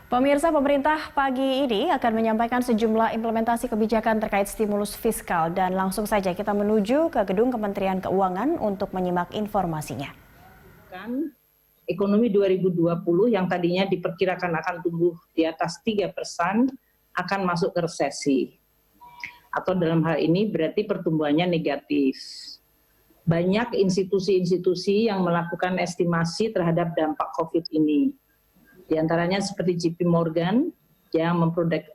Pemirsa, pemerintah pagi ini akan menyampaikan sejumlah implementasi kebijakan terkait stimulus fiskal dan langsung saja kita menuju ke gedung Kementerian Keuangan untuk menyimak informasinya. Ekonomi 2020 yang tadinya diperkirakan akan tumbuh di atas 3% akan masuk ke resesi. Atau dalam hal ini berarti pertumbuhannya negatif. Banyak institusi-institusi yang melakukan estimasi terhadap dampak COVID ini. Di antaranya seperti JP Morgan yang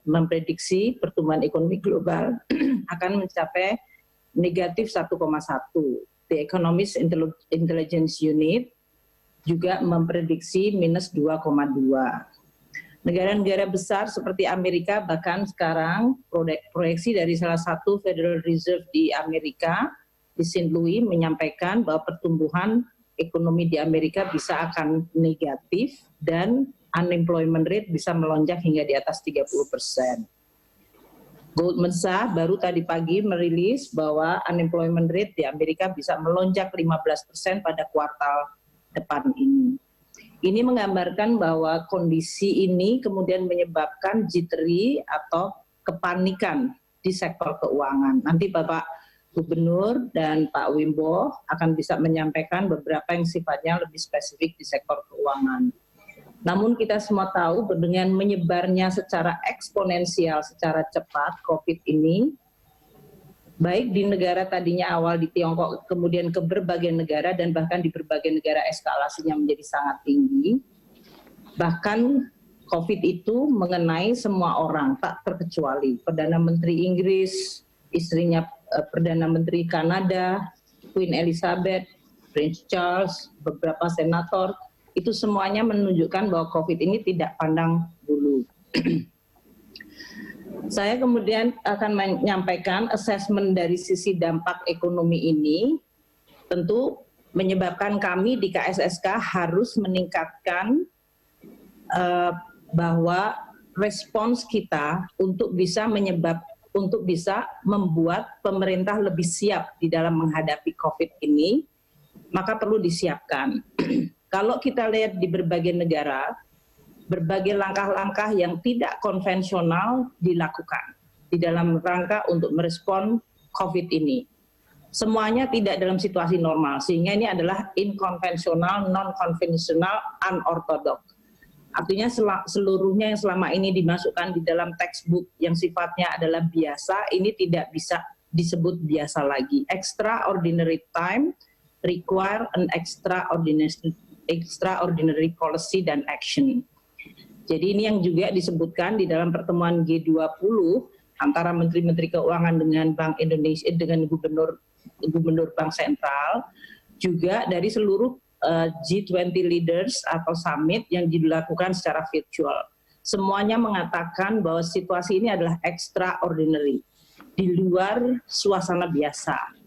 memprediksi pertumbuhan ekonomi global akan mencapai negatif 1,1. The Economist Intelligence Unit juga memprediksi minus 2,2. Negara-negara besar seperti Amerika bahkan sekarang proyeksi dari salah satu Federal Reserve di Amerika, di St. Louis, menyampaikan bahwa pertumbuhan ekonomi di Amerika bisa akan negatif dan unemployment rate bisa melonjak hingga di atas 30%. Goldman Sachs baru tadi pagi merilis bahwa unemployment rate di Amerika bisa melonjak 15% pada kuartal depan ini. Ini menggambarkan bahwa kondisi ini kemudian menyebabkan jittery atau kepanikan di sektor keuangan. Nanti Bapak Gubernur dan Pak Wimbo akan bisa menyampaikan beberapa yang sifatnya lebih spesifik di sektor keuangan. Namun kita semua tahu dengan menyebarnya secara eksponensial, secara cepat COVID ini, baik di negara tadinya awal di Tiongkok, kemudian ke berbagai negara dan bahkan di berbagai negara eskalasinya menjadi sangat tinggi. Bahkan COVID itu mengenai semua orang, tak terkecuali Perdana Menteri Inggris, istrinya Perdana Menteri Kanada, Queen Elizabeth, Prince Charles, beberapa senator, itu semuanya menunjukkan bahwa COVID ini tidak pandang bulu. Saya kemudian akan menyampaikan assessment dari sisi dampak ekonomi ini, tentu menyebabkan kami di KSSK harus meningkatkan bahwa respons kita untuk bisa membuat pemerintah lebih siap di dalam menghadapi COVID ini, maka perlu disiapkan. Kalau kita lihat di berbagai negara, berbagai langkah-langkah yang tidak konvensional dilakukan di dalam rangka untuk merespon COVID ini. Semuanya tidak dalam situasi normal, sehingga ini adalah inkonvensional, non-konvensional, unorthodox. Artinya seluruhnya yang selama ini dimasukkan di dalam textbook yang sifatnya adalah biasa, ini tidak bisa disebut biasa lagi. Extraordinary time require an extraordinary policy dan action. Jadi ini yang juga disebutkan di dalam pertemuan G20 antara Menteri-Menteri Keuangan dengan Bank Indonesia, dengan Gubernur Bank Sentral, juga dari seluruh G20 leaders atau summit yang dilakukan secara virtual. Semuanya mengatakan bahwa situasi ini adalah extraordinary, di luar suasana biasa.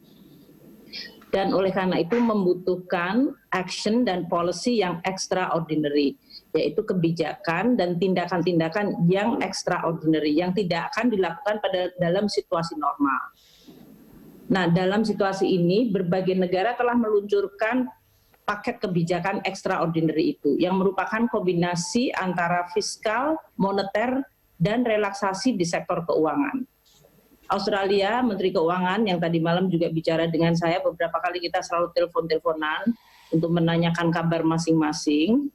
Dan oleh karena itu membutuhkan action dan policy yang extraordinary, yaitu kebijakan dan tindakan-tindakan yang extraordinary, yang tidak akan dilakukan dalam situasi normal. Nah, dalam situasi ini berbagai negara telah meluncurkan paket kebijakan extraordinary itu, yang merupakan kombinasi antara fiskal, moneter, dan relaksasi di sektor keuangan. Australia, Menteri Keuangan yang tadi malam juga bicara dengan saya, beberapa kali kita selalu telepon-teleponan untuk menanyakan kabar masing-masing,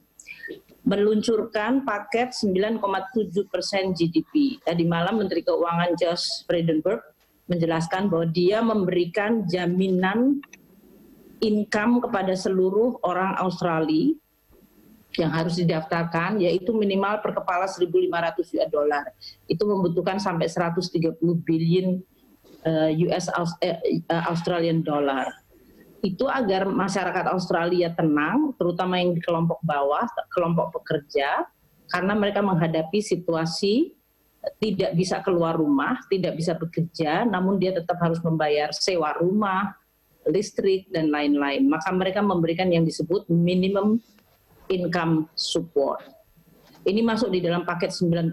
meluncurkan paket 9,7% GDP. Tadi malam Menteri Keuangan Josh Frydenberg menjelaskan bahwa dia memberikan jaminan income kepada seluruh orang Australia yang harus didaftarkan, yaitu minimal per kepala $1.500. Itu membutuhkan sampai 130 billion Australian dollar. Itu agar masyarakat Australia tenang, terutama yang di kelompok bawah, kelompok pekerja, karena mereka menghadapi situasi tidak bisa keluar rumah, tidak bisa bekerja, namun dia tetap harus membayar sewa rumah, listrik, dan lain-lain. Maka mereka memberikan yang disebut minimum income support. Ini masuk di dalam paket 9,7%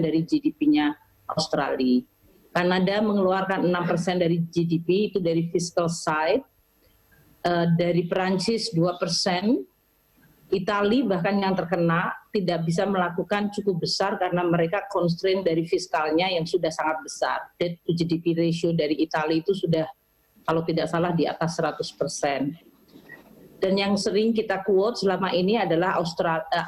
dari GDP-nya Australia. Kanada mengeluarkan 6% dari GDP, itu dari fiscal side. Dari Perancis 2%, Italia bahkan yang terkena tidak bisa melakukan cukup besar karena mereka constraint dari fiskalnya yang sudah sangat besar. Debt to GDP ratio dari Italia itu sudah kalau tidak salah di atas 100%. Dan yang sering kita quote selama ini adalah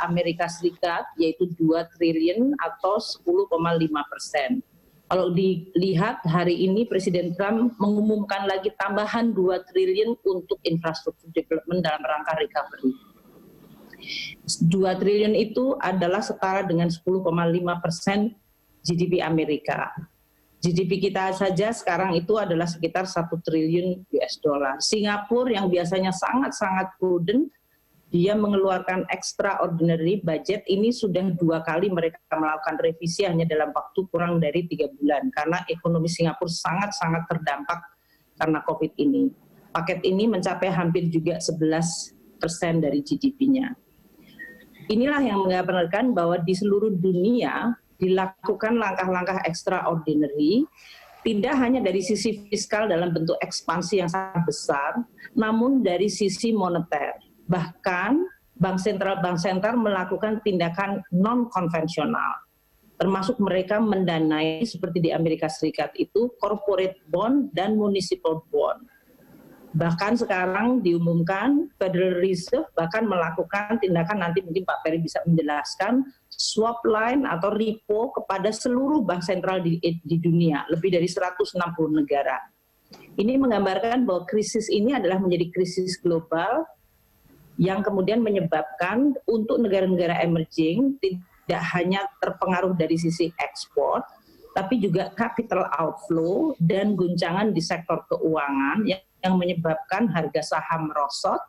Amerika Serikat, yaitu 2 triliun atau 10,5%. Kalau dilihat hari ini Presiden Trump mengumumkan lagi tambahan 2 triliun untuk infrastruktur development dalam rangka recovery. 2 triliun itu adalah setara dengan 10,5% GDP Amerika. GDP kita saja sekarang itu adalah sekitar 1 triliun US dollar. Singapura yang biasanya sangat-sangat prudent, dia mengeluarkan extraordinary budget, ini sudah 2 kali mereka melakukan revisi hanya dalam waktu kurang dari 3 bulan. Karena ekonomi Singapura sangat-sangat terdampak karena COVID ini. Paket ini mencapai hampir juga 11% dari GDP-nya. Inilah yang menggambarkan bahwa di seluruh dunia dilakukan langkah-langkah extraordinary, tidak hanya dari sisi fiskal dalam bentuk ekspansi yang sangat besar, namun dari sisi moneter. Bahkan bank sentral melakukan tindakan non-konvensional, termasuk mereka mendanai seperti di Amerika Serikat itu corporate bond dan municipal bond. Bahkan sekarang diumumkan Federal Reserve bahkan melakukan tindakan, nanti mungkin Pak Ferry bisa menjelaskan, swap line atau repo kepada seluruh bank sentral di dunia, lebih dari 160 negara. Ini menggambarkan bahwa krisis ini adalah menjadi krisis global yang kemudian menyebabkan untuk negara-negara emerging tidak hanya terpengaruh dari sisi ekspor, tapi juga capital outflow dan guncangan di sektor keuangan yang menyebabkan harga saham merosot,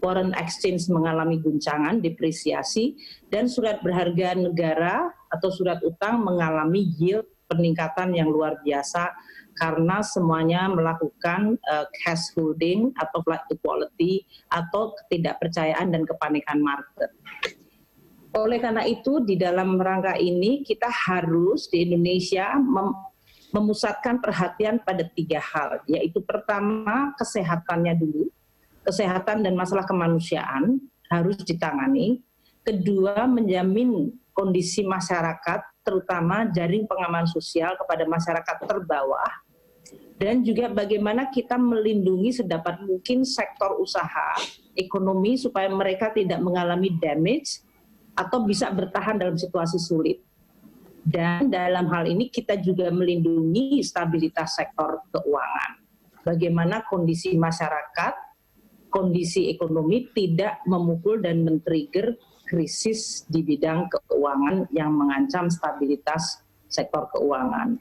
foreign exchange mengalami guncangan, depresiasi, dan surat berharga negara atau surat utang mengalami yield peningkatan yang luar biasa karena semuanya melakukan cash holding atau flight to quality atau ketidakpercayaan dan kepanikan market. Oleh karena itu, di dalam rangka ini kita harus di Indonesia memusatkan perhatian pada 3 hal, yaitu pertama kesehatannya dulu, kesehatan dan masalah kemanusiaan harus ditangani. Kedua, menjamin kondisi masyarakat, terutama jaring pengaman sosial kepada masyarakat terbawah, dan juga bagaimana kita melindungi sedapat mungkin sektor usaha, ekonomi supaya mereka tidak mengalami damage atau bisa bertahan dalam situasi sulit. Dan dalam hal ini kita juga melindungi stabilitas sektor keuangan. Bagaimana kondisi masyarakat, kondisi ekonomi tidak memukul dan men-trigger krisis di bidang keuangan yang mengancam stabilitas sektor keuangan.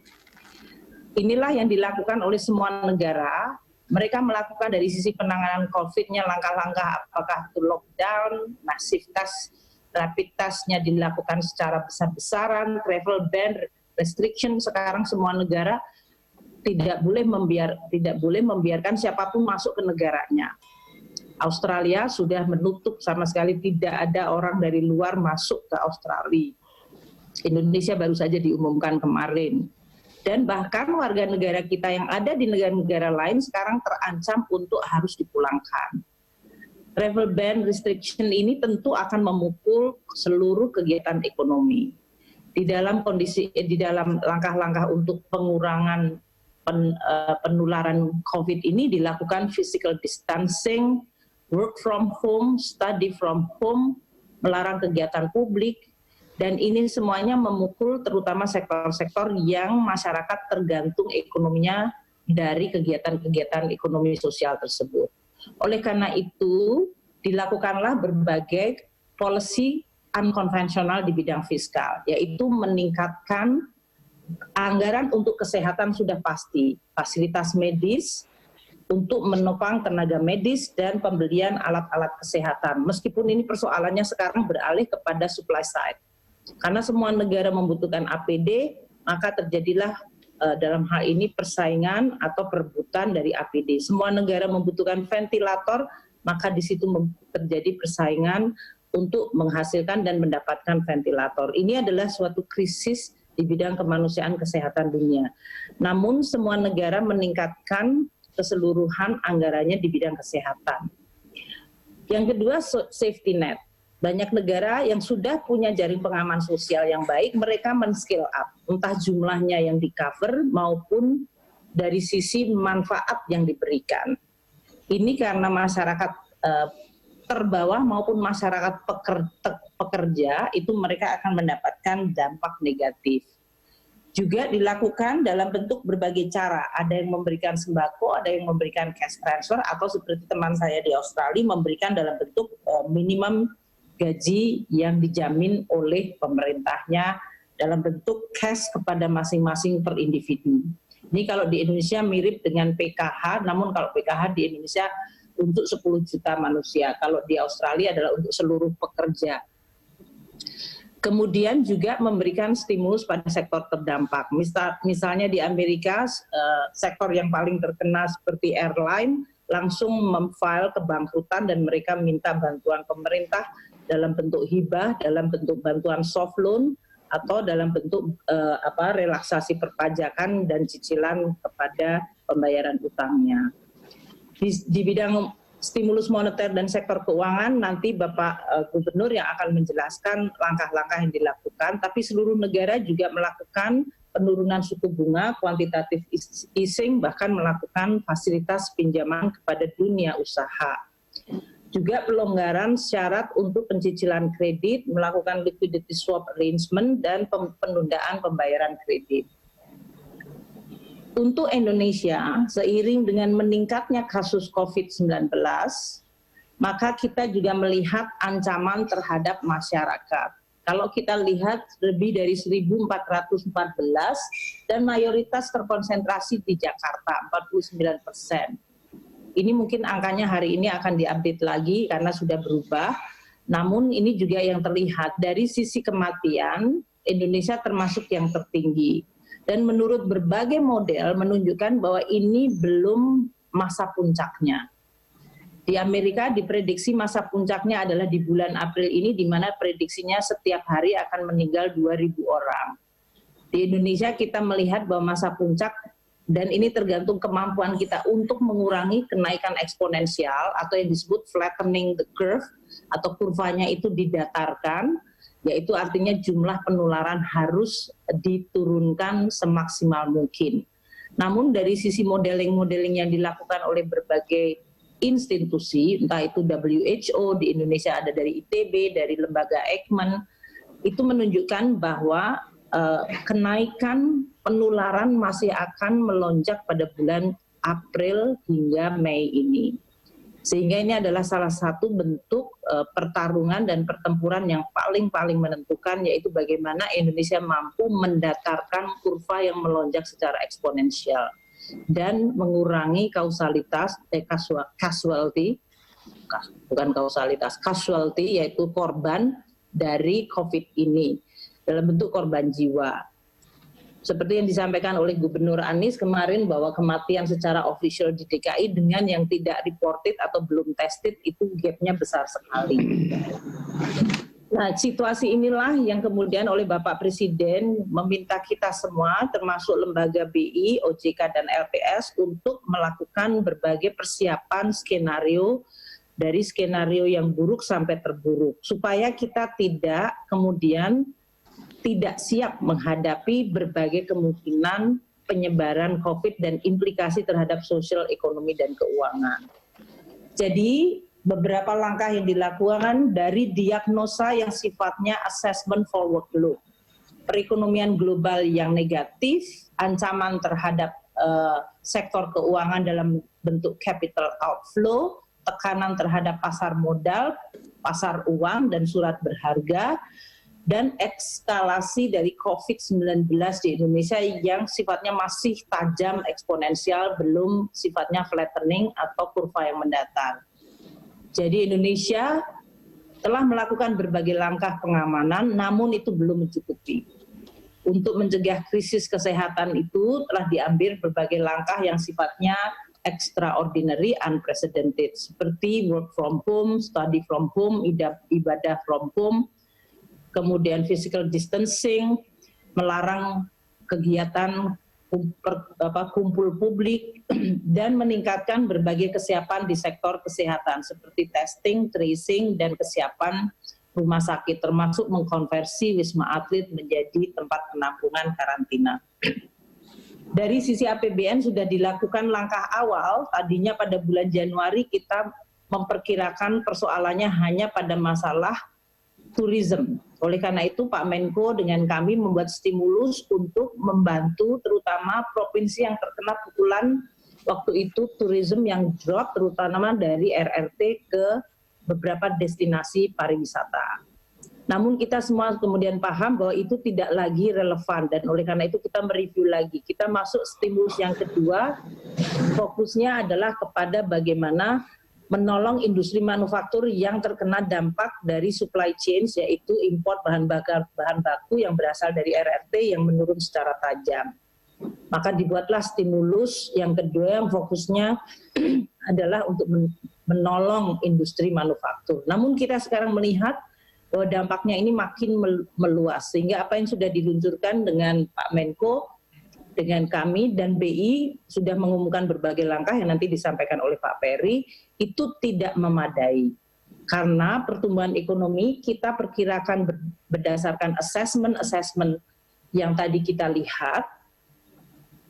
Inilah yang dilakukan oleh semua negara. Mereka melakukan dari sisi penanganan COVID-nya langkah-langkah apakah itu lockdown, masiftas, rapid test-nya dilakukan secara besar-besaran, travel ban, restriction, sekarang semua negara tidak boleh membiarkan siapapun masuk ke negaranya. Australia sudah menutup sama sekali, tidak ada orang dari luar masuk ke Australia. Indonesia baru saja diumumkan kemarin. Dan bahkan warga negara kita yang ada di negara-negara lain sekarang terancam untuk harus dipulangkan. Travel ban restriction ini tentu akan memukul seluruh kegiatan ekonomi. Di dalam langkah-langkah untuk pengurangan penularan COVID ini dilakukan physical distancing, work from home, study from home, melarang kegiatan publik, dan ini semuanya memukul terutama sektor-sektor yang masyarakat tergantung ekonominya dari kegiatan-kegiatan ekonomi sosial tersebut. Oleh karena itu, dilakukanlah berbagai policy unkonvensional di bidang fiskal, yaitu meningkatkan anggaran untuk kesehatan sudah pasti, fasilitas medis untuk menopang tenaga medis dan pembelian alat-alat kesehatan. Meskipun ini persoalannya sekarang beralih kepada supply side. Karena semua negara membutuhkan APD, maka terjadilah dalam hal ini persaingan atau perebutan dari APD. Semua negara membutuhkan ventilator, maka di situ terjadi persaingan untuk menghasilkan dan mendapatkan ventilator. Ini adalah suatu krisis di bidang kemanusiaan kesehatan dunia. Namun semua negara meningkatkan keseluruhan anggarannya di bidang kesehatan. Yang kedua, safety net. banyak negara yang sudah punya jaring pengaman sosial yang baik, mereka men-scale up, entah jumlahnya yang di-cover maupun dari sisi manfaat yang diberikan. Ini karena masyarakat terbawah maupun masyarakat pekerja itu mereka akan mendapatkan dampak negatif. Juga dilakukan dalam bentuk berbagai cara. Ada yang memberikan sembako, ada yang memberikan cash transfer, atau seperti teman saya di Australia memberikan dalam bentuk minimum gaji yang dijamin oleh pemerintahnya dalam bentuk cash kepada masing-masing per individu. Ini kalau di Indonesia mirip dengan PKH, namun kalau PKH di Indonesia untuk 10 juta manusia. Kalau di Australia adalah untuk seluruh pekerja. Kemudian juga memberikan stimulus pada sektor terdampak. Misalnya di Amerika, sektor yang paling terkena seperti airline langsung memfile kebangkrutan dan mereka minta bantuan pemerintah dalam bentuk hibah, dalam bentuk bantuan soft loan, atau dalam bentuk relaksasi perpajakan dan cicilan kepada pembayaran utangnya. Di bidang stimulus moneter dan sektor keuangan nanti Bapak Gubernur yang akan menjelaskan langkah-langkah yang dilakukan, tapi seluruh negara juga melakukan penurunan suku bunga, kuantitatif easing, bahkan melakukan fasilitas pinjaman kepada dunia usaha. Juga pelonggaran syarat untuk pencicilan kredit, melakukan liquidity swap arrangement, dan penundaan pembayaran kredit. Untuk Indonesia, seiring dengan meningkatnya kasus COVID-19, maka kita juga melihat ancaman terhadap masyarakat. Kalau kita lihat lebih dari 1.414 dan mayoritas terkonsentrasi di Jakarta, 49%. Ini mungkin angkanya hari ini akan diupdate lagi karena sudah berubah. Namun ini juga yang terlihat dari sisi kematian, Indonesia termasuk yang tertinggi. Dan menurut berbagai model menunjukkan bahwa ini belum masa puncaknya. Di Amerika diprediksi masa puncaknya adalah di bulan April ini, di mana prediksinya setiap hari akan meninggal 2.000 orang. Di Indonesia kita melihat bahwa masa puncak, dan ini tergantung kemampuan kita untuk mengurangi kenaikan eksponensial atau yang disebut flattening the curve, atau kurvanya itu didatarkan, yaitu artinya jumlah penularan harus diturunkan semaksimal mungkin. Namun dari sisi modeling-modeling yang dilakukan oleh berbagai institusi, entah itu WHO, di Indonesia ada dari ITB, dari lembaga Eijkman, itu menunjukkan bahwa kenaikan penularan masih akan melonjak pada bulan April hingga Mei ini. Sehingga ini adalah salah satu bentuk pertarungan dan pertempuran yang paling menentukan, yaitu bagaimana Indonesia mampu mendatarkan kurva yang melonjak secara eksponensial dan mengurangi casualty, yaitu korban dari COVID ini dalam bentuk korban jiwa. Seperti yang disampaikan oleh Gubernur Anies kemarin bahwa kematian secara official di DKI dengan yang tidak reported atau belum tested itu gapnya besar sekali. Nah, situasi inilah yang kemudian oleh Bapak Presiden meminta kita semua termasuk lembaga BI, OJK, dan LPS untuk melakukan berbagai persiapan skenario dari skenario yang buruk sampai terburuk supaya kita tidak kemudian tidak siap menghadapi berbagai kemungkinan penyebaran COVID dan implikasi terhadap sosial, ekonomi, dan keuangan. Jadi beberapa langkah yang dilakukan dari diagnosa yang sifatnya assessment forward look. Perekonomian global yang negatif, ancaman terhadap sektor keuangan dalam bentuk capital outflow, tekanan terhadap pasar modal, pasar uang, dan surat berharga, dan eskalasi dari COVID-19 di Indonesia yang sifatnya masih tajam, eksponensial, belum sifatnya flattening atau kurva yang mendatar. Jadi Indonesia telah melakukan berbagai langkah pengamanan, namun itu belum mencukupi. Untuk mencegah krisis kesehatan itu telah diambil berbagai langkah yang sifatnya extraordinary, unprecedented, seperti work from home, study from home, ibadah from home, kemudian physical distancing, melarang kegiatan kumpul publik, dan meningkatkan berbagai kesiapan di sektor kesehatan seperti testing, tracing, dan kesiapan rumah sakit, termasuk mengkonversi Wisma Atlet menjadi tempat penampungan karantina. Dari sisi APBN sudah dilakukan langkah awal, tadinya pada bulan Januari kita memperkirakan persoalannya hanya pada masalah tourism. Oleh karena itu Pak Menko dengan kami membuat stimulus untuk membantu terutama provinsi yang terkena pukulan waktu itu tourism yang drop terutama dari RRT ke beberapa destinasi pariwisata. Namun kita semua kemudian paham bahwa itu tidak lagi relevan dan oleh karena itu kita mereview lagi. Kita masuk stimulus yang kedua, fokusnya adalah kepada bagaimana menolong industri manufaktur yang terkena dampak dari supply chain, yaitu import bahan baku yang berasal dari RRT yang menurun secara tajam. Maka dibuatlah stimulus yang kedua yang fokusnya adalah untuk menolong industri manufaktur. Namun kita sekarang melihat bahwa dampaknya ini makin meluas, sehingga apa yang sudah diluncurkan dengan Pak Menko, dengan kami dan BI sudah mengumumkan berbagai langkah yang nanti disampaikan oleh Pak Peri, itu tidak memadai. Karena pertumbuhan ekonomi kita perkirakan berdasarkan assessment yang tadi kita lihat,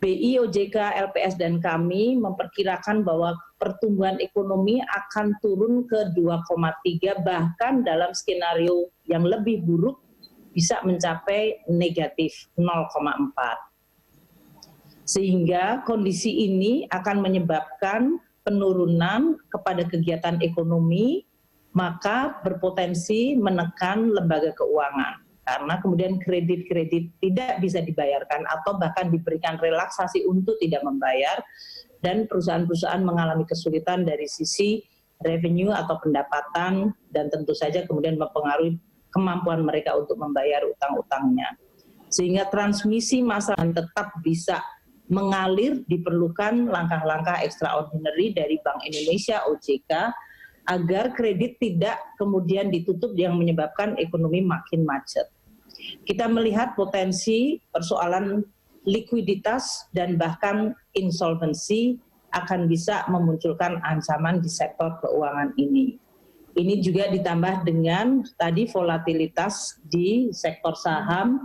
BI, OJK, LPS dan kami memperkirakan bahwa pertumbuhan ekonomi akan turun ke 2,3 bahkan dalam skenario yang lebih buruk bisa mencapai negatif 0,4. Sehingga kondisi ini akan menyebabkan penurunan kepada kegiatan ekonomi, maka berpotensi menekan lembaga keuangan. Karena kemudian kredit-kredit tidak bisa dibayarkan atau bahkan diberikan relaksasi untuk tidak membayar, dan perusahaan-perusahaan mengalami kesulitan dari sisi revenue atau pendapatan, dan tentu saja kemudian mempengaruhi kemampuan mereka untuk membayar utang-utangnya. Sehingga transmisi masalah tetap bisa mengalir, diperlukan langkah-langkah extraordinary dari Bank Indonesia, OJK, agar kredit tidak kemudian ditutup yang menyebabkan ekonomi makin macet. Kita melihat potensi persoalan likuiditas dan bahkan insolvensi akan bisa memunculkan ancaman di sektor keuangan ini. Ini juga ditambah dengan tadi volatilitas di sektor saham,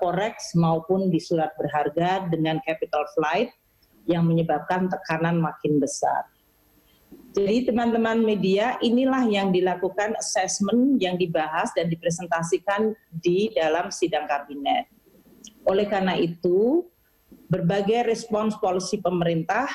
forex maupun di surat berharga dengan capital flight yang menyebabkan tekanan makin besar. Jadi teman-teman media, inilah yang dilakukan assessment yang dibahas dan dipresentasikan di dalam sidang kabinet. Oleh karena itu, berbagai respons polisi pemerintah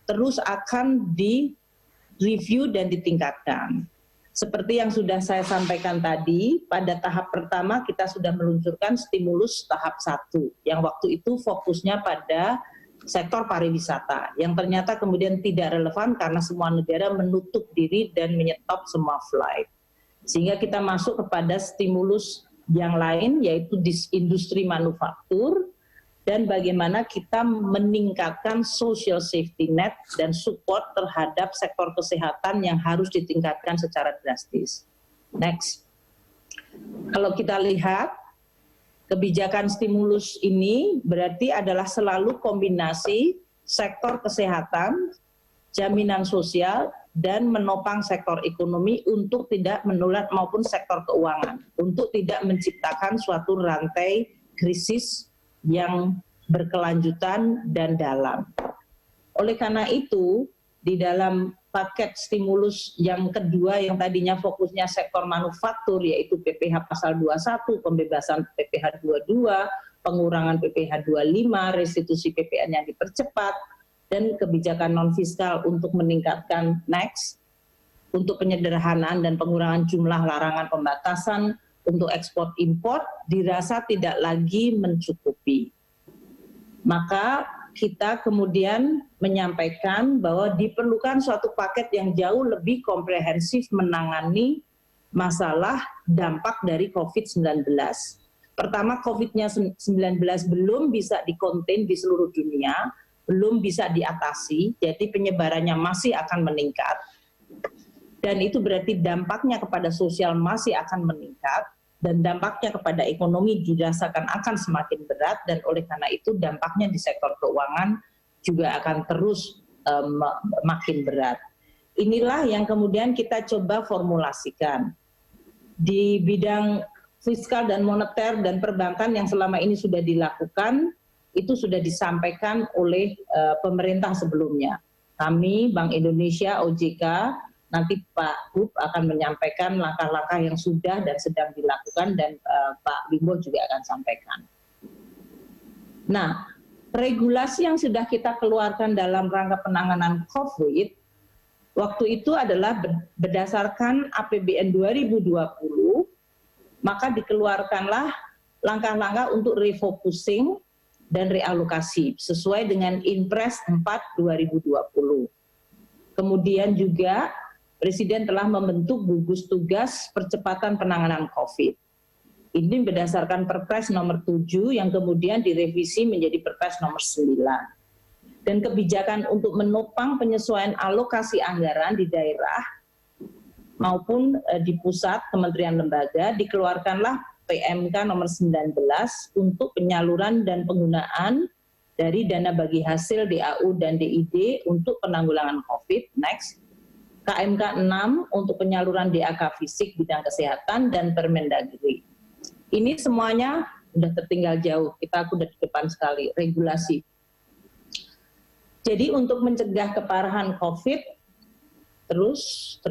terus akan di-review dan ditingkatkan. Seperti yang sudah saya sampaikan tadi, pada tahap pertama kita sudah meluncurkan stimulus tahap 1, yang waktu itu fokusnya pada sektor pariwisata, yang ternyata kemudian tidak relevan karena semua negara menutup diri dan menyetop semua flight. Sehingga kita masuk kepada stimulus yang lain, yaitu di industri manufaktur, dan bagaimana kita meningkatkan social safety net dan support terhadap sektor kesehatan yang harus ditingkatkan secara drastis. Next. Kalau kita lihat, kebijakan stimulus ini berarti adalah selalu kombinasi sektor kesehatan, jaminan sosial, dan menopang sektor ekonomi untuk tidak menular maupun sektor keuangan, untuk tidak menciptakan suatu rantai krisis yang berkelanjutan dan dalam. Oleh karena itu, di dalam paket stimulus yang kedua yang tadinya fokusnya sektor manufaktur, yaitu PPh pasal 21, pembebasan PPh 22, pengurangan PPh 25, restitusi PPN yang dipercepat, dan kebijakan non-fiskal untuk meningkatkan next, untuk penyederhanaan dan pengurangan jumlah larangan pembatasan untuk ekspor impor dirasa tidak lagi mencukupi. Maka kita kemudian menyampaikan bahwa diperlukan suatu paket yang jauh lebih komprehensif menangani masalah dampak dari COVID-19. Pertama, COVID-19 belum bisa dikonten di seluruh dunia, belum bisa diatasi, jadi penyebarannya masih akan meningkat. Dan itu berarti dampaknya kepada sosial masih akan meningkat, dan dampaknya kepada ekonomi dirasakan akan semakin berat, dan oleh karena itu dampaknya di sektor keuangan juga akan terus makin berat. Inilah yang kemudian kita coba formulasikan. di bidang fiskal dan moneter dan perbankan yang selama ini sudah dilakukan, itu sudah disampaikan oleh pemerintah sebelumnya. Kami, Bank Indonesia, OJK, nanti Pak Gub akan menyampaikan langkah-langkah yang sudah dan sedang dilakukan, dan Pak Bimbo juga akan sampaikan. Nah, regulasi yang sudah kita keluarkan dalam rangka penanganan COVID, waktu itu adalah berdasarkan APBN 2020, maka dikeluarkanlah langkah-langkah untuk refocusing dan realokasi sesuai dengan Inpres 4 2020. Kemudian juga Presiden telah membentuk gugus tugas percepatan penanganan COVID. Ini berdasarkan Perpres nomor 7 yang kemudian direvisi menjadi Perpres nomor 9. Dan kebijakan untuk menopang penyesuaian alokasi anggaran di daerah maupun di pusat kementerian lembaga dikeluarkanlah PMK nomor 19 untuk penyaluran dan penggunaan dari dana bagi hasil DAU dan DID untuk penanggulangan COVID, next. KMK 6 untuk penyaluran DAK fisik bidang kesehatan dan Permendagri. Ini semuanya sudah tertinggal jauh, kita udah di depan sekali, regulasi. Jadi untuk mencegah keparahan COVID, terus.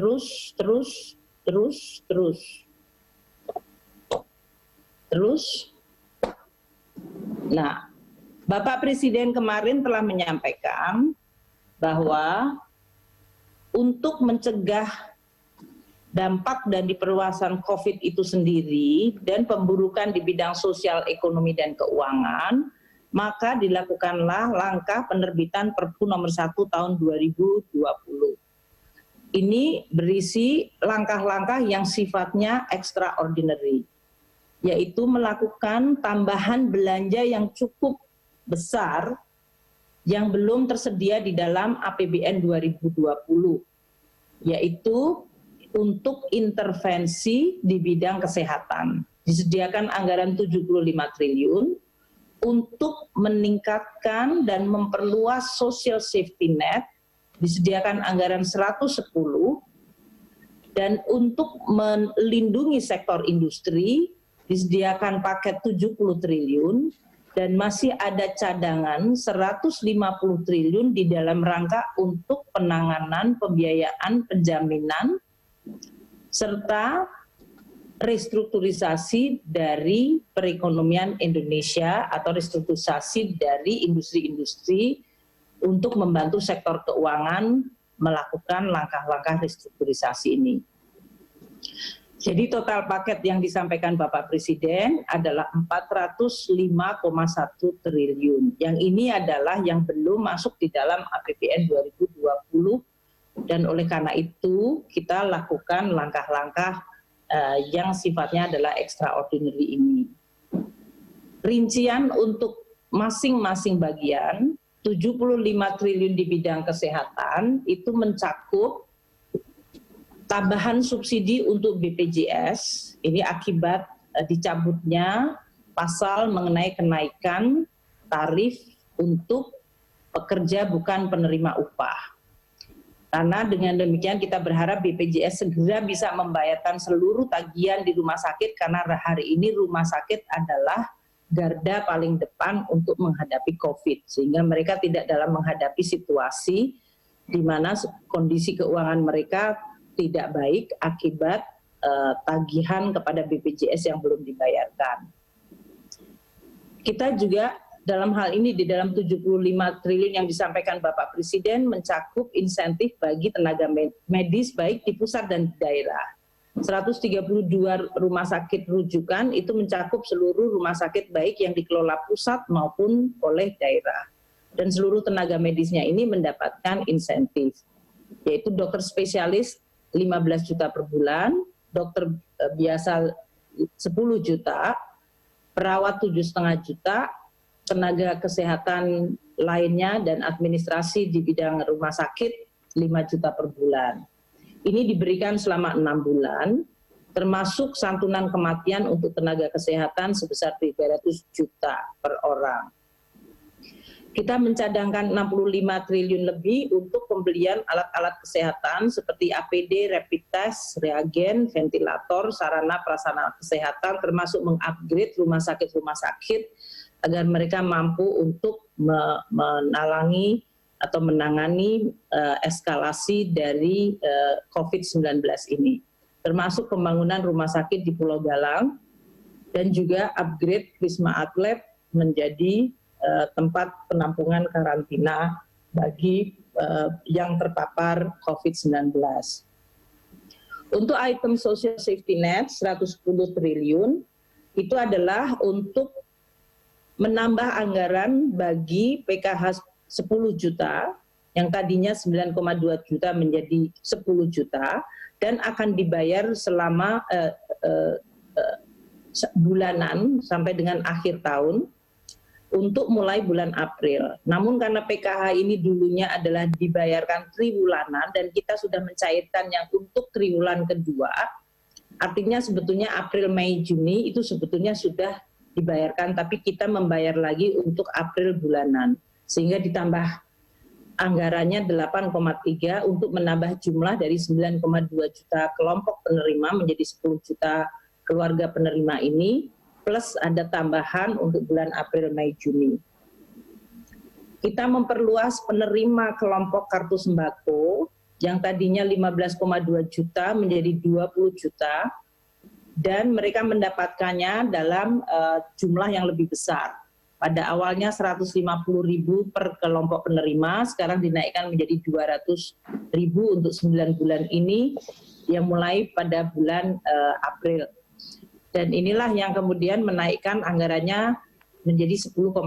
Nah, Bapak Presiden kemarin telah menyampaikan bahwa untuk mencegah dampak dan diperluasan COVID itu sendiri dan pemburukan di bidang sosial, ekonomi, dan keuangan, maka dilakukanlah langkah penerbitan Perpu nomor 1 tahun 2020. Ini berisi langkah-langkah yang sifatnya extraordinary, yaitu melakukan tambahan belanja yang cukup besar yang belum tersedia di dalam APBN 2020, yaitu untuk intervensi di bidang kesehatan. Disediakan anggaran 75 triliun untuk meningkatkan dan memperluas social safety net, disediakan anggaran 110, dan untuk melindungi sektor industri, disediakan paket 70 triliun, dan masih ada cadangan 150 triliun di dalam rangka untuk penanganan, pembiayaan, penjaminan, serta restrukturisasi dari perekonomian Indonesia atau restrukturisasi dari industri-industri untuk membantu sektor keuangan melakukan langkah-langkah restrukturisasi ini. Jadi total paket yang disampaikan Bapak Presiden adalah 405,1 triliun. Yang ini adalah yang belum masuk di dalam APBN 2020, dan oleh karena itu kita lakukan langkah-langkah yang sifatnya adalah extraordinary ini. Rincian untuk masing-masing bagian, 75 triliun di bidang kesehatan itu mencakup tambahan subsidi untuk BPJS, ini akibat dicabutnya pasal mengenai kenaikan tarif untuk pekerja bukan penerima upah. Karena dengan demikian kita berharap BPJS segera bisa membayarkan seluruh tagihan di rumah sakit, karena hari ini rumah sakit adalah garda paling depan untuk menghadapi COVID, sehingga mereka tidak dalam menghadapi situasi di mana kondisi keuangan mereka tidak baik akibat tagihan kepada BPJS yang belum dibayarkan. Kita juga dalam hal ini di dalam 75 triliun yang disampaikan Bapak Presiden mencakup insentif bagi tenaga medis baik di pusat dan di daerah. 132 rumah sakit rujukan itu mencakup seluruh rumah sakit baik yang dikelola pusat maupun oleh daerah. Dan seluruh tenaga medisnya ini mendapatkan insentif, yaitu dokter spesialis 15 juta per bulan, dokter biasa 10 juta, perawat 7,5 juta, tenaga kesehatan lainnya dan administrasi di bidang rumah sakit 5 juta per bulan. Ini diberikan selama 6 bulan, termasuk santunan kematian untuk tenaga kesehatan sebesar 300 juta per orang. Kita mencadangkan 65 triliun lebih untuk pembelian alat-alat kesehatan seperti APD, rapid test, reagen, ventilator, sarana prasarana kesehatan, termasuk mengupgrade rumah sakit agar mereka mampu untuk menalangi atau menangani eskalasi dari COVID-19 ini. Termasuk pembangunan rumah sakit di Pulau Galang dan juga upgrade Wisma Atlet menjadi tempat penampungan karantina bagi yang terpapar COVID-19. Untuk item social safety net 110 triliun itu adalah untuk menambah anggaran bagi PKH 10 juta yang tadinya 9,2 juta menjadi 10 juta dan akan dibayar selama bulanan sampai dengan akhir tahun untuk mulai bulan April. Namun karena PKH ini dulunya adalah dibayarkan triwulanan dan kita sudah mencairkan yang untuk triwulan kedua, artinya sebetulnya April, Mei, Juni itu sebetulnya sudah dibayarkan, tapi kita membayar lagi untuk April bulanan. Sehingga ditambah anggarannya 8,3 untuk menambah jumlah dari 9,2 juta kelompok penerima menjadi 10 juta keluarga penerima ini, plus ada tambahan untuk bulan April, Mei, Juni. Kita memperluas penerima kelompok kartu sembako yang tadinya 15,2 juta menjadi 20 juta dan mereka mendapatkannya dalam jumlah yang lebih besar. Pada awalnya 150.000 per kelompok penerima, sekarang dinaikkan menjadi 200.000 untuk 9 bulan ini yang mulai pada bulan April. Dan inilah yang kemudian menaikkan anggarannya menjadi 10,9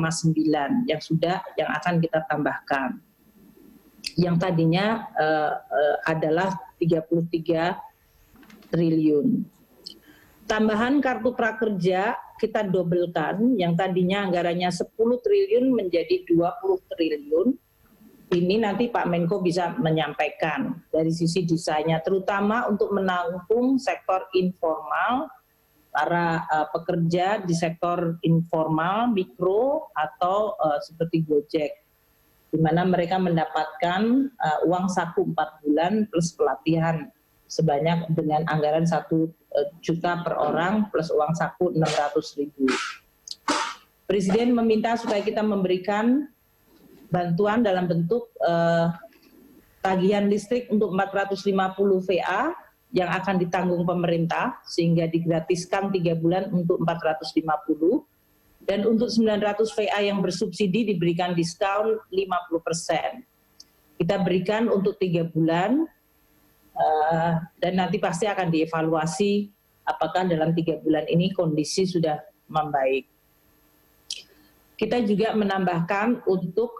yang akan kita tambahkan. Yang tadinya adalah 33 triliun. Tambahan kartu prakerja kita dobelkan, yang tadinya anggarannya 10 triliun menjadi 20 triliun. Ini nanti Pak Menko bisa menyampaikan dari sisi desainnya, terutama untuk menampung sektor informal, para pekerja di sektor informal, mikro, atau seperti Gojek, di mana mereka mendapatkan uang saku 4 bulan plus pelatihan sebanyak dengan anggaran 1 juta per orang plus uang saku 600.000. Presiden meminta supaya kita memberikan bantuan dalam bentuk tagihan listrik untuk 450 VA yang akan ditanggung pemerintah sehingga digratiskan 3 bulan untuk 450, dan untuk 900 VA yang bersubsidi diberikan diskon 50%. Kita berikan untuk 3 bulan dan nanti pasti akan dievaluasi apakah dalam 3 bulan ini kondisi sudah membaik. Kita juga menambahkan untuk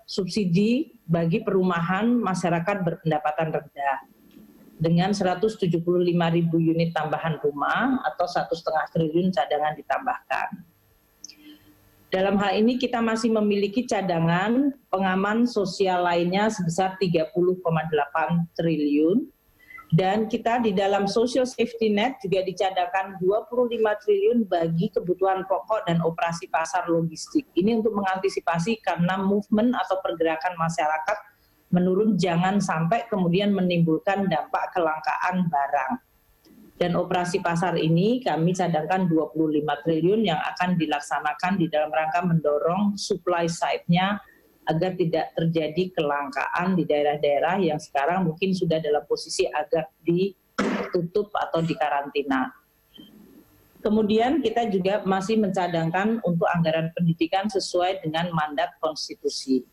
subsidi bagi perumahan masyarakat berpendapatan rendah dengan 175.000 unit tambahan rumah atau 1,5 triliun cadangan ditambahkan. Dalam hal ini kita masih memiliki cadangan pengaman sosial lainnya sebesar 30,8 triliun dan kita di dalam social safety net juga dicadangkan 25 triliun bagi kebutuhan pokok dan operasi pasar logistik. Ini untuk mengantisipasi karena movement atau pergerakan masyarakat menurun, jangan sampai kemudian menimbulkan dampak kelangkaan barang. Dan operasi pasar ini kami cadangkan 25 triliun yang akan dilaksanakan di dalam rangka mendorong supply side-nya agar tidak terjadi kelangkaan di daerah-daerah yang sekarang mungkin sudah dalam posisi agak ditutup atau dikarantina. Kemudian kita juga masih mencadangkan untuk anggaran pendidikan sesuai dengan mandat konstitusi.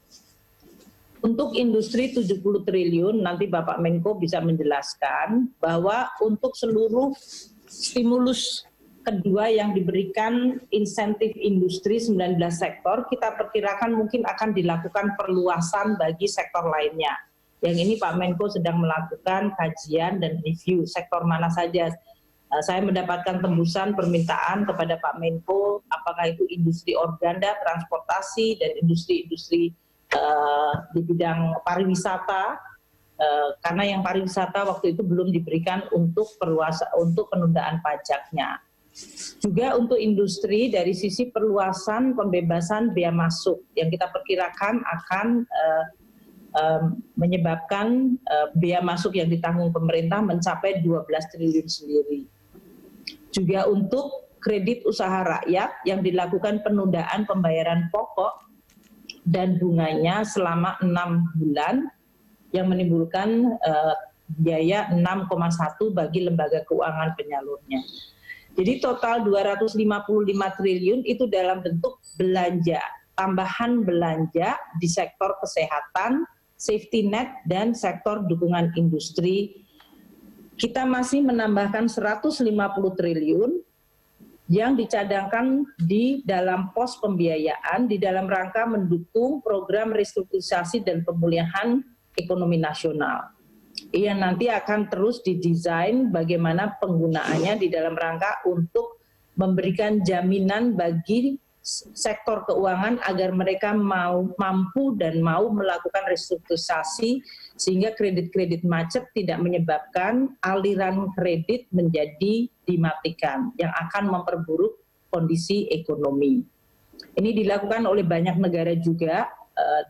Untuk industri 70 triliun, nanti Bapak Menko bisa menjelaskan bahwa untuk seluruh stimulus kedua yang diberikan insentif industri 19 sektor, kita perkirakan mungkin akan dilakukan perluasan bagi sektor lainnya. Yang ini Pak Menko sedang melakukan kajian dan review sektor mana saja. Saya mendapatkan tembusan permintaan kepada Pak Menko, apakah itu industri organda, transportasi, dan industri-industri di bidang pariwisata, karena yang pariwisata waktu itu belum diberikan untuk penundaan pajaknya. Juga untuk industri dari sisi perluasan pembebasan bea masuk yang kita perkirakan akan menyebabkan bea masuk yang ditanggung pemerintah mencapai 12 triliun sendiri. Juga untuk kredit usaha rakyat yang dilakukan penundaan pembayaran pokok dan bunganya selama 6 bulan yang menimbulkan biaya 6,1 bagi lembaga keuangan penyalurnya. Jadi total 255 triliun itu dalam bentuk belanja, tambahan belanja di sektor kesehatan, safety net, dan sektor dukungan industri. Kita masih menambahkan 150 triliun yang dicadangkan di dalam pos pembiayaan di dalam rangka mendukung program restrukturisasi dan pemulihan ekonomi nasional. Yang nanti akan terus didesain bagaimana penggunaannya di dalam rangka untuk memberikan jaminan bagi sektor keuangan agar mereka mampu dan mau melakukan restrukturisasi sehingga kredit-kredit macet tidak menyebabkan aliran kredit menjadi dimatikan yang akan memperburuk kondisi ekonomi. Ini dilakukan oleh banyak negara juga,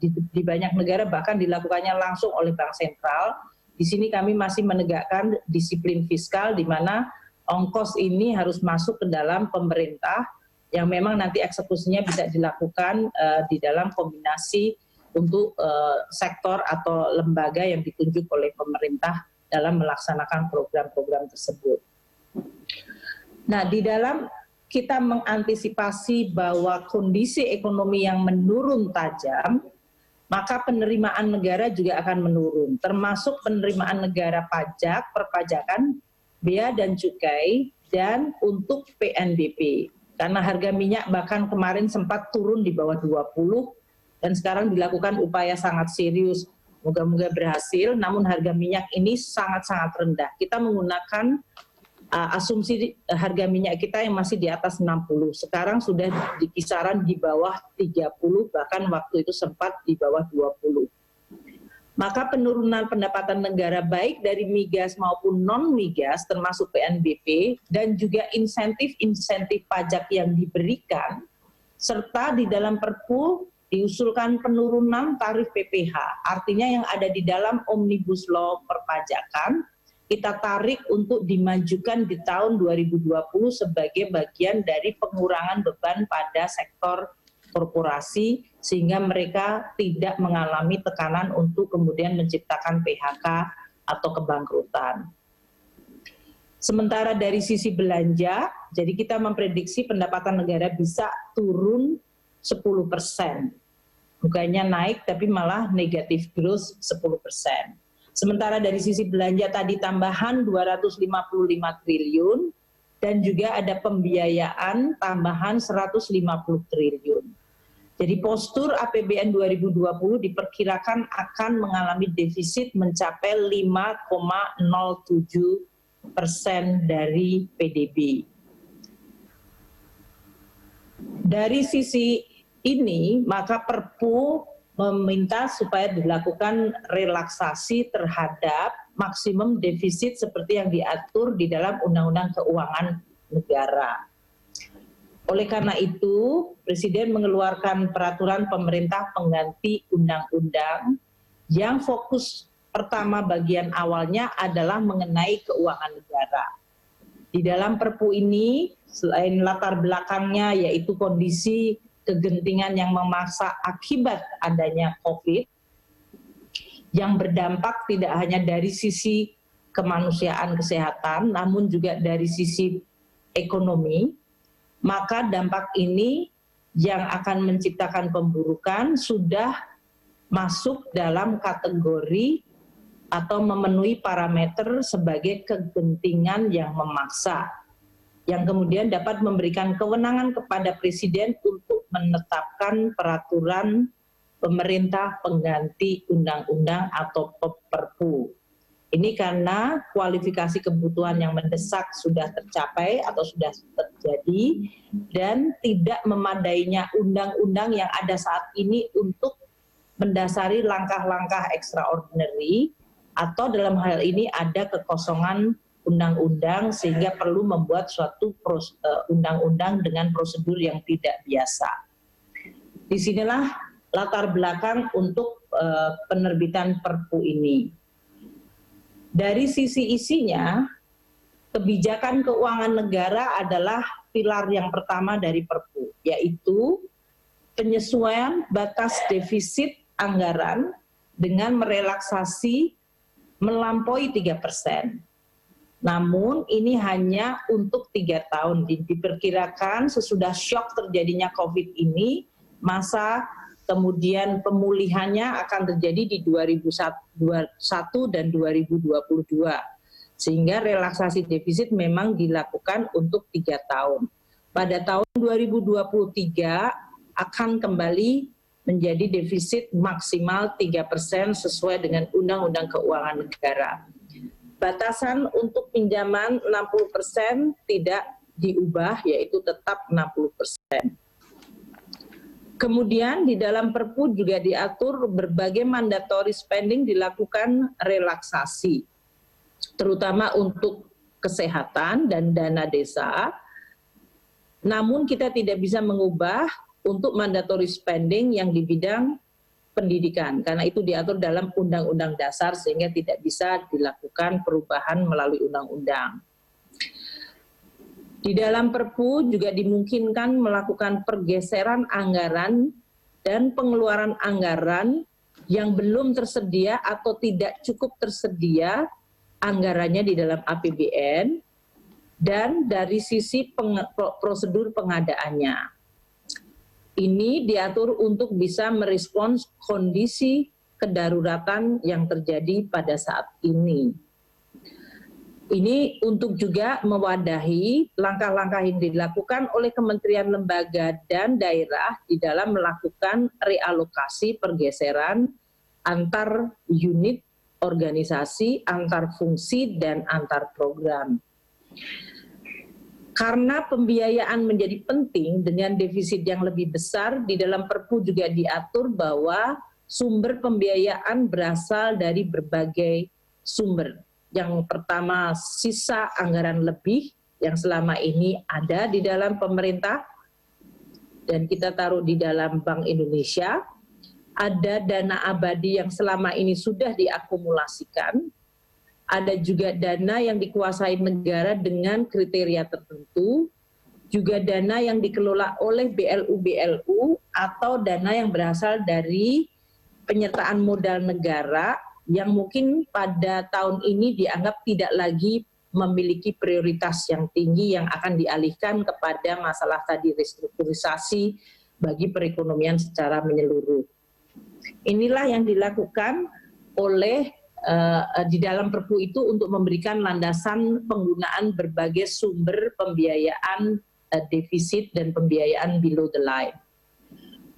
di banyak negara bahkan dilakukannya langsung oleh Bank Sentral. Di sini kami masih menegakkan disiplin fiskal di mana ongkos ini harus masuk ke dalam pemerintah yang memang nanti eksekusinya bisa dilakukan di dalam kombinasi untuk sektor atau lembaga yang ditunjuk oleh pemerintah dalam melaksanakan program-program tersebut. Nah, di dalam kita mengantisipasi bahwa kondisi ekonomi yang menurun tajam, maka penerimaan negara juga akan menurun, termasuk penerimaan negara pajak, perpajakan, bea dan cukai, dan untuk PNBP. Karena harga minyak bahkan kemarin sempat turun di bawah 20, dan sekarang dilakukan upaya sangat serius. Moga-moga berhasil, namun harga minyak ini sangat-sangat rendah. Kita menggunakan asumsi harga minyak kita yang masih di atas 60, sekarang sudah di kisaran di bawah 30, bahkan waktu itu sempat di bawah 20. Maka penurunan pendapatan negara baik dari migas maupun non-migas termasuk PNBP dan juga insentif-insentif pajak yang diberikan, serta di dalam Perpu diusulkan penurunan tarif PPh, artinya yang ada di dalam Omnibus Law perpajakan, kita tarik untuk dimajukan di tahun 2020 sebagai bagian dari pengurangan beban pada sektor korporasi sehingga mereka tidak mengalami tekanan untuk kemudian menciptakan PHK atau kebangkrutan. Sementara dari sisi belanja, jadi kita memprediksi pendapatan negara bisa turun 10%. Bukannya naik tapi malah negatif growth 10%. Sementara dari sisi belanja tadi tambahan 255 triliun dan juga ada pembiayaan tambahan 150 triliun. Jadi postur APBN 2020 diperkirakan akan mengalami defisit mencapai 5,07% dari PDB. Dari sisi ini maka Perpu meminta supaya dilakukan relaksasi terhadap maksimum defisit seperti yang diatur di dalam Undang-Undang Keuangan Negara. Oleh karena itu, Presiden mengeluarkan peraturan pemerintah pengganti undang-undang yang fokus pertama bagian awalnya adalah mengenai keuangan negara. Di dalam Perpu ini, selain latar belakangnya yaitu kondisi kegentingan yang memaksa akibat adanya COVID, yang berdampak tidak hanya dari sisi kemanusiaan kesehatan, namun juga dari sisi ekonomi, maka dampak ini yang akan menciptakan pemburukan sudah masuk dalam kategori atau memenuhi parameter sebagai kegentingan yang memaksa, yang kemudian dapat memberikan kewenangan kepada Presiden untuk menetapkan peraturan pemerintah pengganti undang-undang atau Perpu. Ini karena kualifikasi kebutuhan yang mendesak sudah tercapai atau sudah terjadi dan tidak memadainya undang-undang yang ada saat ini untuk mendasari langkah-langkah extraordinary atau dalam hal ini ada kekosongan undang-undang sehingga perlu membuat suatu undang-undang dengan prosedur yang tidak biasa. Disinilah latar belakang untuk penerbitan Perpu ini. Dari sisi isinya, kebijakan keuangan negara adalah pilar yang pertama dari Perpu, yaitu penyesuaian batas defisit anggaran dengan merelaksasi melampaui 3%. Namun ini hanya untuk 3 tahun. Diperkirakan sesudah syok terjadinya COVID ini, masa kemudian pemulihannya akan terjadi di 2021 dan 2022. Sehingga relaksasi defisit memang dilakukan untuk 3 tahun. Pada tahun 2023 akan kembali menjadi defisit maksimal 3% sesuai dengan Undang-Undang Keuangan Negara. Batasan untuk pinjaman 60% tidak diubah, yaitu tetap 60%. Kemudian di dalam Perpu juga diatur berbagai mandatory spending dilakukan relaksasi, terutama untuk kesehatan dan dana desa. Namun kita tidak bisa mengubah untuk mandatory spending yang di bidang pendidikan, karena itu diatur dalam Undang-Undang Dasar sehingga tidak bisa dilakukan perubahan melalui undang-undang. Di dalam Perpu juga dimungkinkan melakukan pergeseran anggaran dan pengeluaran anggaran yang belum tersedia atau tidak cukup tersedia anggarannya di dalam APBN dan dari sisi prosedur pengadaannya. Ini diatur untuk bisa merespons kondisi kedaruratan yang terjadi pada saat ini. Ini untuk juga mewadahi langkah-langkah yang dilakukan oleh kementerian, lembaga, dan daerah di dalam melakukan realokasi pergeseran antar unit organisasi, antar fungsi, dan antar program. Karena pembiayaan menjadi penting dengan defisit yang lebih besar, di dalam Perpu juga diatur bahwa sumber pembiayaan berasal dari berbagai sumber. Yang pertama, sisa anggaran lebih yang selama ini ada di dalam pemerintah dan kita taruh di dalam Bank Indonesia. Ada dana abadi yang selama ini sudah diakumulasikan. Ada juga dana yang dikuasai negara dengan kriteria tertentu, juga dana yang dikelola oleh BLU-BLU atau dana yang berasal dari penyertaan modal negara yang mungkin pada tahun ini dianggap tidak lagi memiliki prioritas yang tinggi yang akan dialihkan kepada masalah tadi restrukturisasi bagi perekonomian secara menyeluruh. Inilah yang dilakukan oleh di dalam Perpu itu untuk memberikan landasan penggunaan berbagai sumber pembiayaan defisit dan pembiayaan below the line.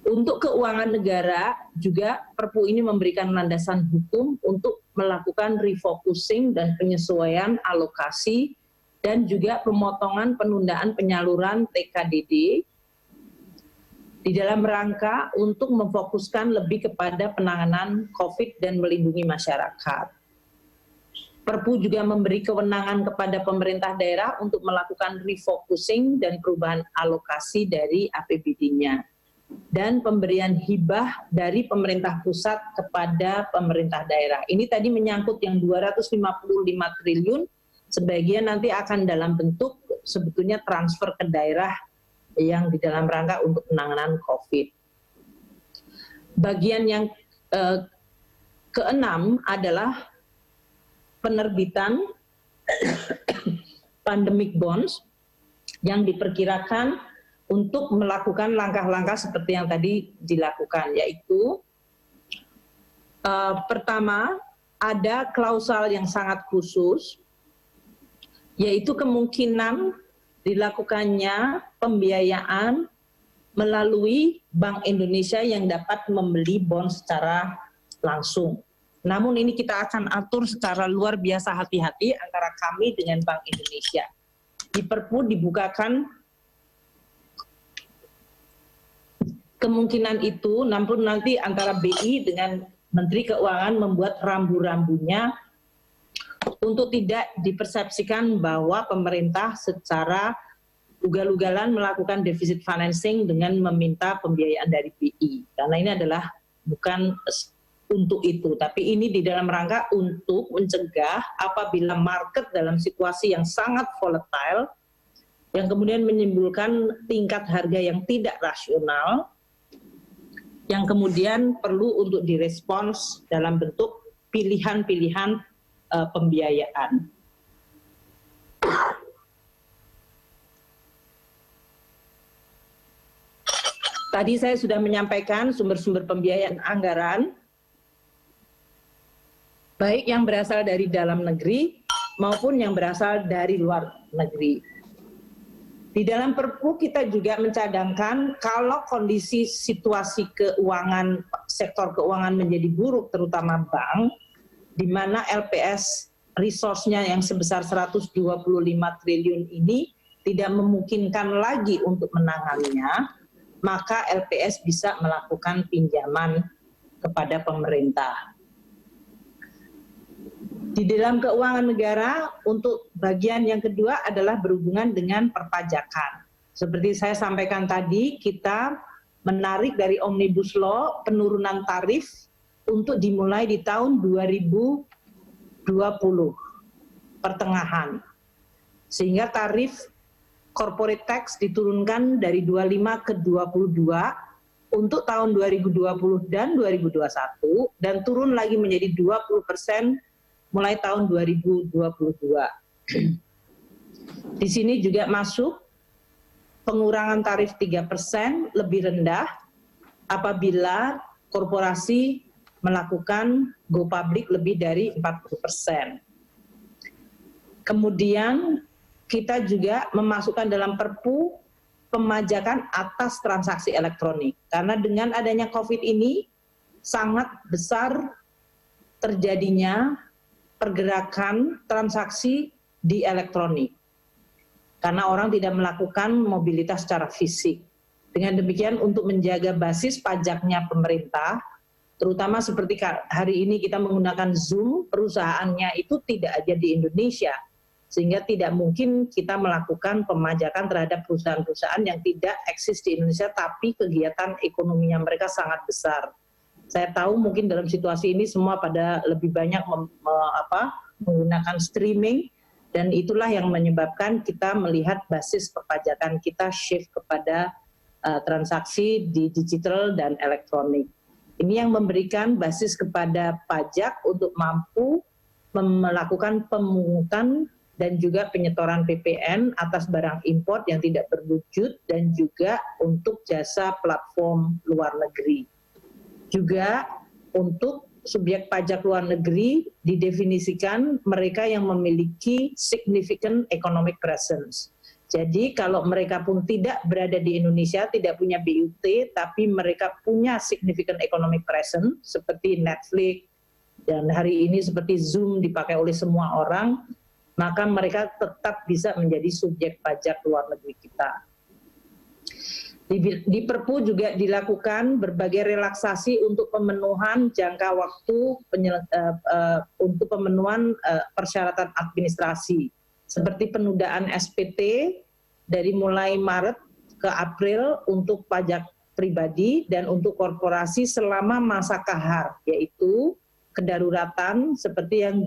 Untuk keuangan negara juga Perpu ini memberikan landasan hukum untuk melakukan refocusing dan penyesuaian alokasi dan juga pemotongan penundaan penyaluran TKDD di dalam rangka untuk memfokuskan lebih kepada penanganan COVID dan melindungi masyarakat. Perpu juga memberi kewenangan kepada pemerintah daerah untuk melakukan refocusing dan perubahan alokasi dari APBD-nya. Dan pemberian hibah dari pemerintah pusat kepada pemerintah daerah. Ini tadi menyangkut yang 255 triliun, sebagian nanti akan dalam bentuk sebetulnya transfer ke daerah yang di dalam rangka untuk penanganan COVID. Bagian yang keenam adalah penerbitan pandemic bonds yang diperkirakan untuk melakukan langkah-langkah seperti yang tadi dilakukan, yaitu pertama ada klausal yang sangat khusus, yaitu kemungkinan dilakukannya pembiayaan melalui Bank Indonesia yang dapat membeli bond secara langsung. Namun ini kita akan atur secara luar biasa hati-hati antara kami dengan Bank Indonesia. Di Perpu dibukakan kemungkinan itu, namun nanti antara BI dengan Menteri Keuangan membuat rambu-rambunya untuk tidak dipersepsikan bahwa pemerintah secara ugal-ugalan melakukan deficit financing dengan meminta pembiayaan dari BI. Karena ini adalah bukan untuk itu, tapi ini di dalam rangka untuk mencegah apabila market dalam situasi yang sangat volatile, yang kemudian menimbulkan tingkat harga yang tidak rasional, yang kemudian perlu untuk direspons dalam bentuk pilihan-pilihan pembiayaan. Tadi saya sudah menyampaikan sumber-sumber pembiayaan anggaran, baik yang berasal dari dalam negeri maupun yang berasal dari luar negeri. Di dalam Perpu kita juga mencadangkan kalau kondisi situasi keuangan, sektor keuangan menjadi buruk, terutama bank, di mana LPS resource-nya yang sebesar 125 triliun ini tidak memungkinkan lagi untuk menanganinya, maka LPS bisa melakukan pinjaman kepada pemerintah. Di dalam keuangan negara, untuk bagian yang kedua adalah berhubungan dengan perpajakan. Seperti saya sampaikan tadi, kita menarik dari Omnibus Law penurunan tarif untuk dimulai di tahun 2020 pertengahan. Sehingga tarif corporate tax diturunkan dari 25 ke 22 untuk tahun 2020 dan 2021 dan turun lagi menjadi 20% mulai tahun 2022. Di sini juga masuk pengurangan tarif 3% lebih rendah apabila korporasi melakukan go public lebih dari 40%. Kemudian kita juga memasukkan dalam Perpu pemajakan atas transaksi elektronik. Karena dengan adanya COVID ini sangat besar terjadinya pergerakan transaksi di elektronik. Karena orang tidak melakukan mobilitas secara fisik. Dengan demikian untuk menjaga basis pajaknya pemerintah, terutama seperti hari ini kita menggunakan Zoom, perusahaannya itu tidak ada di Indonesia. Sehingga tidak mungkin kita melakukan pemajakan terhadap perusahaan-perusahaan yang tidak eksis di Indonesia, tapi kegiatan ekonominya mereka sangat besar. Saya tahu mungkin dalam situasi ini semua pada lebih banyak menggunakan streaming, dan itulah yang menyebabkan kita melihat basis perpajakan kita shift kepada transaksi di digital dan elektronik. Ini yang memberikan basis kepada pajak untuk mampu melakukan pemungutan dan juga penyetoran PPN atas barang impor yang tidak berwujud dan juga untuk jasa platform luar negeri. Juga untuk subjek pajak luar negeri didefinisikan mereka yang memiliki significant economic presence. Jadi kalau mereka pun tidak berada di Indonesia, tidak punya BUT, tapi mereka punya significant economic presence seperti Netflix dan hari ini seperti Zoom dipakai oleh semua orang, maka mereka tetap bisa menjadi subjek pajak luar negeri kita. Di Perpu juga dilakukan berbagai relaksasi untuk pemenuhan jangka waktu untuk pemenuhan persyaratan administrasi, seperti penundaan SPT dari mulai Maret ke April untuk pajak pribadi dan untuk korporasi selama masa kahar, yaitu kedaruratan seperti yang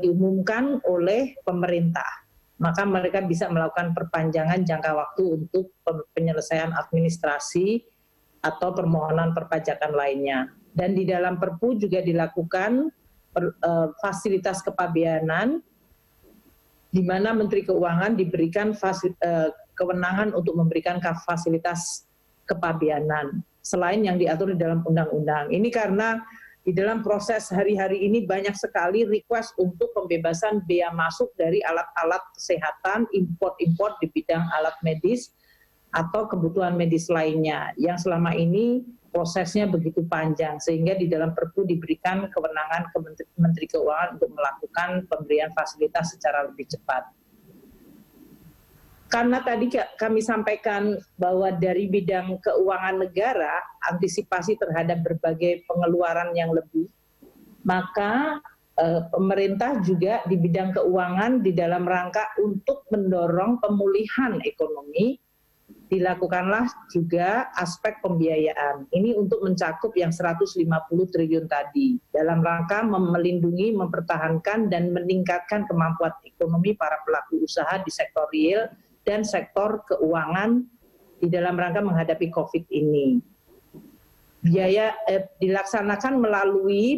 diumumkan oleh pemerintah. Maka mereka bisa melakukan perpanjangan jangka waktu untuk penyelesaian administrasi atau permohonan perpajakan lainnya. Dan di dalam Perpu juga dilakukan fasilitas kepabeanan, di mana Menteri Keuangan diberikan kewenangan untuk memberikan fasilitas kepabeanan, selain yang diatur di dalam undang-undang. Ini karena di dalam proses hari-hari ini banyak sekali request untuk pembebasan bea masuk dari alat-alat kesehatan, import-import di bidang alat medis atau kebutuhan medis lainnya, yang selama ini prosesnya begitu panjang, sehingga di dalam Perpu diberikan kewenangan ke Menteri Keuangan untuk melakukan pemberian fasilitas secara lebih cepat. Karena tadi kami sampaikan bahwa dari bidang keuangan negara, antisipasi terhadap berbagai pengeluaran yang lebih, maka pemerintah juga di bidang keuangan di dalam rangka untuk mendorong pemulihan ekonomi, dilakukanlah juga aspek pembiayaan. Ini untuk mencakup yang 150 triliun tadi, dalam rangka melindungi, mempertahankan, dan meningkatkan kemampuan ekonomi para pelaku usaha di sektor real dan sektor keuangan di dalam rangka menghadapi COVID ini. Biaya dilaksanakan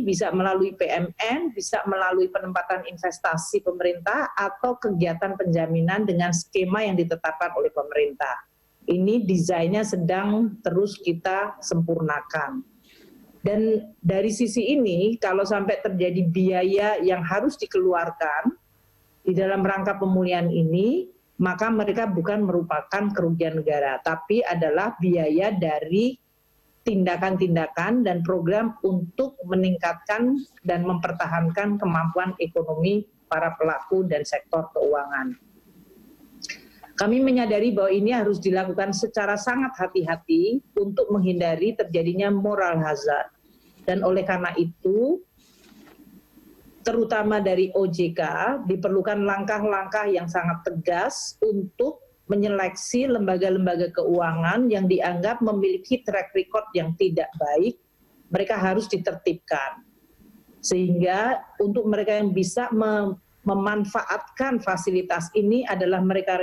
bisa melalui PMN, bisa melalui penempatan investasi pemerintah, atau kegiatan penjaminan dengan skema yang ditetapkan oleh pemerintah. Ini desainnya sedang terus kita sempurnakan. Dan dari sisi ini, kalau sampai terjadi biaya yang harus dikeluarkan di dalam rangka pemulihan ini, maka mereka bukan merupakan kerugian negara, tapi adalah biaya dari tindakan-tindakan dan program untuk meningkatkan dan mempertahankan kemampuan ekonomi para pelaku dan sektor keuangan. Kami menyadari bahwa ini harus dilakukan secara sangat hati-hati untuk menghindari terjadinya moral hazard. Dan oleh karena itu, terutama dari OJK, diperlukan langkah-langkah yang sangat tegas untuk menyeleksi lembaga-lembaga keuangan yang dianggap memiliki track record yang tidak baik. Mereka harus ditertibkan. Sehingga untuk mereka yang bisa memanfaatkan fasilitas ini adalah mereka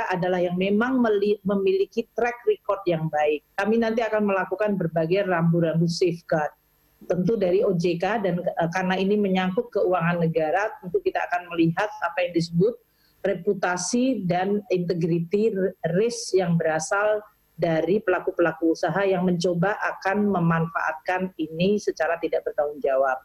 adalah yang memang memiliki track record yang baik. Kami nanti akan melakukan berbagai rambu-rambu safeguard, tentu dari OJK, dan karena ini menyangkut keuangan negara, tentu kita akan melihat apa yang disebut reputasi dan integrity risk yang berasal dari pelaku-pelaku usaha yang mencoba akan memanfaatkan ini secara tidak bertanggung jawab.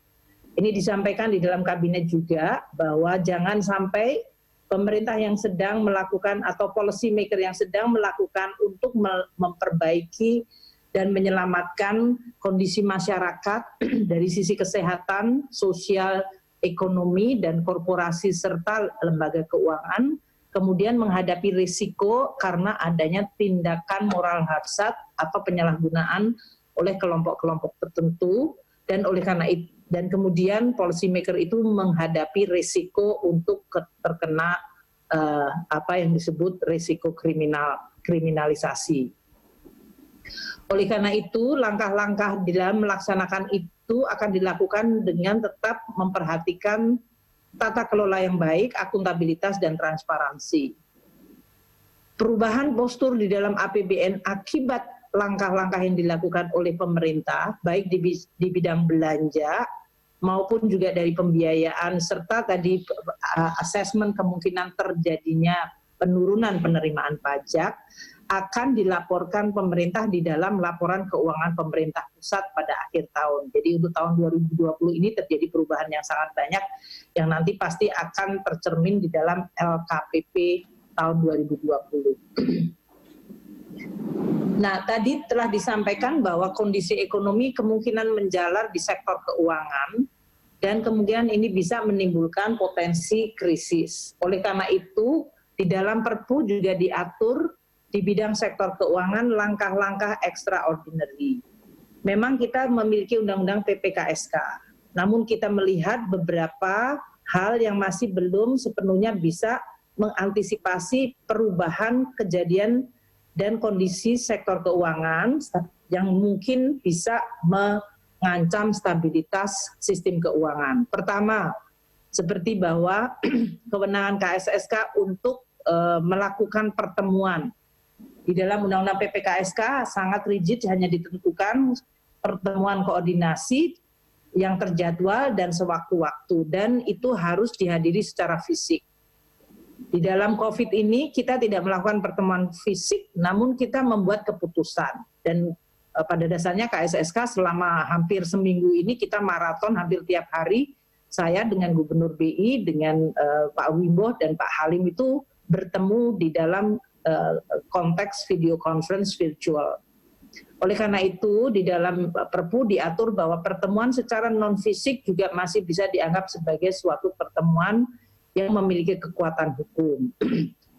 Ini disampaikan di dalam kabinet juga bahwa jangan sampai pemerintah yang sedang melakukan atau policy maker yang sedang melakukan untuk memperbaiki dan menyelamatkan kondisi masyarakat dari sisi kesehatan, sosial, ekonomi, dan korporasi serta lembaga keuangan, kemudian menghadapi risiko karena adanya tindakan moral hazard atau penyalahgunaan oleh kelompok-kelompok tertentu, dan oleh karena itu dan kemudian policy maker itu menghadapi risiko untuk terkena apa yang disebut risiko kriminalisasi. Oleh karena itu, langkah-langkah dalam melaksanakan itu akan dilakukan dengan tetap memperhatikan tata kelola yang baik, akuntabilitas, dan transparansi. Perubahan postur di dalam APBN akibat langkah-langkah yang dilakukan oleh pemerintah, baik di bidang belanja maupun juga dari pembiayaan, serta tadi asesmen kemungkinan terjadinya penurunan penerimaan pajak, akan dilaporkan pemerintah di dalam laporan keuangan pemerintah pusat pada akhir tahun. Jadi untuk tahun 2020 ini terjadi perubahan yang sangat banyak yang nanti pasti akan tercermin di dalam LKPP tahun 2020. Nah, tadi telah disampaikan bahwa kondisi ekonomi kemungkinan menjalar di sektor keuangan dan kemungkinan ini bisa menimbulkan potensi krisis. Oleh karena itu, di dalam Perpu juga diatur di bidang sektor keuangan langkah-langkah extraordinary. Memang kita memiliki undang-undang PPKSK, namun kita melihat beberapa hal yang masih belum sepenuhnya bisa mengantisipasi perubahan kejadian dan kondisi sektor keuangan yang mungkin bisa mengancam stabilitas sistem keuangan. Pertama, seperti bahwa kewenangan KSSK untuk melakukan pertemuan. Di dalam Undang-Undang PPKSK sangat rigid, hanya ditentukan pertemuan koordinasi yang terjadwal dan sewaktu-waktu, dan itu harus dihadiri secara fisik. Di dalam COVID ini kita tidak melakukan pertemuan fisik, namun kita membuat keputusan. Dan pada dasarnya KSSK selama hampir seminggu ini kita maraton hampir tiap hari. Saya dengan Gubernur BI, dengan Pak Wimbo dan Pak Halim itu bertemu di dalam konteks video conference virtual. Oleh karena itu, di dalam Perpu diatur bahwa pertemuan secara non-fisik juga masih bisa dianggap sebagai suatu pertemuan yang memiliki kekuatan hukum.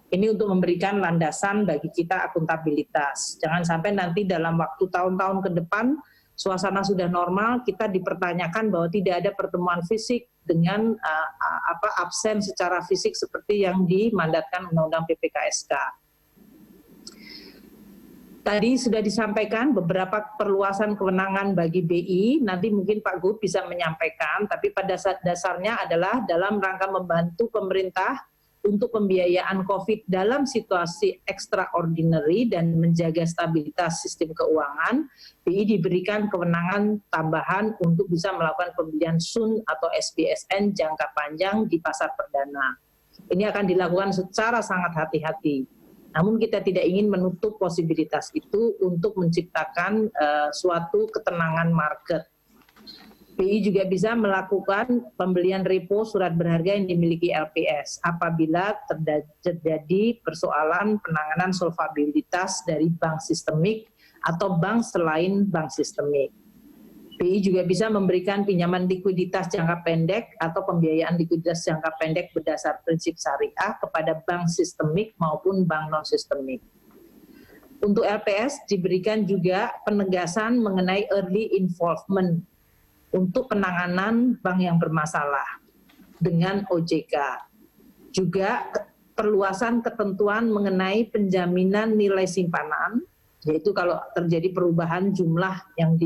Ini untuk memberikan landasan bagi kita akuntabilitas. Jangan sampai nanti dalam waktu tahun-tahun ke depan suasana sudah normal, kita dipertanyakan bahwa tidak ada pertemuan fisik dengan absen secara fisik seperti yang dimandatkan Undang-Undang PPKSK. Tadi sudah disampaikan beberapa perluasan kewenangan bagi BI, nanti mungkin Pak Gub bisa menyampaikan, tapi pada dasarnya adalah dalam rangka membantu pemerintah untuk pembiayaan COVID dalam situasi extraordinary dan menjaga stabilitas sistem keuangan. BI diberikan kewenangan tambahan untuk bisa melakukan pembelian SUN atau SBSN jangka panjang di pasar perdana. Ini akan dilakukan secara sangat hati-hati. Namun kita tidak ingin menutup posibilitas itu untuk menciptakan suatu ketenangan market. BI juga bisa melakukan pembelian repo surat berharga yang dimiliki LPS apabila terjadi persoalan penanganan solvabilitas dari bank sistemik atau bank selain bank sistemik. BI juga bisa memberikan pinjaman likuiditas jangka pendek atau pembiayaan likuiditas jangka pendek berdasar prinsip syariah kepada bank sistemik maupun bank non-sistemik. Untuk LPS diberikan juga penegasan mengenai early involvement untuk penanganan bank yang bermasalah dengan OJK. Juga perluasan ketentuan mengenai penjaminan nilai simpanan, yaitu kalau terjadi perubahan jumlah yang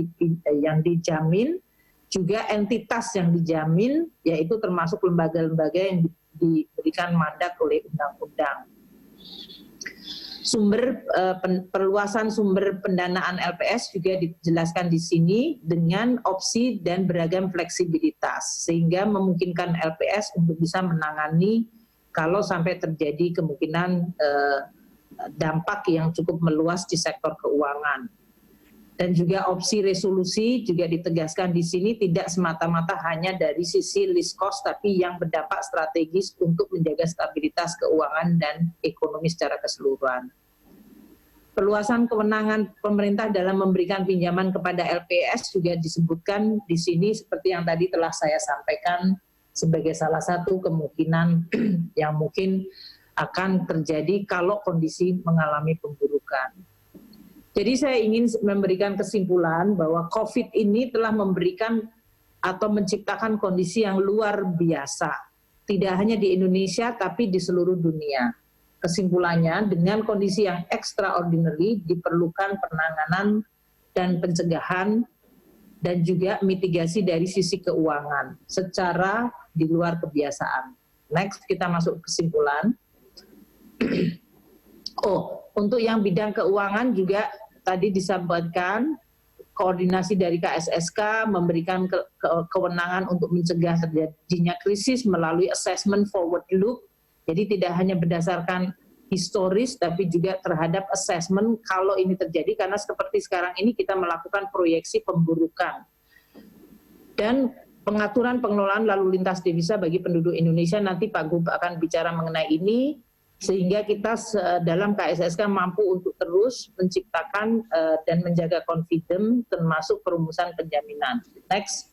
dijamin, juga entitas yang dijamin, yaitu termasuk lembaga-lembaga yang diberikan mandat oleh undang-undang. Perluasan sumber pendanaan LPS juga dijelaskan di sini dengan opsi dan beragam fleksibilitas, sehingga memungkinkan LPS untuk bisa menangani kalau sampai terjadi kemungkinan dampak yang cukup meluas di sektor keuangan. Dan juga opsi resolusi juga ditegaskan di sini tidak semata-mata hanya dari sisi least cost, tapi yang berdampak strategis untuk menjaga stabilitas keuangan dan ekonomi secara keseluruhan. Perluasan kewenangan pemerintah dalam memberikan pinjaman kepada LPS juga disebutkan di sini seperti yang tadi telah saya sampaikan sebagai salah satu kemungkinan yang mungkin akan terjadi kalau kondisi mengalami pemburukan. Jadi saya ingin memberikan kesimpulan bahwa COVID ini telah memberikan atau menciptakan kondisi yang luar biasa. Tidak hanya di Indonesia tapi di seluruh dunia. Kesimpulannya, dengan kondisi yang extraordinary diperlukan penanganan dan pencegahan dan juga mitigasi dari sisi keuangan secara di luar kebiasaan. Next, kita masuk kesimpulan. Untuk yang bidang keuangan juga tadi disampaikan koordinasi dari KSSK memberikan kewenangan untuk mencegah terjadinya krisis melalui assessment forward look. Jadi tidak hanya berdasarkan historis tapi juga terhadap assessment kalau ini terjadi, karena seperti sekarang ini kita melakukan proyeksi pemburukan. Dan pengaturan pengelolaan lalu lintas devisa bagi penduduk Indonesia, nanti Pak Gub akan bicara mengenai ini, sehingga kita dalam KSSK mampu untuk terus menciptakan dan menjaga confidence termasuk perumusan penjaminan. Next.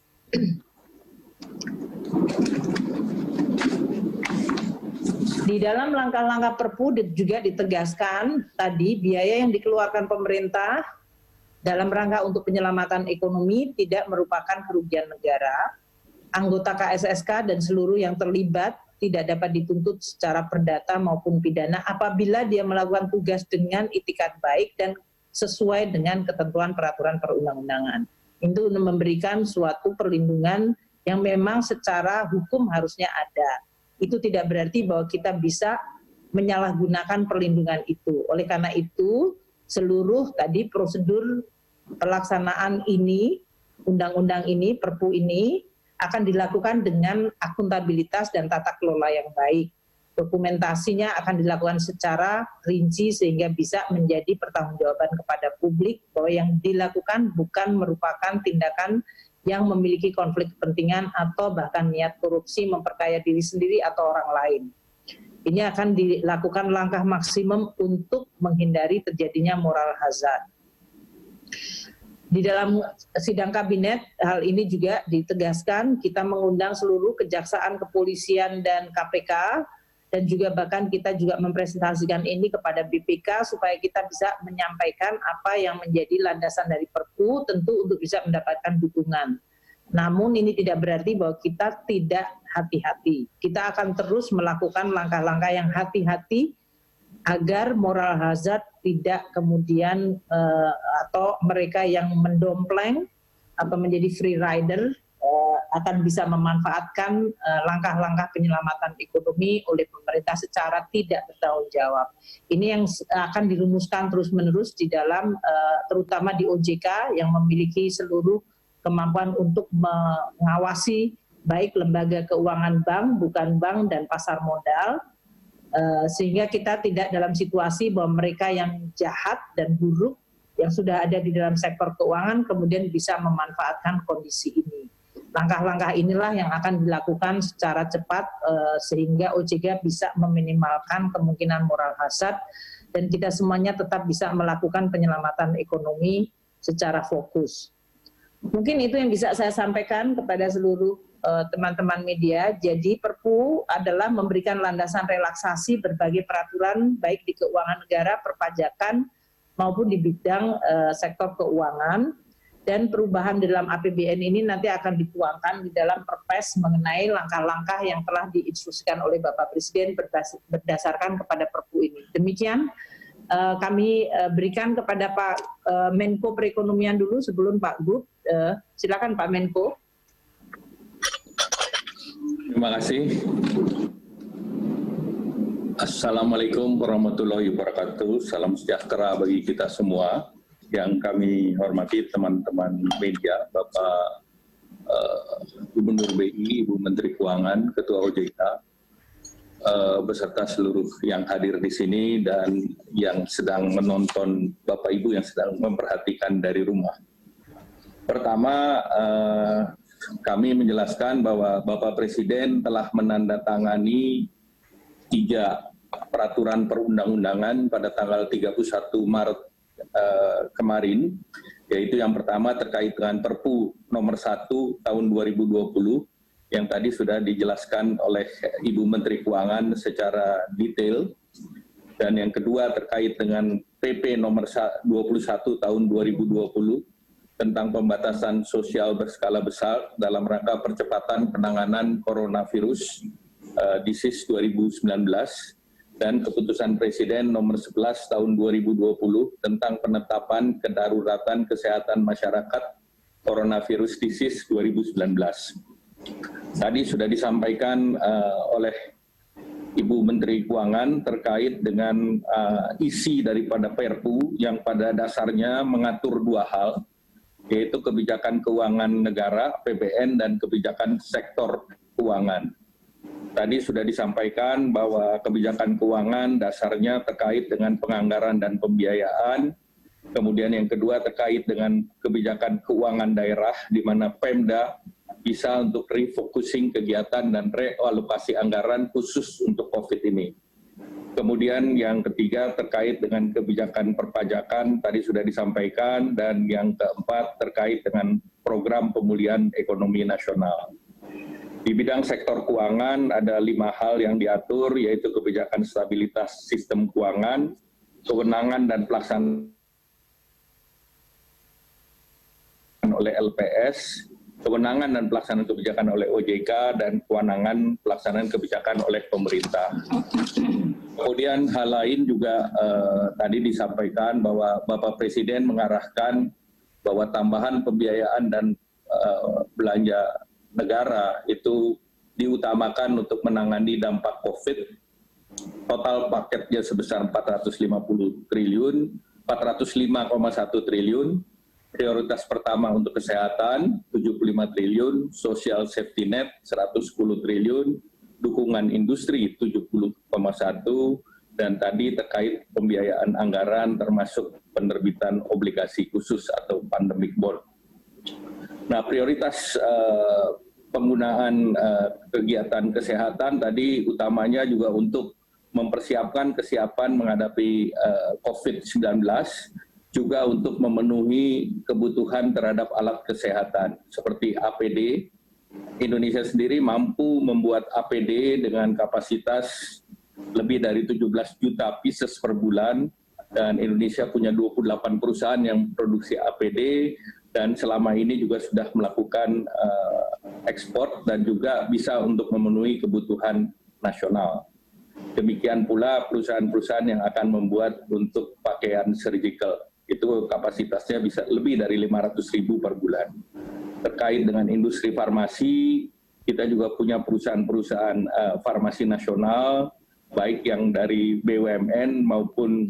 Di dalam langkah-langkah Perpu juga ditegaskan tadi biaya yang dikeluarkan pemerintah dalam rangka untuk penyelamatan ekonomi tidak merupakan kerugian negara. Anggota KSSK dan seluruh yang terlibat tidak dapat dituntut secara perdata maupun pidana apabila dia melakukan tugas dengan itikat baik dan sesuai dengan ketentuan peraturan perundang-undangan. Itu memberikan suatu perlindungan yang memang secara hukum harusnya ada. Itu tidak berarti bahwa kita bisa menyalahgunakan perlindungan itu. Oleh karena itu, seluruh tadi prosedur pelaksanaan ini, undang-undang ini, Perpu ini, akan dilakukan dengan akuntabilitas dan tata kelola yang baik. Dokumentasinya akan dilakukan secara rinci sehingga bisa menjadi pertanggungjawaban kepada publik bahwa yang dilakukan bukan merupakan tindakan yang memiliki konflik kepentingan atau bahkan niat korupsi memperkaya diri sendiri atau orang lain. Ini akan dilakukan langkah maksimum untuk menghindari terjadinya moral hazard. Di dalam sidang kabinet, hal ini juga ditegaskan, kita mengundang seluruh kejaksaan, kepolisian, dan KPK dan juga bahkan kita juga mempresentasikan ini kepada BPK supaya kita bisa menyampaikan apa yang menjadi landasan dari Perpu, tentu untuk bisa mendapatkan dukungan. Namun ini tidak berarti bahwa kita tidak hati-hati. Kita akan terus melakukan langkah-langkah yang hati-hati agar moral hazard tidak kemudian atau mereka yang mendompleng atau menjadi free rider akan bisa memanfaatkan langkah-langkah penyelamatan ekonomi oleh pemerintah secara tidak bertanggung jawab. Ini yang akan dirumuskan terus-menerus di dalam, terutama di OJK yang memiliki seluruh kemampuan untuk mengawasi baik lembaga keuangan bank, bukan bank, dan pasar modal, sehingga kita tidak dalam situasi bahwa mereka yang jahat dan buruk yang sudah ada di dalam sektor keuangan kemudian bisa memanfaatkan kondisi ini. Langkah-langkah inilah yang akan dilakukan secara cepat sehingga OJK bisa meminimalkan kemungkinan moral hazard dan kita semuanya tetap bisa melakukan penyelamatan ekonomi secara fokus. Mungkin itu yang bisa saya sampaikan kepada seluruh teman-teman media. Jadi Perpu adalah memberikan landasan relaksasi berbagai peraturan baik di keuangan negara, perpajakan maupun di bidang sektor keuangan. Dan perubahan dalam APBN ini nanti akan dituangkan di dalam Perpres mengenai langkah-langkah yang telah diinstruksikan oleh Bapak Presiden berdasarkan kepada Perpu ini. Demikian kami berikan kepada Pak Menko Perekonomian dulu sebelum Pak Gub. Silakan Pak Menko. Terima kasih. Assalamualaikum warahmatullahi wabarakatuh. Salam sejahtera bagi kita semua. Yang kami hormati teman-teman media, Bapak Gubernur BI, Ibu Menteri Keuangan, Ketua OJK, beserta seluruh yang hadir di sini dan yang sedang menonton, Bapak Ibu yang sedang memperhatikan dari rumah. Pertama, kami menjelaskan bahwa Bapak Presiden telah menandatangani 3 peraturan perundang-undangan pada tanggal 31 Maret kemarin, yaitu yang pertama terkait dengan Perpu nomor 1 tahun 2020 yang tadi sudah dijelaskan oleh Ibu Menteri Keuangan secara detail, dan yang kedua terkait dengan PP nomor 21 tahun 2020 tentang pembatasan sosial berskala besar dalam rangka percepatan penanganan coronavirus disease 2019, dan keputusan Presiden nomor 11 tahun 2020 tentang penetapan kedaruratan kesehatan masyarakat coronavirus disease 2019. Tadi sudah disampaikan oleh Ibu Menteri Keuangan terkait dengan isi daripada Perpu yang pada dasarnya mengatur 2 hal, yaitu kebijakan keuangan negara (APBN) dan kebijakan sektor keuangan. Tadi sudah disampaikan bahwa kebijakan keuangan dasarnya terkait dengan penganggaran dan pembiayaan. Kemudian yang kedua terkait dengan kebijakan keuangan daerah, di mana Pemda bisa untuk refocusing kegiatan dan realokasi anggaran khusus untuk COVID ini. Kemudian yang ketiga terkait dengan kebijakan perpajakan, tadi sudah disampaikan, dan yang keempat terkait dengan program pemulihan ekonomi nasional. Di bidang sektor keuangan ada 5 hal yang diatur, yaitu kebijakan stabilitas sistem keuangan, kewenangan dan pelaksanaan oleh LPS, kewenangan dan pelaksanaan kebijakan oleh OJK, dan kewenangan pelaksanaan kebijakan oleh pemerintah. Kemudian hal lain juga tadi disampaikan bahwa Bapak Presiden mengarahkan bahwa tambahan pembiayaan dan belanja negara itu diutamakan untuk menangani dampak COVID. Total paketnya sebesar 405,1 triliun. Prioritas pertama untuk kesehatan 75 triliun, social safety net 110 triliun, dukungan industri 70,1, dan tadi terkait pembiayaan anggaran termasuk penerbitan obligasi khusus atau pandemic bond. Nah, prioritas penggunaan kegiatan kesehatan tadi utamanya juga untuk mempersiapkan kesiapan menghadapi COVID-19, juga untuk memenuhi kebutuhan terhadap alat kesehatan seperti APD. Indonesia sendiri mampu membuat APD dengan kapasitas lebih dari 17 juta pieces per bulan, dan Indonesia punya 28 perusahaan yang produksi APD, dan selama ini juga sudah melakukan ekspor dan juga bisa untuk memenuhi kebutuhan nasional. Demikian pula perusahaan-perusahaan yang akan membuat untuk pakaian surgical, itu kapasitasnya bisa lebih dari 500.000 per bulan. Terkait dengan industri farmasi, kita juga punya perusahaan-perusahaan farmasi nasional, baik yang dari BUMN maupun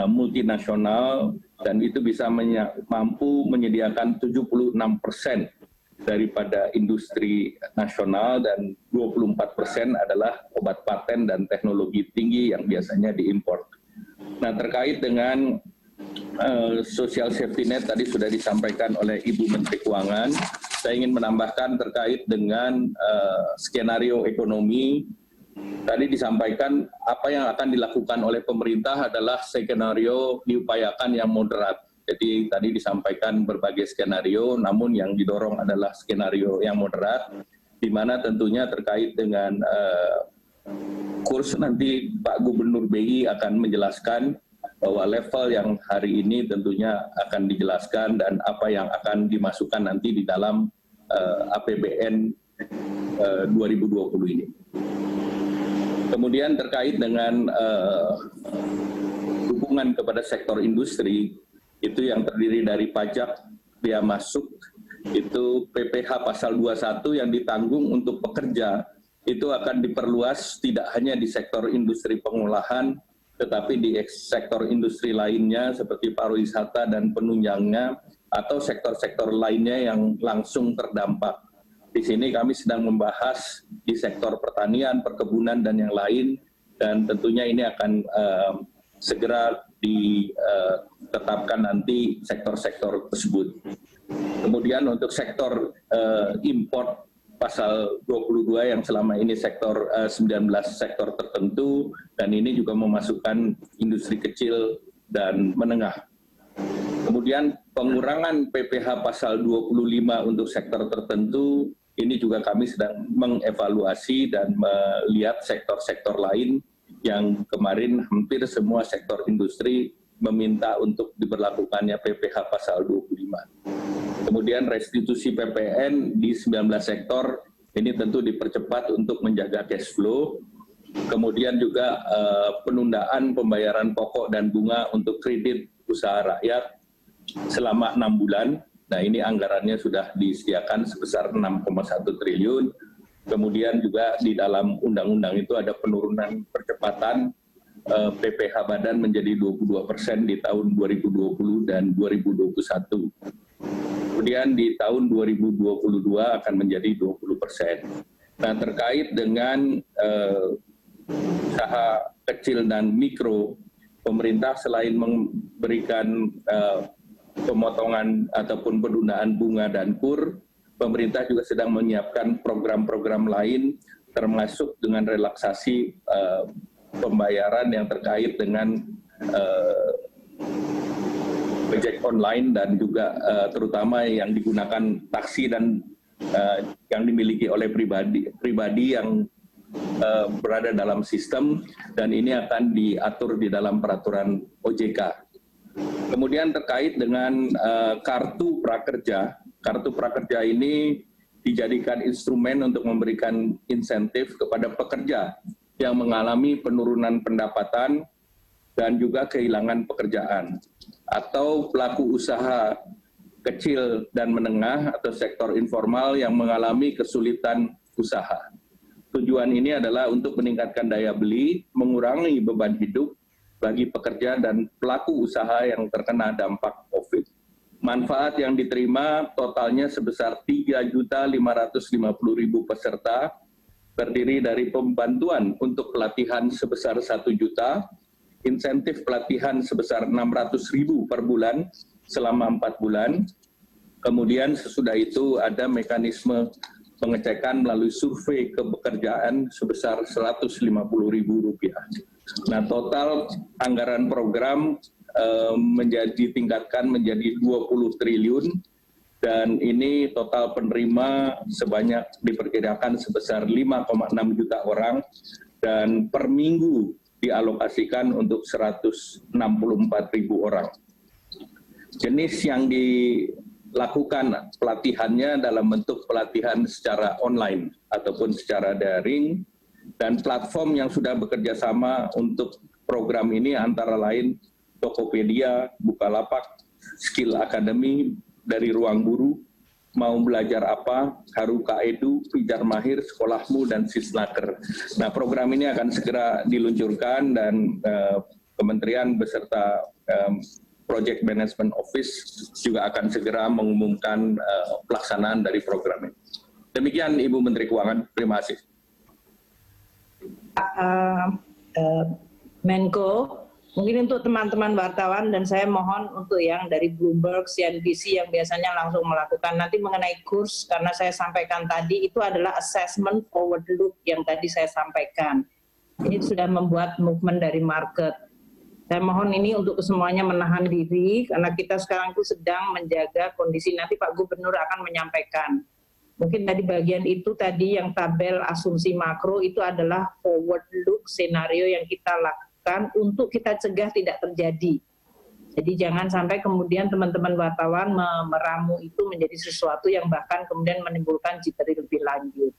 multinasional, dan itu bisa mampu menyediakan 76% daripada industri nasional, dan 24% adalah obat paten dan teknologi tinggi yang biasanya diimpor. Nah, terkait dengan social safety net tadi sudah disampaikan oleh Ibu Menteri Keuangan. Saya ingin menambahkan terkait dengan skenario ekonomi. Tadi disampaikan apa yang akan dilakukan oleh pemerintah adalah skenario diupayakan yang moderat. Jadi tadi disampaikan berbagai skenario, namun yang didorong adalah skenario yang moderat, di mana tentunya terkait dengan kurs nanti Pak Gubernur BI akan menjelaskan bahwa level yang hari ini tentunya akan dijelaskan dan apa yang akan dimasukkan nanti di dalam APBN 2020 ini. Kemudian terkait dengan dukungan kepada sektor industri, itu yang terdiri dari pajak bea masuk, itu PPh pasal 21 yang ditanggung untuk pekerja, itu akan diperluas tidak hanya di sektor industri pengolahan, tetapi di sektor industri lainnya seperti pariwisata dan penunjangnya, atau sektor-sektor lainnya yang langsung terdampak. Di sini kami sedang membahas di sektor pertanian, perkebunan, dan yang lain, dan tentunya ini akan segera ditetapkan nanti sektor-sektor tersebut. Kemudian untuk sektor import pasal 22 yang selama ini sektor 19 sektor tertentu, dan ini juga memasukkan industri kecil dan menengah. Kemudian pengurangan PPh pasal 25 untuk sektor tertentu, ini juga kami sedang mengevaluasi dan melihat sektor-sektor lain yang kemarin hampir semua sektor industri meminta untuk diberlakukannya PPh pasal 25. Kemudian restitusi PPN di 19 sektor, ini tentu dipercepat untuk menjaga cash flow. Kemudian juga penundaan pembayaran pokok dan bunga untuk kredit usaha rakyat selama 6 bulan. Nah, ini anggarannya sudah disediakan sebesar 6,1 triliun. Kemudian juga di dalam undang-undang itu ada penurunan percepatan PPh badan menjadi 22% di tahun 2020 dan 2021. Kemudian di tahun 2022 akan menjadi 20%. Nah, terkait dengan usaha kecil dan mikro, pemerintah selain memberikan pemotongan ataupun penundaan bunga dan kur, pemerintah juga sedang menyiapkan program-program lain, termasuk dengan relaksasi pembayaran yang terkait dengan ojek online dan juga terutama yang digunakan taksi dan yang dimiliki oleh pribadi yang berada dalam sistem, dan ini akan diatur di dalam peraturan OJK. Kemudian terkait dengan kartu prakerja ini dijadikan instrumen untuk memberikan insentif kepada pekerja yang mengalami penurunan pendapatan dan juga kehilangan pekerjaan, atau pelaku usaha kecil dan menengah atau sektor informal yang mengalami kesulitan usaha. Tujuan ini adalah untuk meningkatkan daya beli, mengurangi beban hidup bagi pekerja dan pelaku usaha yang terkena dampak COVID. Manfaat yang diterima totalnya sebesar 3.550.000 peserta, terdiri dari pembantuan untuk pelatihan sebesar 1 juta, insentif pelatihan sebesar 600.000 per bulan selama 4 bulan. Kemudian sesudah itu ada mekanisme pengecekan melalui survei kepekerjaan sebesar Rp150.000. Nah, total anggaran program ditingkatkan menjadi 20 triliun, dan ini total penerima sebanyak diperkirakan sebesar 5,6 juta orang, dan per minggu dialokasikan untuk 164.000 orang. Jenis yang dilakukan pelatihannya dalam bentuk pelatihan secara online ataupun secara daring, dan platform yang sudah bekerja sama untuk program ini antara lain Tokopedia, Bukalapak, Skill Academy, dari Ruang Guru, Mau Belajar Apa, Haruka Edu, Pijar Mahir, Sekolahmu, dan Sisnaker. Nah, program ini akan segera diluncurkan dan Kementerian beserta Project Management Office juga akan segera mengumumkan pelaksanaan dari program ini. Demikian Ibu Menteri Keuangan, terima kasih. Menko, mungkin untuk teman-teman wartawan dan saya mohon untuk yang dari Bloomberg, CNBC yang biasanya langsung melakukan nanti mengenai kurs, karena saya sampaikan tadi itu adalah assessment forward look yang tadi saya sampaikan. Ini sudah membuat movement dari market. Saya mohon ini untuk semuanya menahan diri karena kita sekarang itu sedang menjaga kondisi, nanti Pak Gubernur akan menyampaikan. Mungkin tadi bagian itu tadi yang tabel asumsi makro itu adalah forward look senario yang kita lakukan untuk kita cegah tidak terjadi. Jadi jangan sampai kemudian teman-teman wartawan meramu itu menjadi sesuatu yang bahkan kemudian menimbulkan jittery lebih lanjut.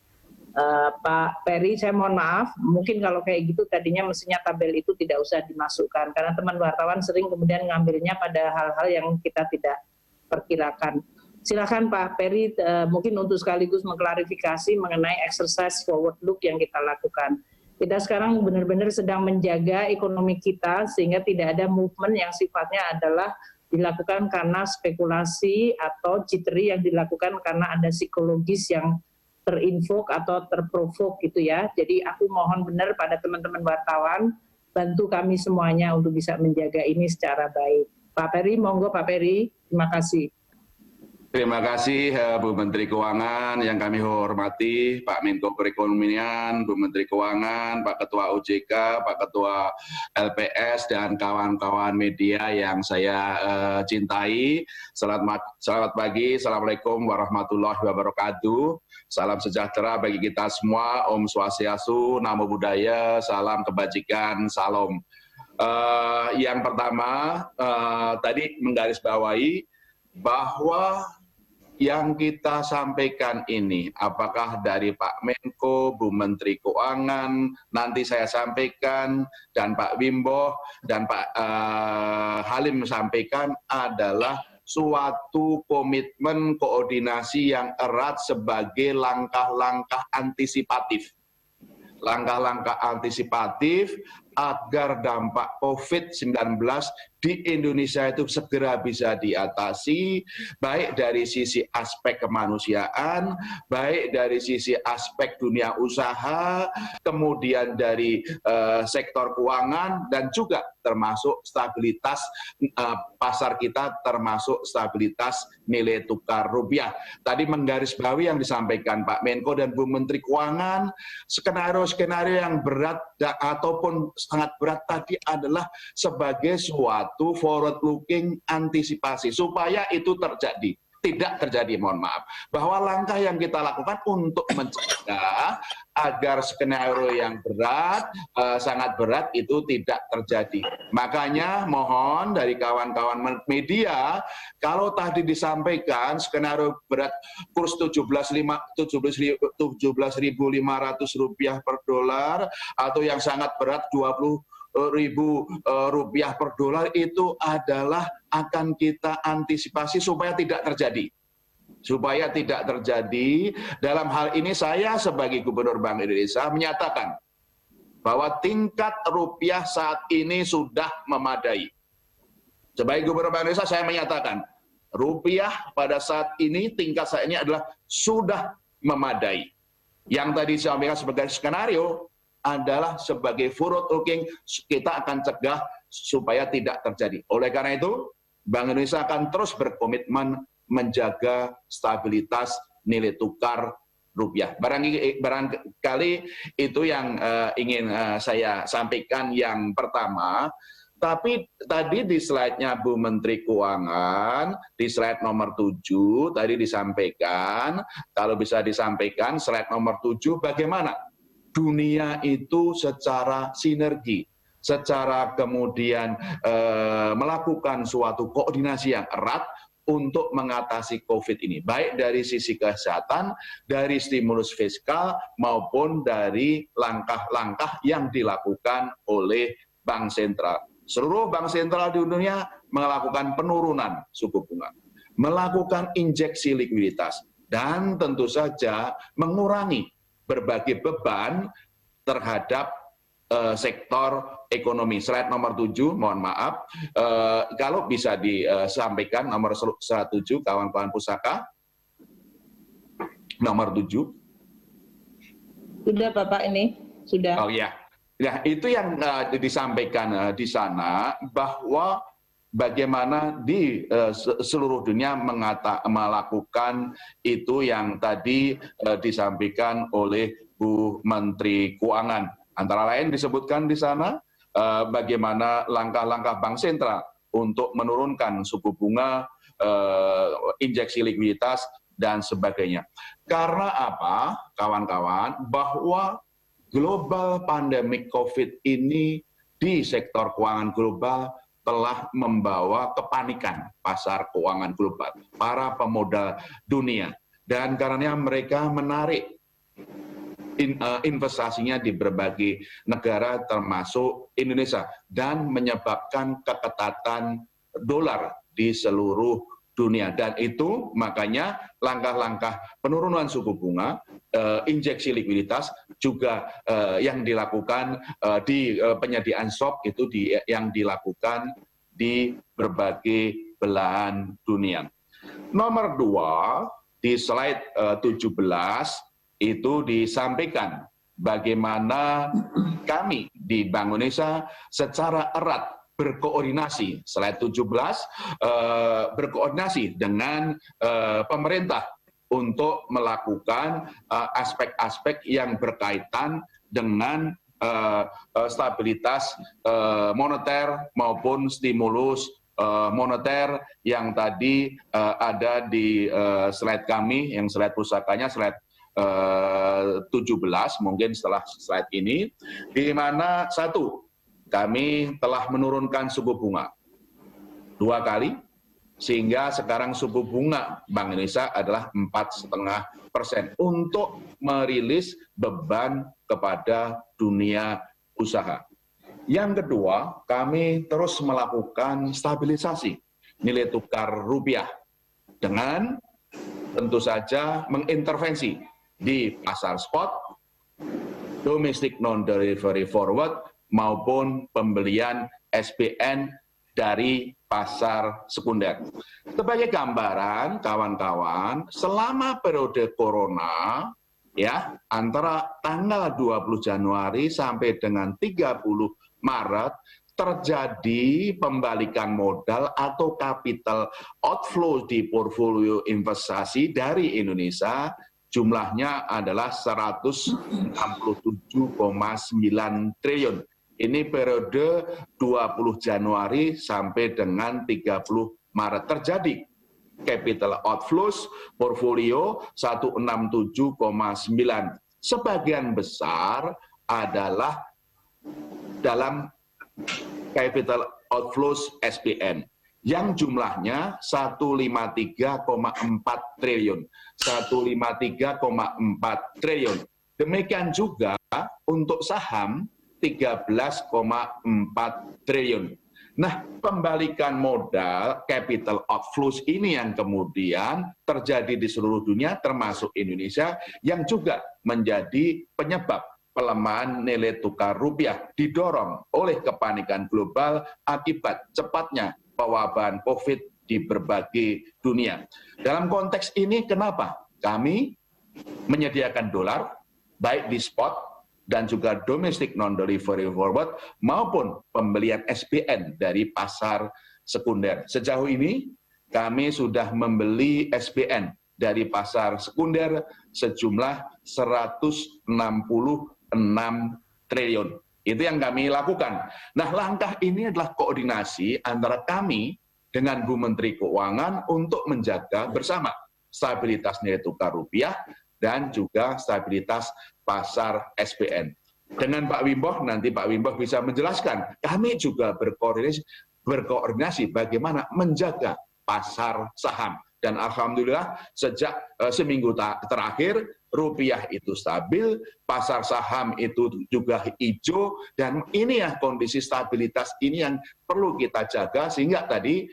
Pak Peri, saya mohon maaf, mungkin kalau kayak gitu tadinya mestinya tabel itu tidak usah dimasukkan, karena teman wartawan sering kemudian ngambilnya pada hal-hal yang kita tidak perkirakan. Silakan Pak Peri, mungkin untuk sekaligus mengklarifikasi mengenai exercise forward look yang kita lakukan. Kita sekarang benar-benar sedang menjaga ekonomi kita sehingga tidak ada movement yang sifatnya adalah dilakukan karena spekulasi atau jittery yang dilakukan karena ada psikologis yang terinvok atau terprovok gitu ya. Jadi aku mohon benar pada teman-teman wartawan, bantu kami semuanya untuk bisa menjaga ini secara baik. Pak Peri, monggo Pak Peri, terima kasih. Terima kasih Bu Menteri Keuangan yang kami hormati, Pak Menko Perekonomian, Bu Menteri Keuangan, Pak Ketua OJK, Pak Ketua LPS, dan kawan-kawan media yang saya cintai. Selamat pagi, Assalamualaikum warahmatullahi wabarakatuh. Salam sejahtera bagi kita semua, Om Swastiastu, Namo Buddhaya, salam kebajikan, salam. Yang pertama, tadi menggarisbawahi bahwa yang kita sampaikan ini, apakah dari Pak Menko, Bu Menteri Keuangan, nanti saya sampaikan, dan Pak Wimbo, dan Pak Halim sampaikan adalah suatu komitmen koordinasi yang erat sebagai langkah-langkah antisipatif. Langkah-langkah antisipatif agar dampak COVID-19 di Indonesia itu segera bisa diatasi, baik dari sisi aspek kemanusiaan, baik dari sisi aspek dunia usaha, kemudian dari sektor keuangan, dan juga termasuk stabilitas pasar kita, termasuk stabilitas nilai tukar rupiah. Tadi menggarisbawahi yang disampaikan Pak Menko dan Bu Menteri Keuangan, skenario-skenario yang berat ataupun sangat berat tadi adalah sebagai suatu forward looking antisipasi supaya itu terjadi. Tidak terjadi, mohon maaf, bahwa langkah yang kita lakukan untuk mencegah agar skenario yang berat, sangat berat itu tidak terjadi. Makanya mohon dari kawan-kawan media, kalau tadi disampaikan skenario berat kurs 17.500 rupiah per dolar, atau yang sangat berat 20.000 rupiah per dolar, itu adalah akan kita antisipasi supaya tidak terjadi. Supaya tidak terjadi, dalam hal ini saya sebagai Gubernur Bank Indonesia menyatakan bahwa tingkat rupiah saat ini sudah memadai. Sebagai Gubernur Bank Indonesia saya menyatakan rupiah pada saat ini, tingkat saat ini adalah sudah memadai. Yang tadi saya sampaikan sebagai skenario adalah sebagai forward looking, kita akan cegah supaya tidak terjadi. Oleh karena itu, Bank Indonesia akan terus berkomitmen menjaga stabilitas nilai tukar rupiah. Barangkali itu yang ingin saya sampaikan yang pertama. Tapi tadi di slide-nya Bu Menteri Keuangan, di slide nomor 7, tadi disampaikan, kalau bisa disampaikan slide nomor 7 bagaimana dunia itu secara sinergi, secara kemudian melakukan suatu koordinasi yang erat untuk mengatasi COVID ini, baik dari sisi kesehatan, dari stimulus fiskal, maupun dari langkah-langkah yang dilakukan oleh Bank Sentral. Seluruh bank sentral di dunia melakukan penurunan suku bunga, melakukan injeksi likuiditas, dan tentu saja mengurangi berbagai beban terhadap sektor ekonomi. Slide nomor 7, mohon maaf, kalau bisa disampaikan nomor 7, kawan-kawan pusaka. Nomor 7. Sudah Bapak ini, sudah. Oh iya. Nah, itu yang disampaikan di sana, bahwa bagaimana di seluruh dunia melakukan itu yang tadi disampaikan oleh Bu Menteri Keuangan. Antara lain disebutkan di sana bagaimana langkah-langkah Bank Sentral untuk menurunkan suku bunga, injeksi likuiditas, dan sebagainya. Karena apa, kawan-kawan? Bahwa global pandemic COVID ini di sektor keuangan global telah membawa kepanikan pasar keuangan global, para pemodal dunia. Dan karenanya mereka menarik investasinya di berbagai negara termasuk Indonesia, dan menyebabkan keketatan dolar di seluruh dunia. Dan itu makanya langkah-langkah penurunan suku bunga, injeksi likuiditas juga yang dilakukan di penyediaan stok itu yang dilakukan di berbagai belahan dunia. Nomor 2 di slide 17 itu disampaikan bagaimana kami di Bank Indonesia secara erat berkoordinasi, slide 17, berkoordinasi dengan pemerintah untuk melakukan aspek-aspek yang berkaitan dengan stabilitas moneter maupun stimulus moneter yang tadi ada di slide kami, yang slide pusakanya, slide 17 mungkin setelah slide ini, di mana satu, kami telah menurunkan suku bunga 2 kali, sehingga sekarang suku bunga Bank Indonesia adalah 4,5% untuk merilis beban kepada dunia usaha. Yang kedua, kami terus melakukan stabilisasi nilai tukar rupiah dengan tentu saja mengintervensi di pasar spot, domestic non-delivery forward, maupun pembelian SBN dari pasar sekunder. Sebagai gambaran, kawan-kawan, selama periode corona, ya, antara tanggal 20 Januari sampai dengan 30 Maret, terjadi pembalikan modal atau capital outflow di portfolio investasi dari Indonesia, jumlahnya adalah 167,9 triliun. Ini periode 20 Januari sampai dengan 30 Maret terjadi capital outflows portfolio 167,9. Sebagian besar adalah dalam capital outflows SBN yang jumlahnya 153,4 triliun. 153,4 triliun. Demikian juga untuk saham 13,4 triliun. Nah, pembalikan modal capital outflows ini yang kemudian terjadi di seluruh dunia termasuk Indonesia, yang juga menjadi penyebab pelemahan nilai tukar rupiah didorong oleh kepanikan global akibat cepatnya pewabahan COVID di berbagai dunia. Dalam konteks ini kenapa kami menyediakan dolar baik di spot dan juga domestic non-delivery forward maupun pembelian SBN dari pasar sekunder. Sejauh ini kami sudah membeli SBN dari pasar sekunder sejumlah 166 triliun. Itu yang kami lakukan. Nah, langkah ini adalah koordinasi antara kami dengan Bu Menteri Keuangan untuk menjaga bersama stabilitas nilai tukar rupiah dan juga stabilitas pasar SBN. Dengan Pak Wimbo, nanti Pak Wimbo bisa menjelaskan, kami juga berkoordinasi bagaimana menjaga pasar saham. Dan alhamdulillah sejak seminggu terakhir rupiah itu stabil, pasar saham itu juga hijau, dan ini ya kondisi stabilitas ini yang perlu kita jaga, sehingga tadi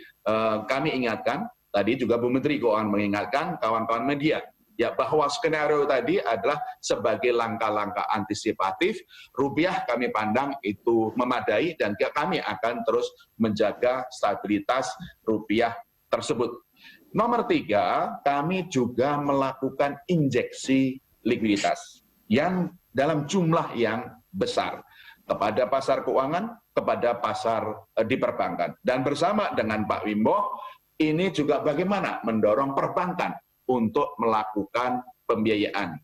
kami ingatkan, tadi juga Bu Menteri Keuangan mengingatkan kawan-kawan media, ya bahwa skenario tadi adalah sebagai langkah-langkah antisipatif, rupiah kami pandang itu memadai dan kami akan terus menjaga stabilitas rupiah tersebut. Nomor 3, kami juga melakukan injeksi likuiditas yang dalam jumlah yang besar kepada pasar keuangan, kepada pasar di perbankan. Dan bersama dengan Pak Wimbo, ini juga bagaimana mendorong perbankan untuk melakukan pembiayaan.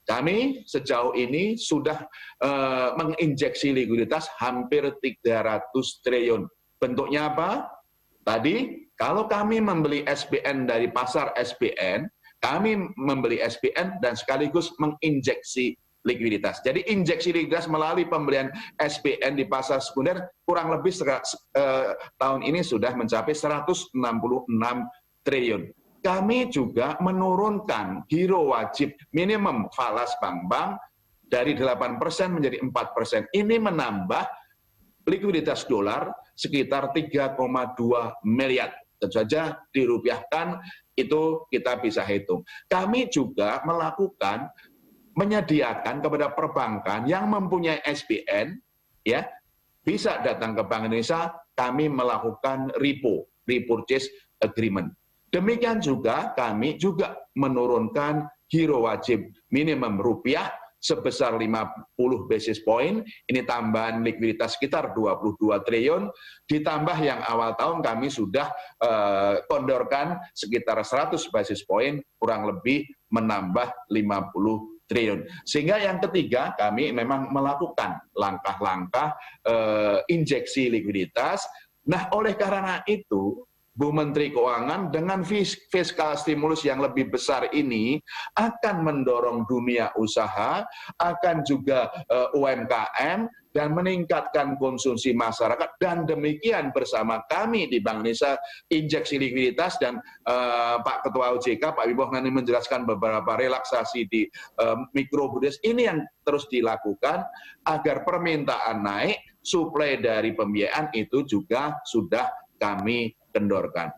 Kami sejauh ini sudah menginjeksi likuiditas hampir 300 triliun. Bentuknya apa? Tadi, kalau kami membeli SBN dari pasar SBN, kami membeli SBN dan sekaligus menginjeksi likuiditas. Jadi injeksi likuiditas melalui pembelian SBN di pasar sekunder kurang lebih tahun ini sudah mencapai 166 triliun. Kami juga menurunkan giro wajib minimum falas bank-bank dari 8% menjadi 4%. Ini menambah likuiditas dolar sekitar 3,2 miliar. Tentu saja dirupiahkan itu kita bisa hitung. Kami juga menyediakan kepada perbankan yang mempunyai SBN, ya bisa datang ke Bank Indonesia, kami melakukan repurchase agreement. Demikian juga kami juga menurunkan giro wajib minimum rupiah sebesar 50 basis point, ini tambahan likuiditas sekitar 22 triliun, ditambah yang awal tahun kami sudah kondorkan sekitar 100 basis point, kurang lebih menambah 50 triliun. Sehingga yang ketiga, kami memang melakukan langkah-langkah injeksi likuiditas. Nah, oleh karena itu, Bu Menteri Keuangan dengan fiskal stimulus yang lebih besar ini akan mendorong dunia usaha, akan juga UMKM, dan meningkatkan konsumsi masyarakat. Dan demikian bersama kami di Bank Indonesia, injeksi likuiditas, dan Pak Ketua OJK, Pak Wimbo nanti menjelaskan beberapa relaksasi di mikrobudget ini yang terus dilakukan agar permintaan naik, suplai dari pembiayaan itu juga sudah kami kendorkan.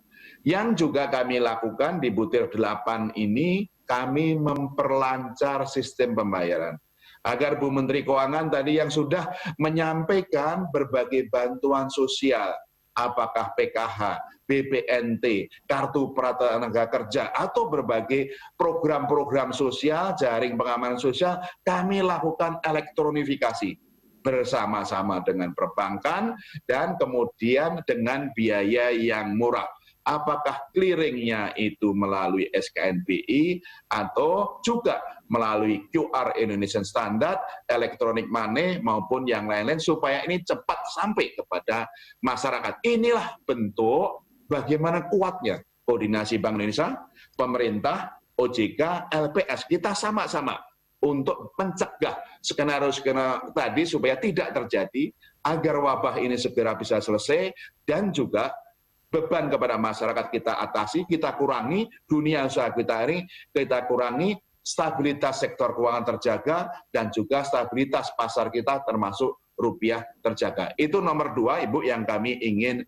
Yang juga kami lakukan di butir 8 ini, kami memperlancar sistem pembayaran. Agar Bu Menteri Keuangan tadi yang sudah menyampaikan berbagai bantuan sosial, apakah PKH, BPNT, Kartu Pratenaga Kerja, atau berbagai program-program sosial, jaring pengamanan sosial, kami lakukan elektronifikasi bersama-sama dengan perbankan dan kemudian dengan biaya yang murah. Apakah clearingnya itu melalui SKNBI atau juga melalui QR Indonesian Standard, Electronic Money maupun yang lain-lain supaya ini cepat sampai kepada masyarakat. Inilah bentuk bagaimana kuatnya koordinasi Bank Indonesia, pemerintah, OJK, LPS, kita sama-sama untuk mencegah skenario-skenario tadi supaya tidak terjadi, agar wabah ini segera bisa selesai, dan juga beban kepada masyarakat kita atasi, kita kurangi, dunia usaha kita kurangi, stabilitas sektor keuangan terjaga, dan juga stabilitas pasar kita termasuk rupiah terjaga. Itu nomor 2, Ibu, yang kami ingin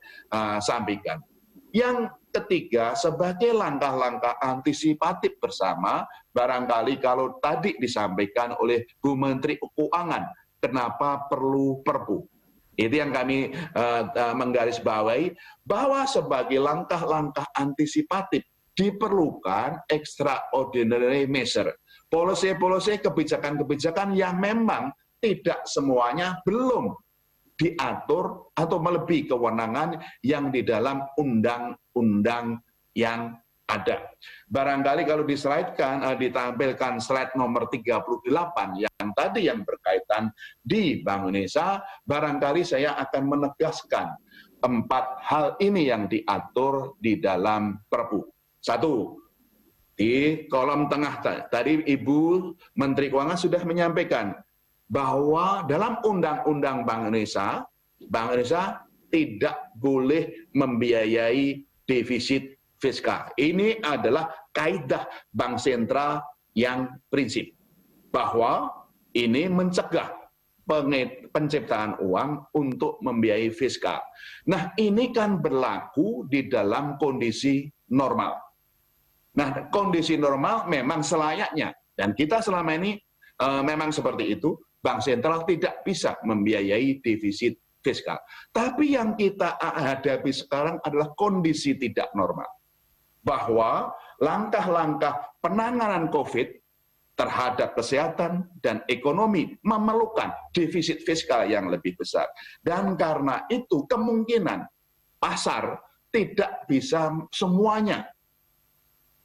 sampaikan. Yang ketiga, sebagai langkah-langkah antisipatif bersama, barangkali kalau tadi disampaikan oleh Bu Menteri Keuangan, kenapa perlu Perpu? Itu yang kami menggarisbawahi, bahwa sebagai langkah-langkah antisipatif diperlukan extraordinary measure. Polisi-polisi, kebijakan-kebijakan yang memang tidak semuanya belum diatur atau melebihi kewenangan yang di dalam undang-undang yang ada. Barangkali kalau ditampilkan slide nomor 38 yang tadi yang berkaitan di Bank Indonesia, barangkali saya akan menegaskan 4 hal ini yang diatur di dalam Perpu. 1, Di kolom tengah tadi Ibu Menteri Keuangan sudah menyampaikan bahwa dalam Undang-Undang Bank Indonesia tidak boleh membiayai defisit fiskal. Ini adalah kaidah Bank Sentral yang prinsip bahwa ini mencegah penciptaan uang untuk membiayai fiskal. Nah, ini kan berlaku di dalam kondisi normal. Nah, kondisi normal memang selayaknya, dan kita selama ini memang seperti itu, Bank Sentral tidak bisa membiayai defisit fiskal. Tapi yang kita hadapi sekarang adalah kondisi tidak normal. Bahwa langkah-langkah penanganan COVID terhadap kesehatan dan ekonomi memerlukan defisit fiskal yang lebih besar. Dan karena itu kemungkinan pasar tidak bisa semuanya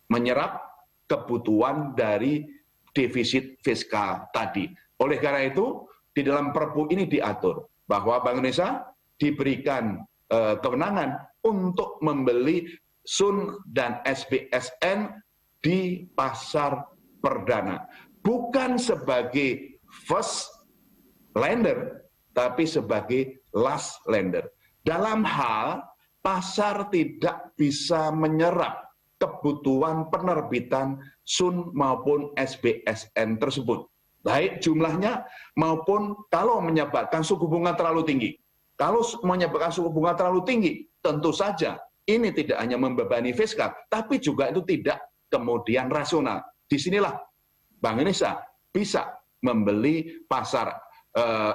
menyerap kebutuhan dari defisit fiskal tadi. Oleh karena itu, di dalam Perpu ini diatur bahwa Bank Indonesia diberikan kewenangan untuk membeli SUN dan SBSN di pasar perdana. Bukan sebagai first lender, tapi sebagai last lender. Dalam hal pasar tidak bisa menyerap kebutuhan penerbitan SUN maupun SBSN tersebut. Baik jumlahnya maupun kalau menyebabkan suku bunga terlalu tinggi. Kalau menyebabkan suku bunga terlalu tinggi, tentu saja ini tidak hanya membebani fiskal, tapi juga itu tidak kemudian rasional. Disinilah Bank Indonesia bisa membeli pasar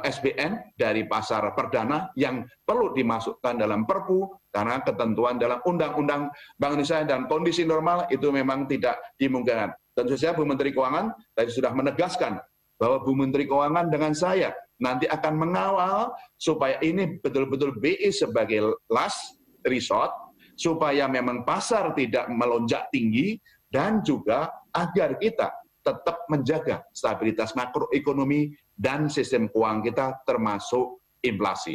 SBN dari pasar perdana yang perlu dimasukkan dalam Perpu karena ketentuan dalam Undang-Undang Bank Indonesia dan kondisi normal itu memang tidak dimungkinkan. Tentu saja Bu Menteri Keuangan tadi sudah menegaskan bahwa Bu Menteri Keuangan dengan saya nanti akan mengawal supaya ini betul-betul BI sebagai last resort, supaya memang pasar tidak melonjak tinggi dan juga agar kita tetap menjaga stabilitas makroekonomi dan sistem keuangan kita termasuk inflasi.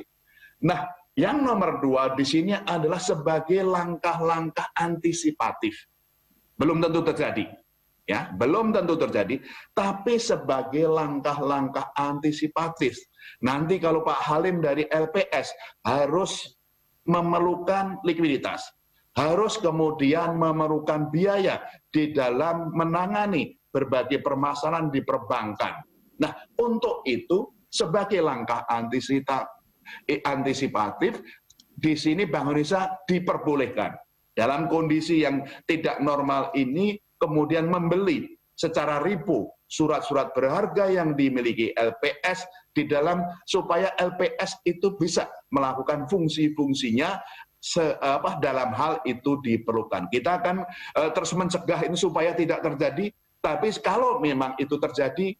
Nah, yang nomor 2 di sini adalah sebagai langkah-langkah antisipatif. Belum tentu terjadi, ya, belum tentu terjadi, tapi sebagai langkah-langkah antisipatif. Nanti kalau Pak Halim dari LPS harus memerlukan likuiditas, harus kemudian memerlukan biaya di dalam menangani berbagai permasalahan di perbankan. Nah, untuk itu sebagai langkah antisipatif, di sini Bank Indonesia diperbolehkan dalam kondisi yang tidak normal ini kemudian membeli secara repo surat-surat berharga yang dimiliki LPS di dalam supaya LPS itu bisa melakukan fungsi-fungsinya dalam hal itu diperlukan. Kita akan terus mencegah ini supaya tidak terjadi. Tapi kalau memang itu terjadi,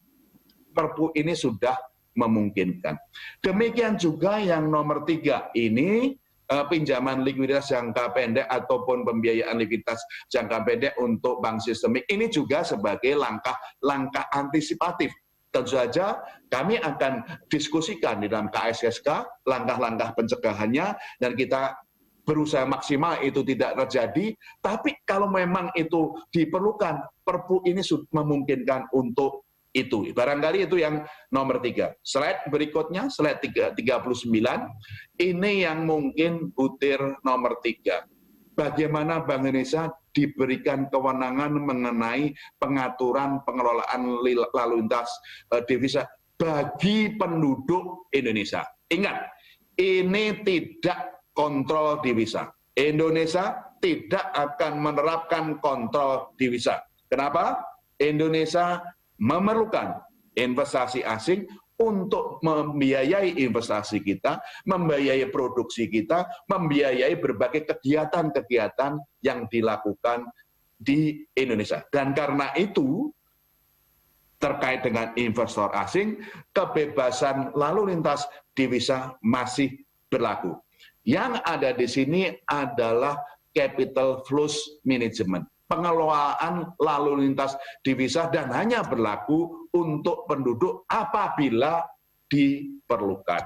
Perpu ini sudah memungkinkan. Demikian juga yang nomor 3 ini, pinjaman likuiditas jangka pendek ataupun pembiayaan likuiditas jangka pendek untuk bank sistemik. Ini juga sebagai langkah-langkah antisipatif. Tentu saja kami akan diskusikan di dalam KSSK langkah-langkah pencegahannya dan kita berusaha maksimal itu tidak terjadi, tapi kalau memang itu diperlukan, Perpu ini memungkinkan untuk itu. Barangkali itu yang nomor 3. Slide berikutnya, slide 39, ini yang mungkin butir nomor 3. Bagaimana Bank Indonesia diberikan kewenangan mengenai pengaturan pengelolaan lalu lintas devisa bagi penduduk Indonesia. Ingat, ini tidak kontrol divisa. Indonesia tidak akan menerapkan kontrol divisa. Kenapa? Indonesia memerlukan investasi asing untuk membiayai investasi kita, membiayai produksi kita, membiayai berbagai kegiatan-kegiatan yang dilakukan di Indonesia. Dan karena itu, terkait dengan investor asing, kebebasan lalu lintas divisa masih berlaku. Yang ada di sini adalah capital flows management, pengelolaan lalu lintas divisa dan hanya berlaku untuk penduduk apabila diperlukan.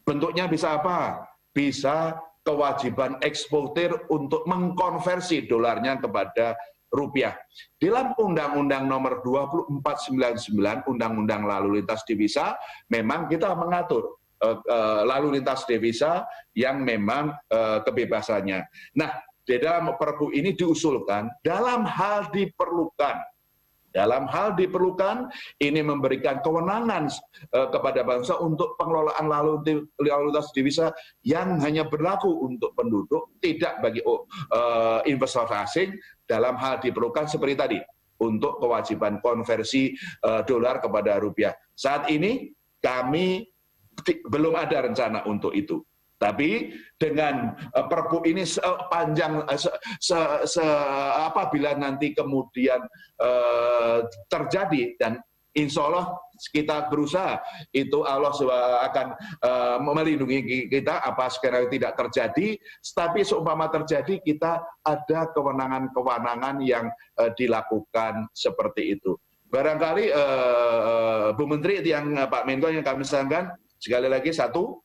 Bentuknya bisa apa? Bisa kewajiban eksportir untuk mengkonversi dolarnya kepada rupiah. Dalam Undang-Undang Nomor 2499 Undang-Undang Lalu Lintas Devisa memang kita mengatur lalu lintas devisa yang memang kebebasannya. Nah, di dalam Perpu ini diusulkan dalam hal diperlukan. Dalam hal diperlukan, ini memberikan kewenangan kepada bangsa untuk pengelolaan lalu lintas devisa yang hanya berlaku untuk penduduk, tidak bagi investor asing dalam hal diperlukan seperti tadi, untuk kewajiban konversi dolar kepada rupiah. Saat ini kami belum ada rencana untuk itu. Tapi dengan Perpu ini sepanjang apabila nanti kemudian terjadi, dan insya Allah kita berusaha, itu Allah akan melindungi kita apa skenario tidak terjadi. Tapi seumpama terjadi, kita ada kewenangan-kewenangan yang dilakukan seperti itu. Barangkali Bu Menteri yang Pak Menko yang kami sarankan, sekali lagi, satu,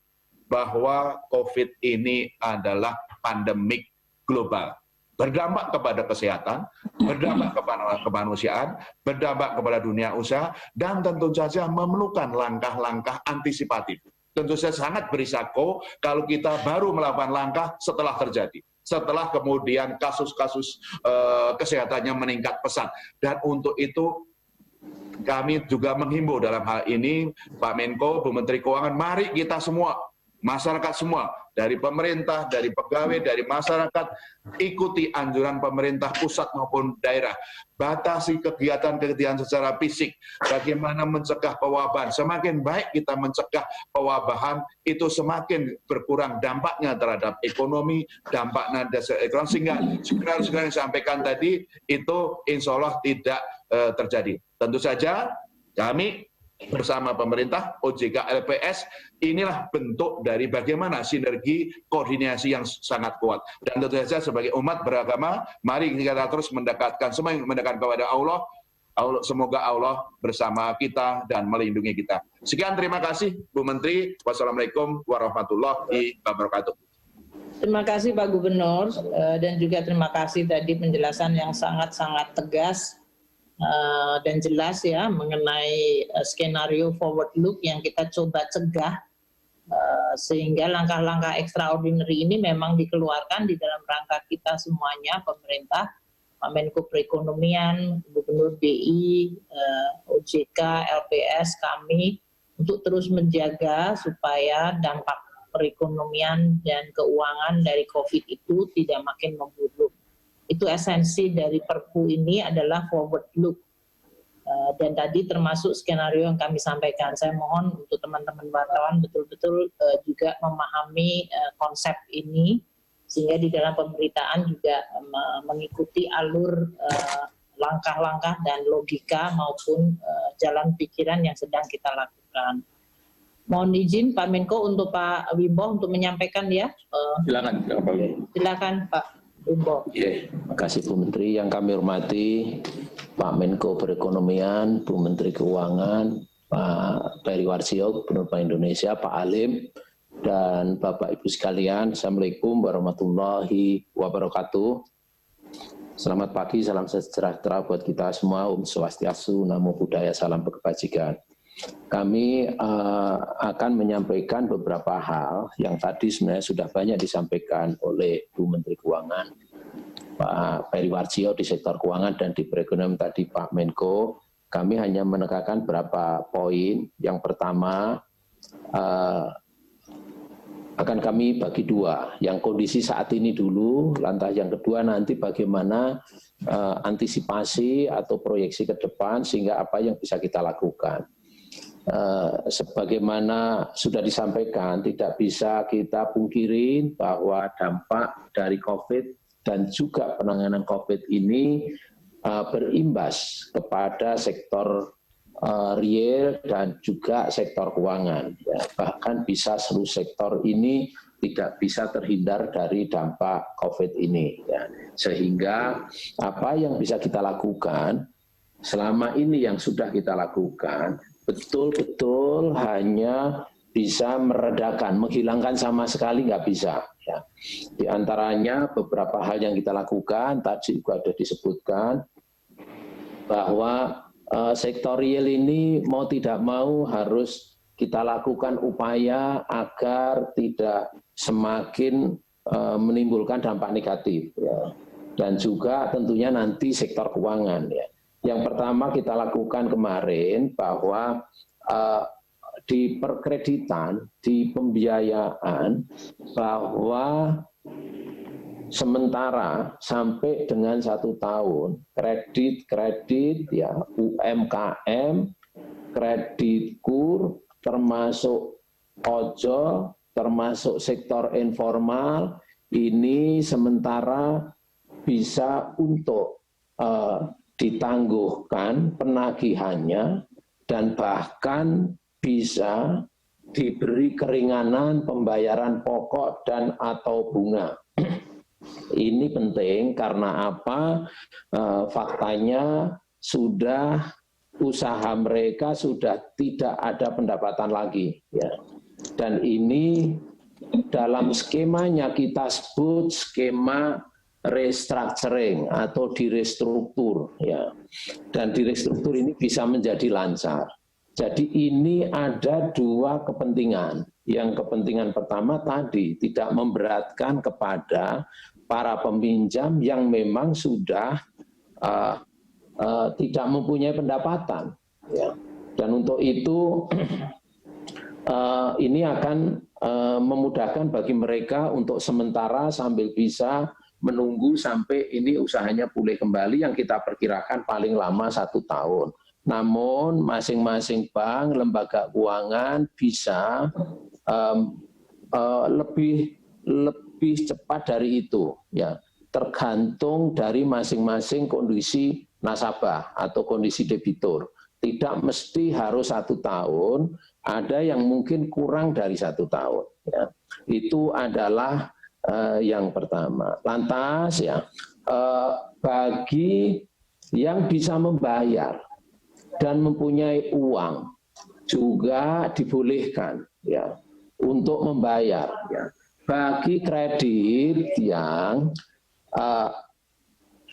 bahwa COVID ini adalah pandemik global. Berdampak kepada kesehatan, berdampak kepada kemanusiaan, berdampak kepada dunia usaha, dan tentu saja memerlukan langkah-langkah antisipatif. Tentu saja sangat berisiko kalau kita baru melakukan langkah setelah terjadi. Setelah kemudian kasus-kasus kesehatannya meningkat pesat. Dan untuk itu, kami juga menghimbau dalam hal ini, Pak Menko, Bu Menteri Keuangan, mari kita semua, masyarakat semua, dari pemerintah, dari pegawai, dari masyarakat, ikuti anjuran pemerintah pusat maupun daerah. Batasi kegiatan-kegiatan secara fisik. Bagaimana mencegah pewabahan. Semakin baik kita mencegah pewabahan, itu semakin berkurang dampaknya terhadap ekonomi, dampaknya terhadap ekonomi, sehingga segera yang disampaikan tadi, itu insya Allah tidak terjadi. Tentu saja kami bersama pemerintah, OJK, LPS, inilah bentuk dari bagaimana sinergi koordinasi yang sangat kuat. Dan tentu saja sebagai umat beragama, mari kita terus mendekatkan, semua yang mendekatkan kepada Allah. Semoga Allah bersama kita dan melindungi kita. Sekian, terima kasih Bu Menteri. Wassalamualaikum warahmatullahi wabarakatuh. Terima kasih Pak Gubernur, dan juga terima kasih tadi penjelasan yang sangat-sangat tegas dan jelas ya mengenai skenario forward look yang kita coba cegah, sehingga langkah-langkah extraordinary ini memang dikeluarkan di dalam rangka kita semuanya, pemerintah, Pak Menko Perekonomian, Gubernur BI, OJK, LPS, kami untuk terus menjaga supaya dampak perekonomian dan keuangan dari COVID itu tidak makin memburuk. Itu esensi dari Perpu ini adalah forward look. Dan tadi termasuk skenario yang kami sampaikan. Saya mohon untuk teman-teman wartawan betul-betul juga memahami konsep ini, sehingga di dalam pemberitaan juga mengikuti alur langkah-langkah dan logika maupun jalan pikiran yang sedang kita lakukan. Mohon izin Pak Menko untuk Pak Wimbo untuk menyampaikan ya. Silakan Pak Wimbo. Silakan Pak Wimbo. Terima kasih Bu Menteri. Yang kami hormati Pak Menko Perekonomian, Bu Menteri Keuangan, Pak Periwarjio, Gubernur Bank Indonesia, Pak Alim, dan Bapak Ibu sekalian. Assalamualaikum warahmatullahi wabarakatuh. Selamat pagi, salam sejahtera buat kita semua. Om Swastiastu, Namo Buddhaya, salam kebajikan. Kami akan menyampaikan beberapa hal yang tadi sebenarnya sudah banyak disampaikan oleh Bu Menteri Keuangan, Pak Periwarjio di sektor keuangan, dan di perekonomian tadi Pak Menko. Kami hanya menekankan beberapa poin. Yang pertama, akan kami bagi dua, yang kondisi saat ini dulu, lantas yang kedua nanti bagaimana antisipasi atau proyeksi ke depan, sehingga apa yang bisa kita lakukan. Sebagaimana sudah disampaikan, tidak bisa kita pungkirin bahwa dampak dari COVID dan juga penanganan COVID ini berimbas kepada sektor real dan juga sektor keuangan. Ya, bahkan bisa seluruh sektor ini tidak bisa terhindar dari dampak COVID ini. Ya. Sehingga apa yang bisa kita lakukan selama ini yang sudah kita lakukan betul-betul hanya bisa meredakan, menghilangkan sama sekali nggak bisa. Ya. Di antaranya beberapa hal yang kita lakukan, tadi juga ada disebutkan, bahwa sektor real ini mau tidak mau harus kita lakukan upaya agar tidak semakin menimbulkan dampak negatif. Ya. Dan juga tentunya nanti sektor keuangan. Ya. Yang pertama kita lakukan kemarin bahwa di perkreditan, di pembiayaan, bahwa sementara sampai dengan 1 tahun kredit ya UMKM, kredit kur, termasuk ojol, termasuk sektor informal, ini sementara bisa untuk ditangguhkan penagihannya dan bahkan bisa diberi keringanan pembayaran pokok dan atau bunga. Ini penting karena apa? Faktanya sudah usaha mereka sudah tidak ada pendapatan lagi. Ya. Dan ini dalam skemanya kita sebut skema restructuring atau direstruktur. Ya. Dan direstruktur ini bisa menjadi lancar. Jadi ini ada 2 kepentingan. Yang kepentingan pertama tadi tidak memberatkan kepada para peminjam yang memang sudah tidak mempunyai pendapatan. Ya. Dan untuk itu ini akan memudahkan bagi mereka untuk sementara sambil bisa menunggu sampai ini usahanya pulih kembali yang kita perkirakan paling lama 1 tahun. Namun masing-masing bank, lembaga keuangan bisa lebih cepat dari itu, ya, tergantung dari masing-masing kondisi nasabah atau kondisi debitur. Tidak mesti harus 1 tahun, ada yang mungkin kurang dari 1 tahun. Ya. Itu adalah yang pertama. Lantas ya bagi yang bisa membayar dan mempunyai uang juga dibolehkan ya untuk membayar. Ya. Bagi kredit yang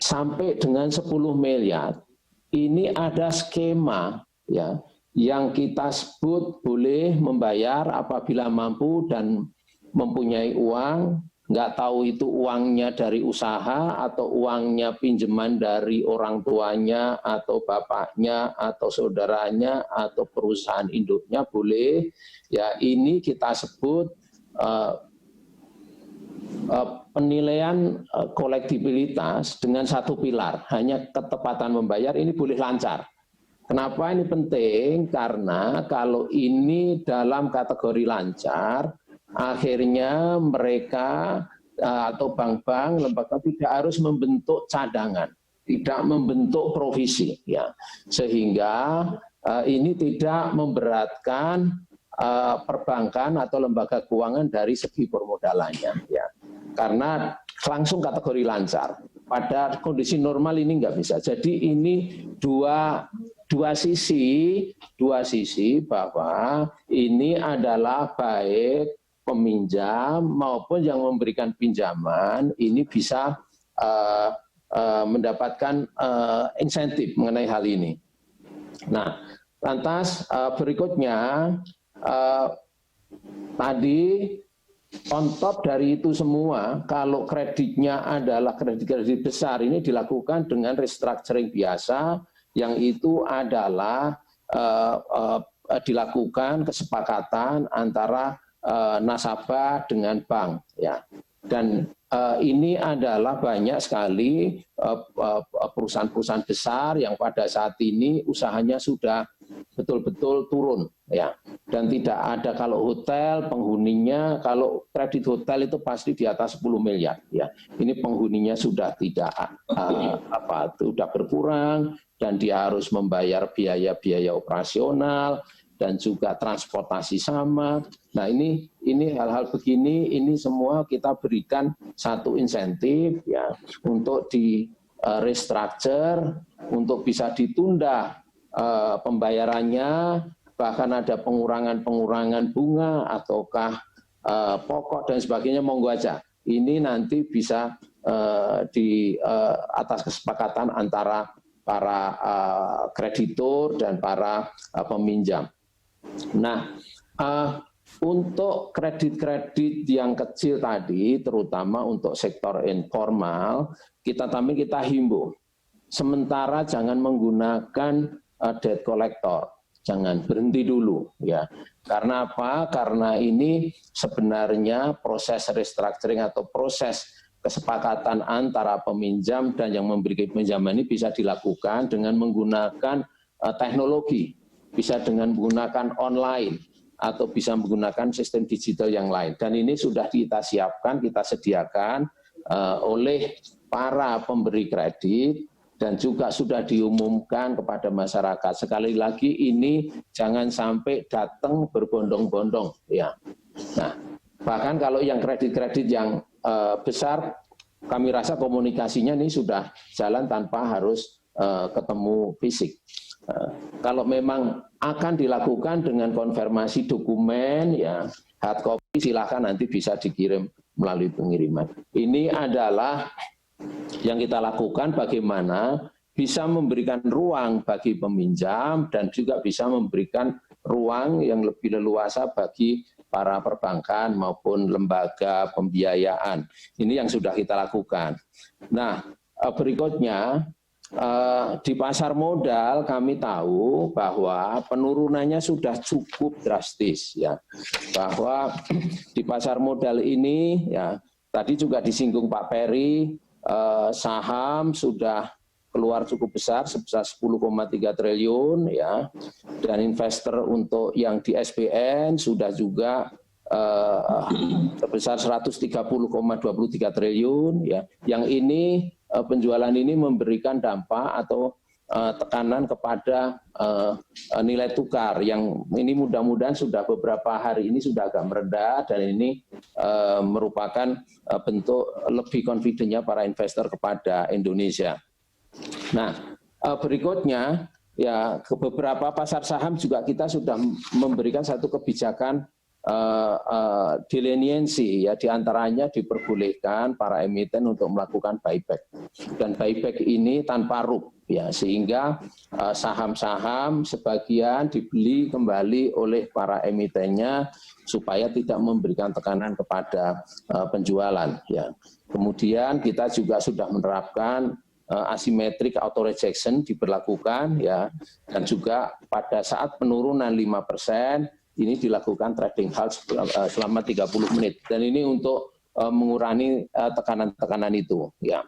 sampai dengan 10 miliar, ini ada skema ya yang kita sebut boleh membayar apabila mampu dan mempunyai uang. Nggak tahu itu uangnya dari usaha atau uangnya pinjaman dari orang tuanya atau bapaknya atau saudaranya atau perusahaan induknya boleh. Ya ini kita sebut penilaian kolektibilitas dengan 1 pilar, hanya ketepatan membayar ini boleh lancar. Kenapa ini penting? Karena kalau ini dalam kategori lancar, akhirnya mereka atau bank-bank, lembaga tidak harus membentuk cadangan, tidak membentuk provisi, ya, sehingga ini tidak memberatkan perbankan atau lembaga keuangan dari segi permodalannya, ya, karena langsung kategori lancar. Pada kondisi normal ini nggak bisa. Jadi ini dua sisi bahwa ini adalah baik peminjam maupun yang memberikan pinjaman ini bisa mendapatkan insentif mengenai hal ini. Nah, lantas berikutnya tadi on top dari itu semua, kalau kreditnya adalah kredit-kredit besar ini dilakukan dengan restructuring biasa, yang itu adalah dilakukan kesepakatan antara nasabah dengan bank, ya. Dan ini adalah banyak sekali perusahaan-perusahaan besar yang pada saat ini usahanya sudah betul-betul turun, ya. Dan tidak ada, kalau hotel penghuninya, kalau kredit hotel itu pasti di atas 10 miliar, ya. Ini penghuninya sudah tidak sudah berkurang dan dia harus membayar biaya-biaya operasional dan juga transportasi sama. Nah ini hal-hal begini, ini semua kita berikan satu insentif ya untuk di restructure, untuk bisa ditunda pembayarannya, bahkan ada pengurangan bunga ataukah pokok dan sebagainya, monggo aja. ini nanti bisa di atas kesepakatan antara para kreditur dan para peminjam. Nah, untuk kredit-kredit yang kecil tadi, terutama untuk sektor informal, kita himbau. Sementara jangan menggunakan debt collector, jangan, berhenti dulu ya. Karena apa? Karena ini sebenarnya proses restructuring atau proses kesepakatan antara peminjam dan yang memberi pinjaman ini bisa dilakukan dengan menggunakan teknologi, bisa dengan menggunakan online, atau bisa menggunakan sistem digital yang lain. Dan ini sudah kita siapkan, kita sediakan oleh para pemberi kredit dan juga sudah diumumkan kepada masyarakat. Sekali lagi ini jangan sampai datang berbondong-bondong ya. Nah, bahkan kalau yang kredit-kredit yang besar, kami rasa komunikasinya ini sudah jalan tanpa harus ketemu fisik. Kalau memang akan dilakukan dengan konfirmasi dokumen, ya hard copy silakan nanti bisa dikirim melalui pengiriman. Ini adalah yang kita lakukan bagaimana bisa memberikan ruang bagi peminjam dan juga bisa memberikan ruang yang lebih leluasa bagi para perbankan maupun lembaga pembiayaan. Ini yang sudah kita lakukan. Nah, berikutnya di pasar modal kami tahu bahwa penurunannya sudah cukup drastis ya. Bahwa di pasar modal ini ya tadi juga disinggung Pak Peri, saham sudah keluar cukup besar sebesar 10,3 triliun ya. Dan investor untuk yang di SBN sudah juga sebesar 130,23 triliun ya. Yang ini penjualan ini memberikan dampak atau tekanan kepada nilai tukar yang ini mudah-mudahan sudah beberapa hari ini sudah agak meredah dan ini merupakan bentuk lebih confident-nya para investor kepada Indonesia. Nah, berikutnya ya ke beberapa pasar saham juga kita sudah memberikan satu kebijakan dileniensi ya, diantaranya diperbolehkan para emiten untuk melakukan buyback dan buyback ini tanpa rub ya, sehingga saham-saham sebagian dibeli kembali oleh para emitennya supaya tidak memberikan tekanan kepada penjualan ya. Kemudian kita juga sudah menerapkan asymmetric auto rejection diberlakukan ya, dan juga pada saat penurunan 5% ini dilakukan trading halt selama 30 menit dan ini untuk mengurangi tekanan-tekanan itu ya.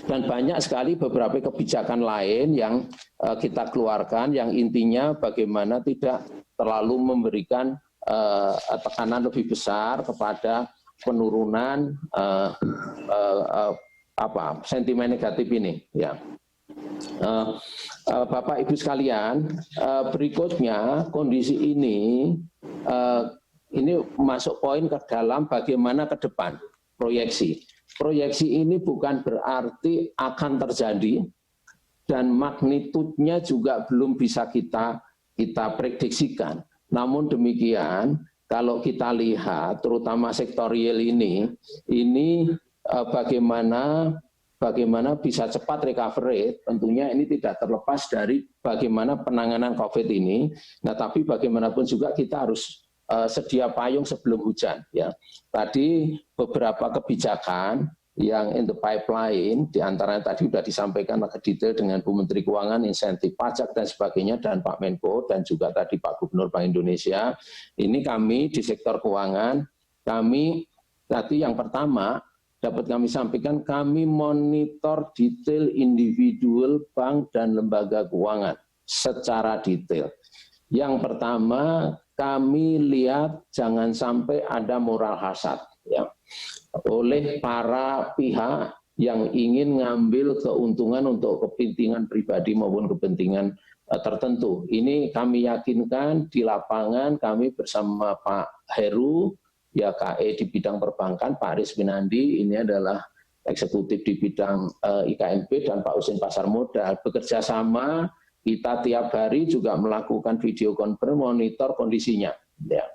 Dan banyak sekali beberapa kebijakan lain yang kita keluarkan yang intinya bagaimana tidak terlalu memberikan tekanan lebih besar kepada penurunan sentimen negatif ini ya. Bapak Ibu sekalian, berikutnya kondisi ini masuk poin ke dalam bagaimana ke depan proyeksi. Proyeksi ini bukan berarti akan terjadi dan magnitudenya juga belum bisa kita prediksikan. Namun demikian, kalau kita lihat terutama sektor real ini bagaimana bisa cepat recovery, tentunya ini tidak terlepas dari bagaimana penanganan COVID ini. Nah, tapi bagaimanapun juga kita harus sedia payung sebelum hujan. Ya, tadi beberapa kebijakan yang in the pipeline, diantaranya tadi sudah disampaikan agak detail dengan Bu Menteri Keuangan, insentif pajak dan sebagainya, dan Pak Menko, dan juga tadi Pak Gubernur Bank Indonesia. Ini kami di sektor keuangan, kami tadi yang pertama, dapat kami sampaikan, kami monitor detail individual bank dan lembaga keuangan secara detail. Yang pertama, kami lihat jangan sampai ada moral hazard ya, oleh para pihak yang ingin ngambil keuntungan untuk kepentingan pribadi maupun kepentingan tertentu. Ini kami yakinkan di lapangan kami bersama Pak Heru, ya KE di bidang perbankan, Pak Aris Winandi, ini adalah eksekutif di bidang IKNP, dan Pak Usin Pasar Modal. Bekerja sama, kita tiap hari juga melakukan video conference monitor kondisinya. Ya.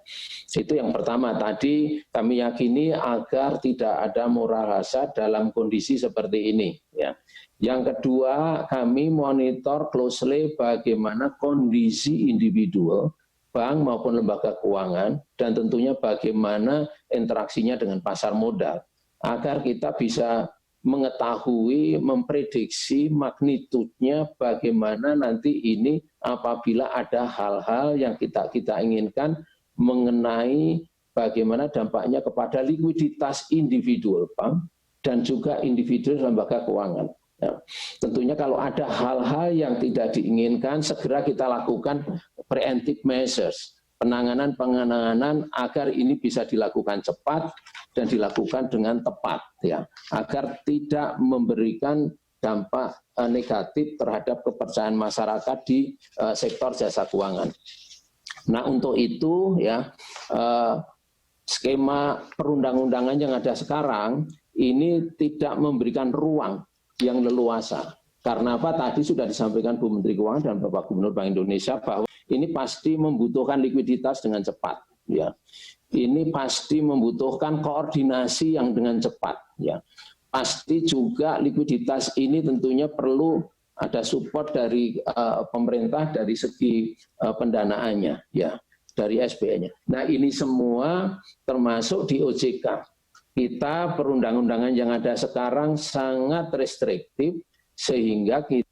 Itu yang pertama. Tadi kami yakini agar tidak ada moral hazard dalam kondisi seperti ini. Ya. Yang kedua, kami monitor closely bagaimana kondisi individual, bank maupun lembaga keuangan, dan tentunya bagaimana interaksinya dengan pasar modal, agar kita bisa mengetahui, memprediksi magnitudenya bagaimana nanti ini apabila ada hal-hal yang kita inginkan mengenai bagaimana dampaknya kepada likuiditas individual bank dan juga individu lembaga keuangan. Ya, tentunya kalau ada hal-hal yang tidak diinginkan, segera kita lakukan preemptive measures, penanganan agar ini bisa dilakukan cepat dan dilakukan dengan tepat, ya, agar tidak memberikan dampak negatif terhadap kepercayaan masyarakat di sektor jasa keuangan. Nah, untuk itu, ya, skema perundang-undangan yang ada sekarang ini tidak memberikan ruang yang leluasa. Karena apa? Tadi sudah disampaikan Bu Menteri Keuangan dan Bapak Gubernur Bank Indonesia bahwa ini pasti membutuhkan likuiditas dengan cepat. Ya, ini pasti membutuhkan koordinasi yang dengan cepat. Ya, pasti juga likuiditas ini tentunya perlu ada support dari pemerintah dari segi pendanaannya, ya, dari SBN-nya. Nah, ini semua termasuk di OJK. Kita perundang-undangan yang ada sekarang sangat restriktif sehingga kita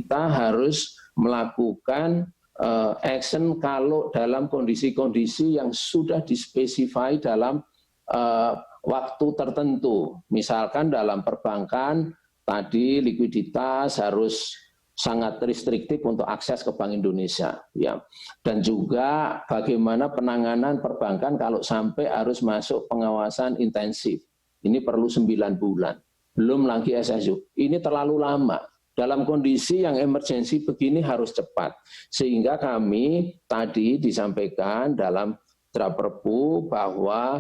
harus melakukan action kalau dalam kondisi-kondisi yang sudah dispesify dalam waktu tertentu. Misalkan dalam perbankan, tadi likuiditas harus sangat restriktif untuk akses ke Bank Indonesia. Ya. Dan juga bagaimana penanganan perbankan kalau sampai harus masuk pengawasan intensif. Ini perlu 9 bulan. Belum lagi SSU. Ini terlalu lama. Dalam kondisi yang emergensi begini harus cepat. Sehingga kami tadi disampaikan dalam draft Perpu bahwa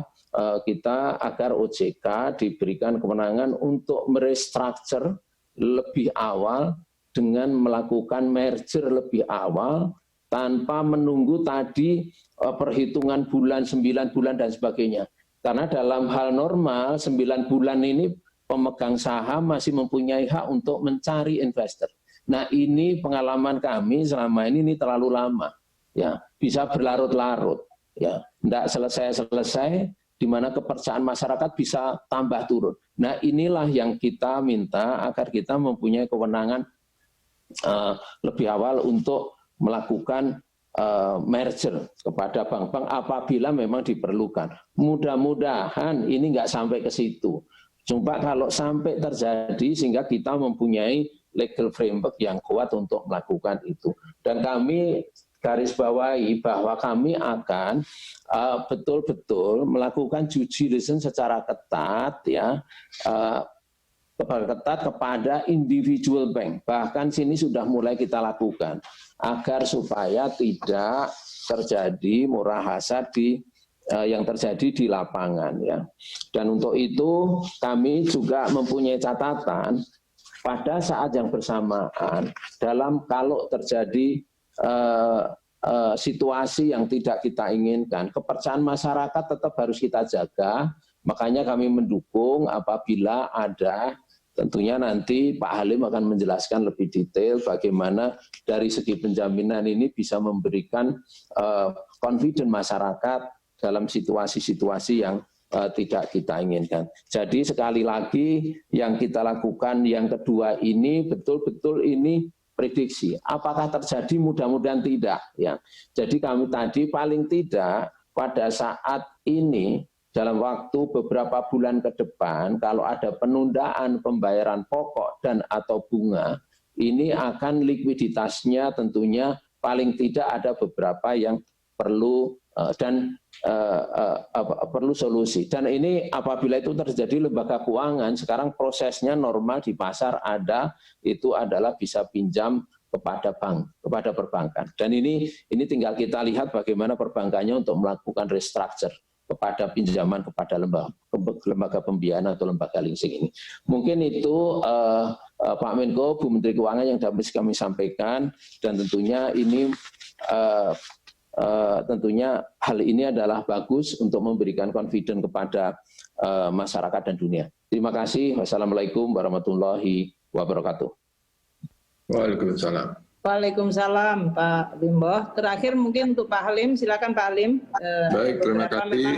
kita agar OJK diberikan kewenangan untuk merestructure lebih awal dengan melakukan merger lebih awal tanpa menunggu tadi perhitungan bulan, 9 bulan dan sebagainya. Karena dalam hal normal 9 bulan ini pemegang saham masih mempunyai hak untuk mencari investor. Nah, ini pengalaman kami selama ini terlalu lama, ya, bisa berlarut-larut, ya, tidak selesai-selesai, di mana kepercayaan masyarakat bisa tambah turun. Nah, inilah yang kita minta agar kita mempunyai kewenangan lebih awal untuk melakukan merger kepada bank-bank apabila memang diperlukan. Mudah-mudahan ini nggak sampai ke situ. Cuma kalau sampai terjadi sehingga kita mempunyai legal framework yang kuat untuk melakukan itu. Dan kami garis bawahi bahwa kami akan betul-betul melakukan due diligence secara ketat, ya, ketat kepada individual bank. Bahkan sini sudah mulai kita lakukan agar supaya tidak terjadi moral hazard yang terjadi di lapangan, ya. Dan untuk itu kami juga mempunyai catatan pada saat yang bersamaan dalam kalau terjadi situasi yang tidak kita inginkan, kepercayaan masyarakat tetap harus kita jaga. Makanya kami mendukung apabila ada, tentunya nanti Pak Halim akan menjelaskan lebih detail bagaimana dari segi penjaminan ini bisa memberikan confidence masyarakat dalam situasi-situasi yang tidak kita inginkan. Jadi sekali lagi yang kita lakukan yang kedua ini betul-betul ini prediksi. Apakah terjadi? Mudah-mudahan tidak. Ya. Jadi kami tadi paling tidak pada saat ini dalam waktu beberapa bulan ke depan kalau ada penundaan pembayaran pokok dan atau bunga, ini akan likuiditasnya tentunya paling tidak ada beberapa yang perlu perlu solusi. Dan ini apabila itu terjadi lembaga keuangan, sekarang prosesnya normal di pasar ada, itu adalah bisa pinjam kepada kepada perbankan. Dan ini tinggal kita lihat bagaimana perbankannya untuk melakukan restructure kepada pinjaman kepada lembaga pembiayaan atau lembaga leasing ini. Mungkin itu Pak Menko, Bu Menteri Keuangan yang dapat kami sampaikan, dan tentunya ini tentunya hal ini adalah bagus untuk memberikan confidence kepada masyarakat dan dunia. Terima kasih. Wassalamualaikum warahmatullahi wabarakatuh. Waalaikumsalam. Waalaikumsalam Pak Bimbo. Terakhir mungkin untuk Pak Halim, silakan Pak Halim. Baik, terima kasih.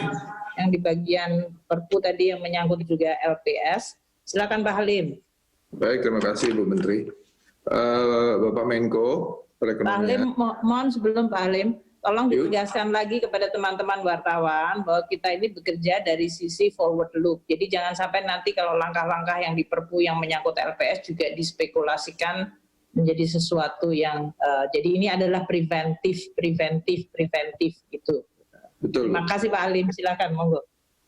Yang di bagian Perpu tadi yang menyangkut juga LPS. Silakan Pak Halim. Baik, terima kasih Bu Menteri. Bapak Menko Perekonomian. Pak Halim, mohon sebelum Pak Halim, tolong ditegaskan lagi kepada teman-teman wartawan bahwa kita ini bekerja dari sisi forward look. Jadi jangan sampai nanti kalau langkah-langkah yang di Perpu yang menyangkut LPS juga dispekulasikan menjadi sesuatu yang jadi ini adalah preventif gitu. Betul. Terima kasih Pak Halim, silakan monggo.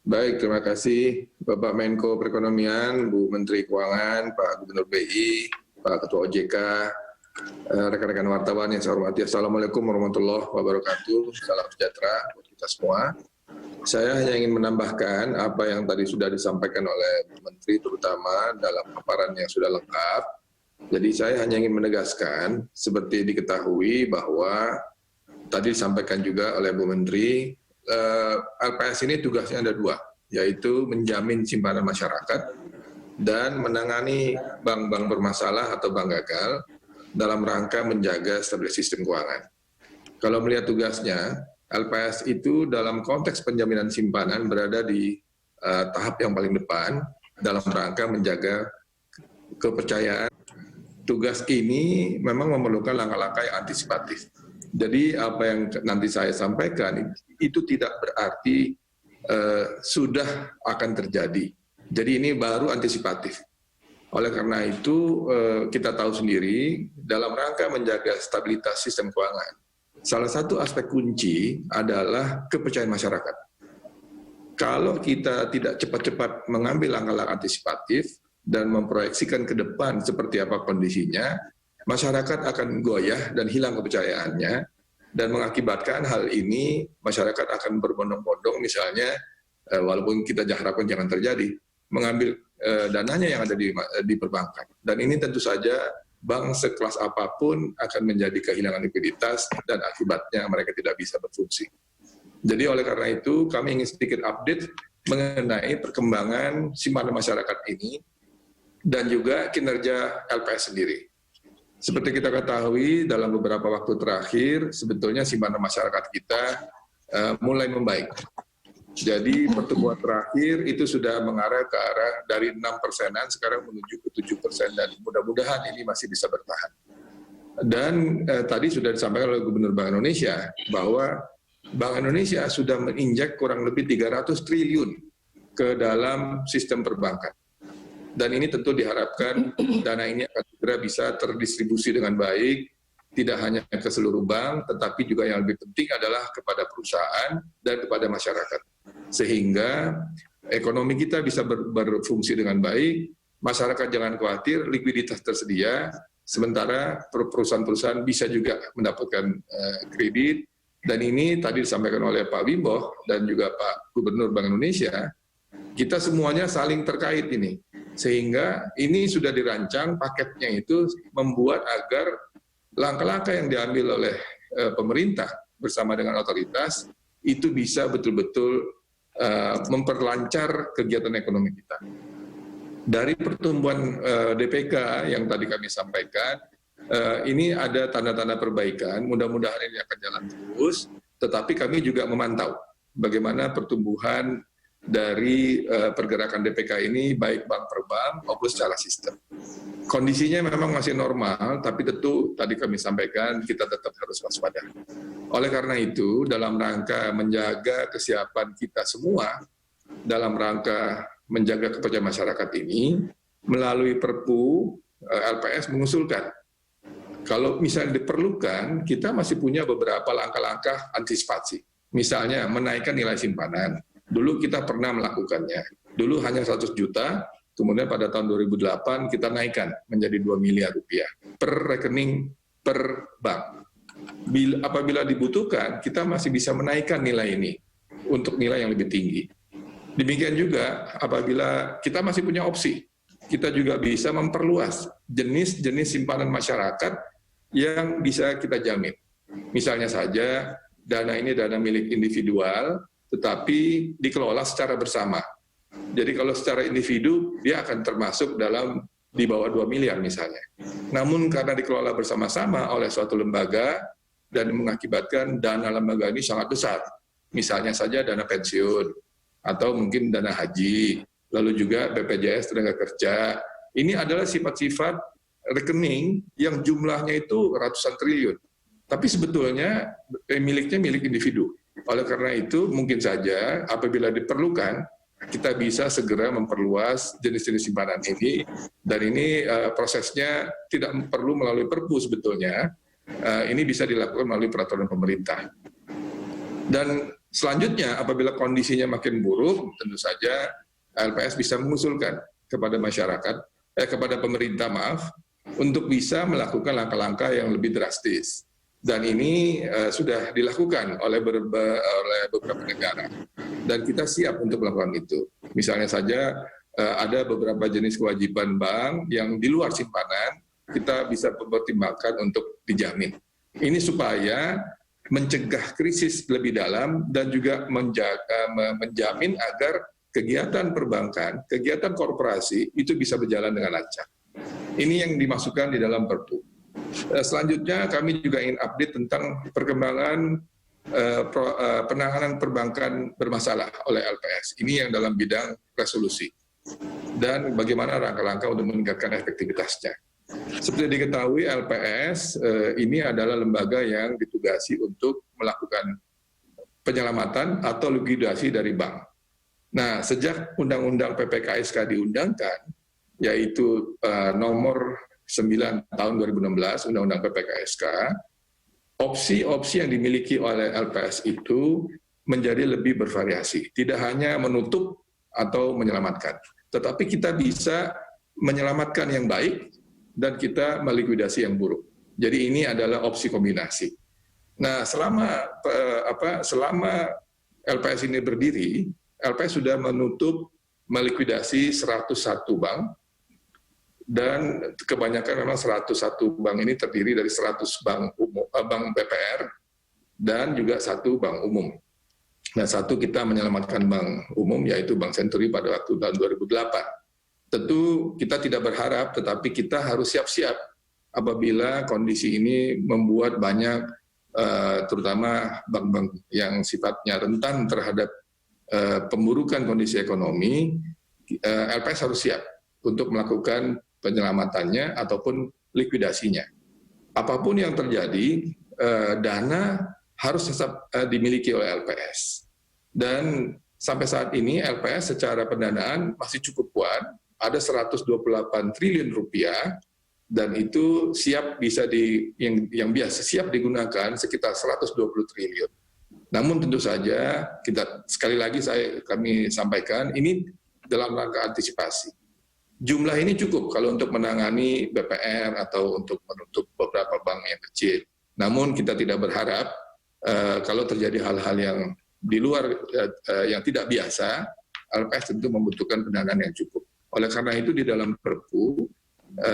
Baik, terima kasih Bapak Menko Perekonomian, Bu Menteri Keuangan, Pak Gubernur BI, Pak Ketua OJK, rekan-rekan wartawan yang saya hormati. Assalamualaikum warahmatullahi wabarakatuh. Salam sejahtera buat kita semua. Saya hanya ingin menambahkan apa yang tadi sudah disampaikan oleh Bu Menteri, terutama dalam paparan yang sudah lengkap. Jadi saya hanya ingin menegaskan, seperti diketahui bahwa tadi disampaikan juga oleh Bu Menteri, LPS ini tugasnya ada dua, yaitu menjamin simpanan masyarakat dan menangani bank-bank bermasalah atau bank gagal dalam rangka menjaga stabilitas sistem keuangan. Kalau melihat tugasnya, LPS itu dalam konteks penjaminan simpanan berada di tahap yang paling depan dalam rangka menjaga kepercayaan. Tugas ini memang memerlukan langkah-langkah yang antisipatif. Jadi apa yang nanti saya sampaikan itu tidak berarti sudah akan terjadi. Jadi ini baru antisipatif. Oleh karena itu kita tahu sendiri dalam rangka menjaga stabilitas sistem keuangan, salah satu aspek kunci adalah kepercayaan masyarakat. Kalau kita tidak cepat-cepat mengambil langkah-langkah antisipatif dan memproyeksikan ke depan seperti apa kondisinya, masyarakat akan goyah dan hilang kepercayaannya, dan mengakibatkan hal ini masyarakat akan berbondong-bondong misalnya, walaupun kita harapkan jangan terjadi, mengambil dananya yang ada di perbankan. Dan ini tentu saja bank sekelas apapun akan menjadi kehilangan likuiditas dan akibatnya mereka tidak bisa berfungsi. Jadi oleh karena itu kami ingin sedikit update mengenai perkembangan simpanan masyarakat ini dan juga kinerja LPS sendiri. Seperti kita ketahui dalam beberapa waktu terakhir, sebetulnya simpanan masyarakat kita mulai membaik. Jadi pertumbuhan terakhir itu sudah mengarah ke arah dari 6%-an sekarang menuju ke 7%, dan mudah-mudahan ini masih bisa bertahan. Dan tadi sudah disampaikan oleh Gubernur Bank Indonesia bahwa Bank Indonesia sudah menginjek kurang lebih 300 triliun ke dalam sistem perbankan. Dan ini tentu diharapkan dana ini akan segera bisa terdistribusi dengan baik, tidak hanya ke seluruh bank, tetapi juga yang lebih penting adalah kepada perusahaan dan kepada masyarakat. Sehingga ekonomi kita bisa berfungsi dengan baik, masyarakat jangan khawatir, likuiditas tersedia, sementara perusahaan-perusahaan bisa juga mendapatkan kredit. Dan ini tadi disampaikan oleh Pak Bimbo dan juga Pak Gubernur Bank Indonesia, kita semuanya saling terkait ini. Sehingga ini sudah dirancang paketnya itu membuat agar langkah-langkah yang diambil oleh pemerintah bersama dengan otoritas itu bisa betul-betul memperlancar kegiatan ekonomi kita. Dari pertumbuhan DPK yang tadi kami sampaikan, ini ada tanda-tanda perbaikan, mudah-mudahan ini akan jalan terus, tetapi kami juga memantau bagaimana pertumbuhan dari pergerakan DPK ini baik bank per bank maupun secara sistem. Kondisinya memang masih normal, tapi tentu tadi kami sampaikan kita tetap harus waspada. Oleh karena itu, dalam rangka menjaga kesiapan kita semua, dalam rangka menjaga kepercayaan masyarakat ini, melalui Perpu LPS mengusulkan, kalau misalnya diperlukan, kita masih punya beberapa langkah-langkah antisipasi. Misalnya menaikkan nilai simpanan. Dulu kita pernah melakukannya. Dulu hanya 100 juta, kemudian pada tahun 2008 kita naikkan menjadi 2 miliar rupiah per rekening per bank. Apabila dibutuhkan, kita masih bisa menaikkan nilai ini untuk nilai yang lebih tinggi. Demikian juga apabila kita masih punya opsi, kita juga bisa memperluas jenis-jenis simpanan masyarakat yang bisa kita jamin. Misalnya saja, dana ini dana milik individual, tetapi dikelola secara bersama. Jadi kalau secara individu, dia akan termasuk di bawah 2 miliar misalnya. Namun karena dikelola bersama-sama oleh suatu lembaga dan mengakibatkan dana lembaga ini sangat besar. Misalnya saja dana pensiun, atau mungkin dana haji, lalu juga BPJS tenaga kerja. Ini adalah sifat-sifat rekening yang jumlahnya itu ratusan triliun. Tapi sebetulnya miliknya milik individu. Oleh karena itu mungkin saja apabila diperlukan, kita bisa segera memperluas jenis-jenis simpanan ini, dan ini prosesnya tidak perlu melalui Perpu sebetulnya, ini bisa dilakukan melalui peraturan pemerintah. Dan selanjutnya apabila kondisinya makin buruk, tentu saja LPS bisa mengusulkan kepada masyarakat, kepada pemerintah untuk bisa melakukan langkah-langkah yang lebih drastis. Dan ini sudah dilakukan oleh beberapa negara. Dan kita siap untuk melakukan itu. Misalnya saja ada beberapa jenis kewajiban bank yang di luar simpanan, kita bisa mempertimbangkan untuk dijamin. Ini supaya mencegah krisis lebih dalam dan juga menjamin agar kegiatan perbankan, kegiatan korporasi itu bisa berjalan dengan lancar. Ini yang dimasukkan di dalam Perpu. Selanjutnya kami juga ingin update tentang perkembangan penanganan perbankan bermasalah oleh LPS. Ini yang dalam bidang resolusi. Dan bagaimana langkah-langkah untuk meningkatkan efektivitasnya. Seperti diketahui LPS ini adalah lembaga yang ditugasi untuk melakukan penyelamatan atau likuidasi dari bank. Nah, sejak Undang-Undang PPKSK diundangkan, yaitu nomor 9 tahun 2016, Undang-Undang PPKSK, opsi-opsi yang dimiliki oleh LPS itu menjadi lebih bervariasi. Tidak hanya menutup atau menyelamatkan, tetapi kita bisa menyelamatkan yang baik dan kita melikuidasi yang buruk. Jadi ini adalah opsi kombinasi. Nah, selama LPS ini berdiri, LPS sudah menutup melikuidasi 101 bank, dan kebanyakan memang 101 bank ini terdiri dari 100 bank BPR dan juga 1 bank umum. Nah, 1 kita menyelamatkan bank umum, yaitu Bank Senturi pada waktu tahun 2008. Tentu kita tidak berharap, tetapi kita harus siap-siap apabila kondisi ini membuat banyak, terutama bank-bank yang sifatnya rentan terhadap pemburukan kondisi ekonomi, LPS harus siap untuk melakukan penyelamatannya ataupun likuidasinya. Apapun yang terjadi, dana harus tetap dimiliki oleh LPS. Dan sampai saat ini LPS secara pendanaan masih cukup kuat, ada 128 triliun rupiah, dan itu siap bisa yang biasa siap digunakan sekitar 120 triliun. Namun tentu saja sekali lagi kami sampaikan ini dalam rangka antisipasi. Jumlah ini cukup kalau untuk menangani BPR atau untuk menutup beberapa bank yang kecil. Namun kita tidak berharap kalau terjadi hal-hal yang di luar yang tidak biasa, LPS tentu membutuhkan pendanaan yang cukup. Oleh karena itu di dalam Perpu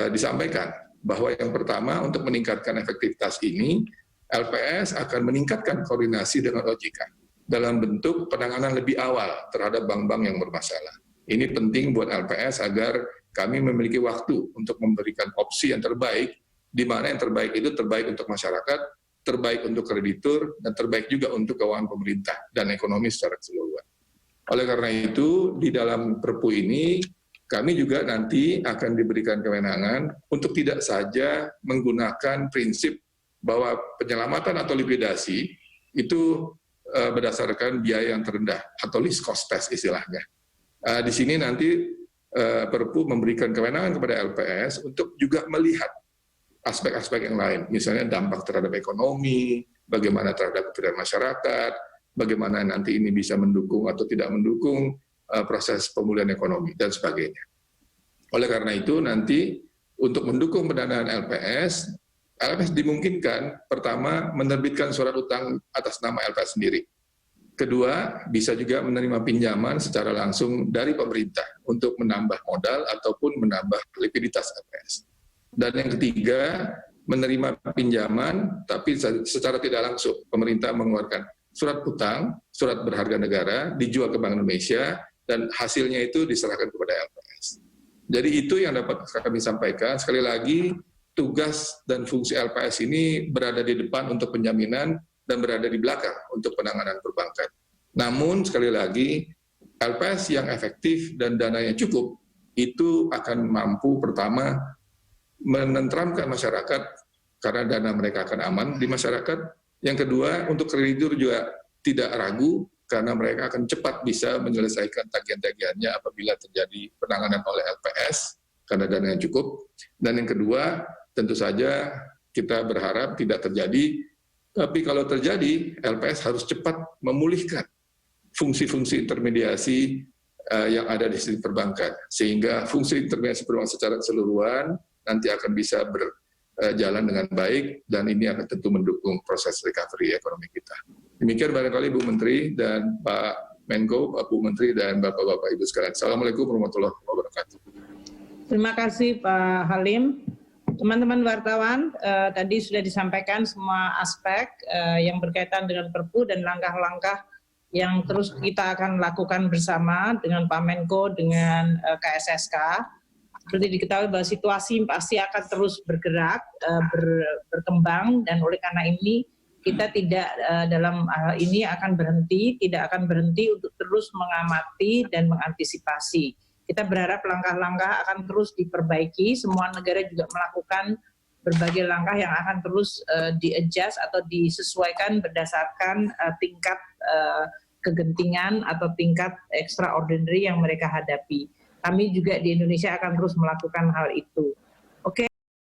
disampaikan bahwa yang pertama untuk meningkatkan efektivitas ini, LPS akan meningkatkan koordinasi dengan OJK dalam bentuk penanganan lebih awal terhadap bank-bank yang bermasalah. Ini penting buat LPS agar kami memiliki waktu untuk memberikan opsi yang terbaik, di mana yang terbaik itu terbaik untuk masyarakat, terbaik untuk kreditur, dan terbaik juga untuk keuangan pemerintah dan ekonomi secara keseluruhan. Oleh karena itu, di dalam Perpu ini, kami juga nanti akan diberikan kewenangan untuk tidak saja menggunakan prinsip bahwa penyelamatan atau likuidasi itu berdasarkan biaya yang terendah atau least cost test istilahnya. Di sini nanti Perpu memberikan kewenangan kepada LPS untuk juga melihat aspek-aspek yang lain, misalnya dampak terhadap ekonomi, bagaimana terhadap kepentingan masyarakat, bagaimana nanti ini bisa mendukung atau tidak mendukung proses pemulihan ekonomi, dan sebagainya. Oleh karena itu nanti untuk mendukung pendanaan LPS, LPS dimungkinkan pertama menerbitkan surat utang atas nama LPS sendiri. Kedua, bisa juga menerima pinjaman secara langsung dari pemerintah untuk menambah modal ataupun menambah likuiditas LPS. Dan yang ketiga, menerima pinjaman tapi secara tidak langsung. Pemerintah mengeluarkan surat utang, surat berharga negara, dijual ke Bank Indonesia, dan hasilnya itu diserahkan kepada LPS. Jadi itu yang dapat kami sampaikan. Sekali lagi, tugas dan fungsi LPS ini berada di depan untuk penjaminan dan berada di belakang untuk penanganan perbankan. Namun sekali lagi, LPS yang efektif dan dananya cukup, itu akan mampu pertama menenteramkan masyarakat karena dana mereka akan aman di masyarakat. Yang kedua, untuk kreditur juga tidak ragu karena mereka akan cepat bisa menyelesaikan tagihan-tagihannya apabila terjadi penanganan oleh LPS karena dananya cukup. Dan yang kedua, tentu saja kita berharap tidak terjadi. Tapi kalau terjadi, LPS harus cepat memulihkan fungsi-fungsi intermediasi yang ada di sistem perbankan. Sehingga fungsi intermediasi perbankan secara keseluruhan nanti akan bisa berjalan dengan baik, dan ini akan tentu mendukung proses recovery ekonomi kita. Demikian barangkali Bu Menteri dan Pak Menko, Pak Bu Menteri dan Bapak-Bapak Ibu sekalian. Assalamualaikum warahmatullahi wabarakatuh. Terima kasih Pak Halim. Teman-teman wartawan, tadi sudah disampaikan semua aspek yang berkaitan dengan Perpu dan langkah-langkah yang terus kita akan lakukan bersama dengan Pak Menko, dengan KSSK. Seperti diketahui bahwa situasi pasti akan terus bergerak, berkembang, dan oleh karena ini kita tidak dalam hal ini tidak akan berhenti untuk terus mengamati dan mengantisipasi. Kita berharap langkah-langkah akan terus diperbaiki, semua negara juga melakukan berbagai langkah yang akan terus di-adjust atau disesuaikan berdasarkan tingkat kegentingan atau tingkat extraordinary yang mereka hadapi. Kami juga di Indonesia akan terus melakukan hal itu.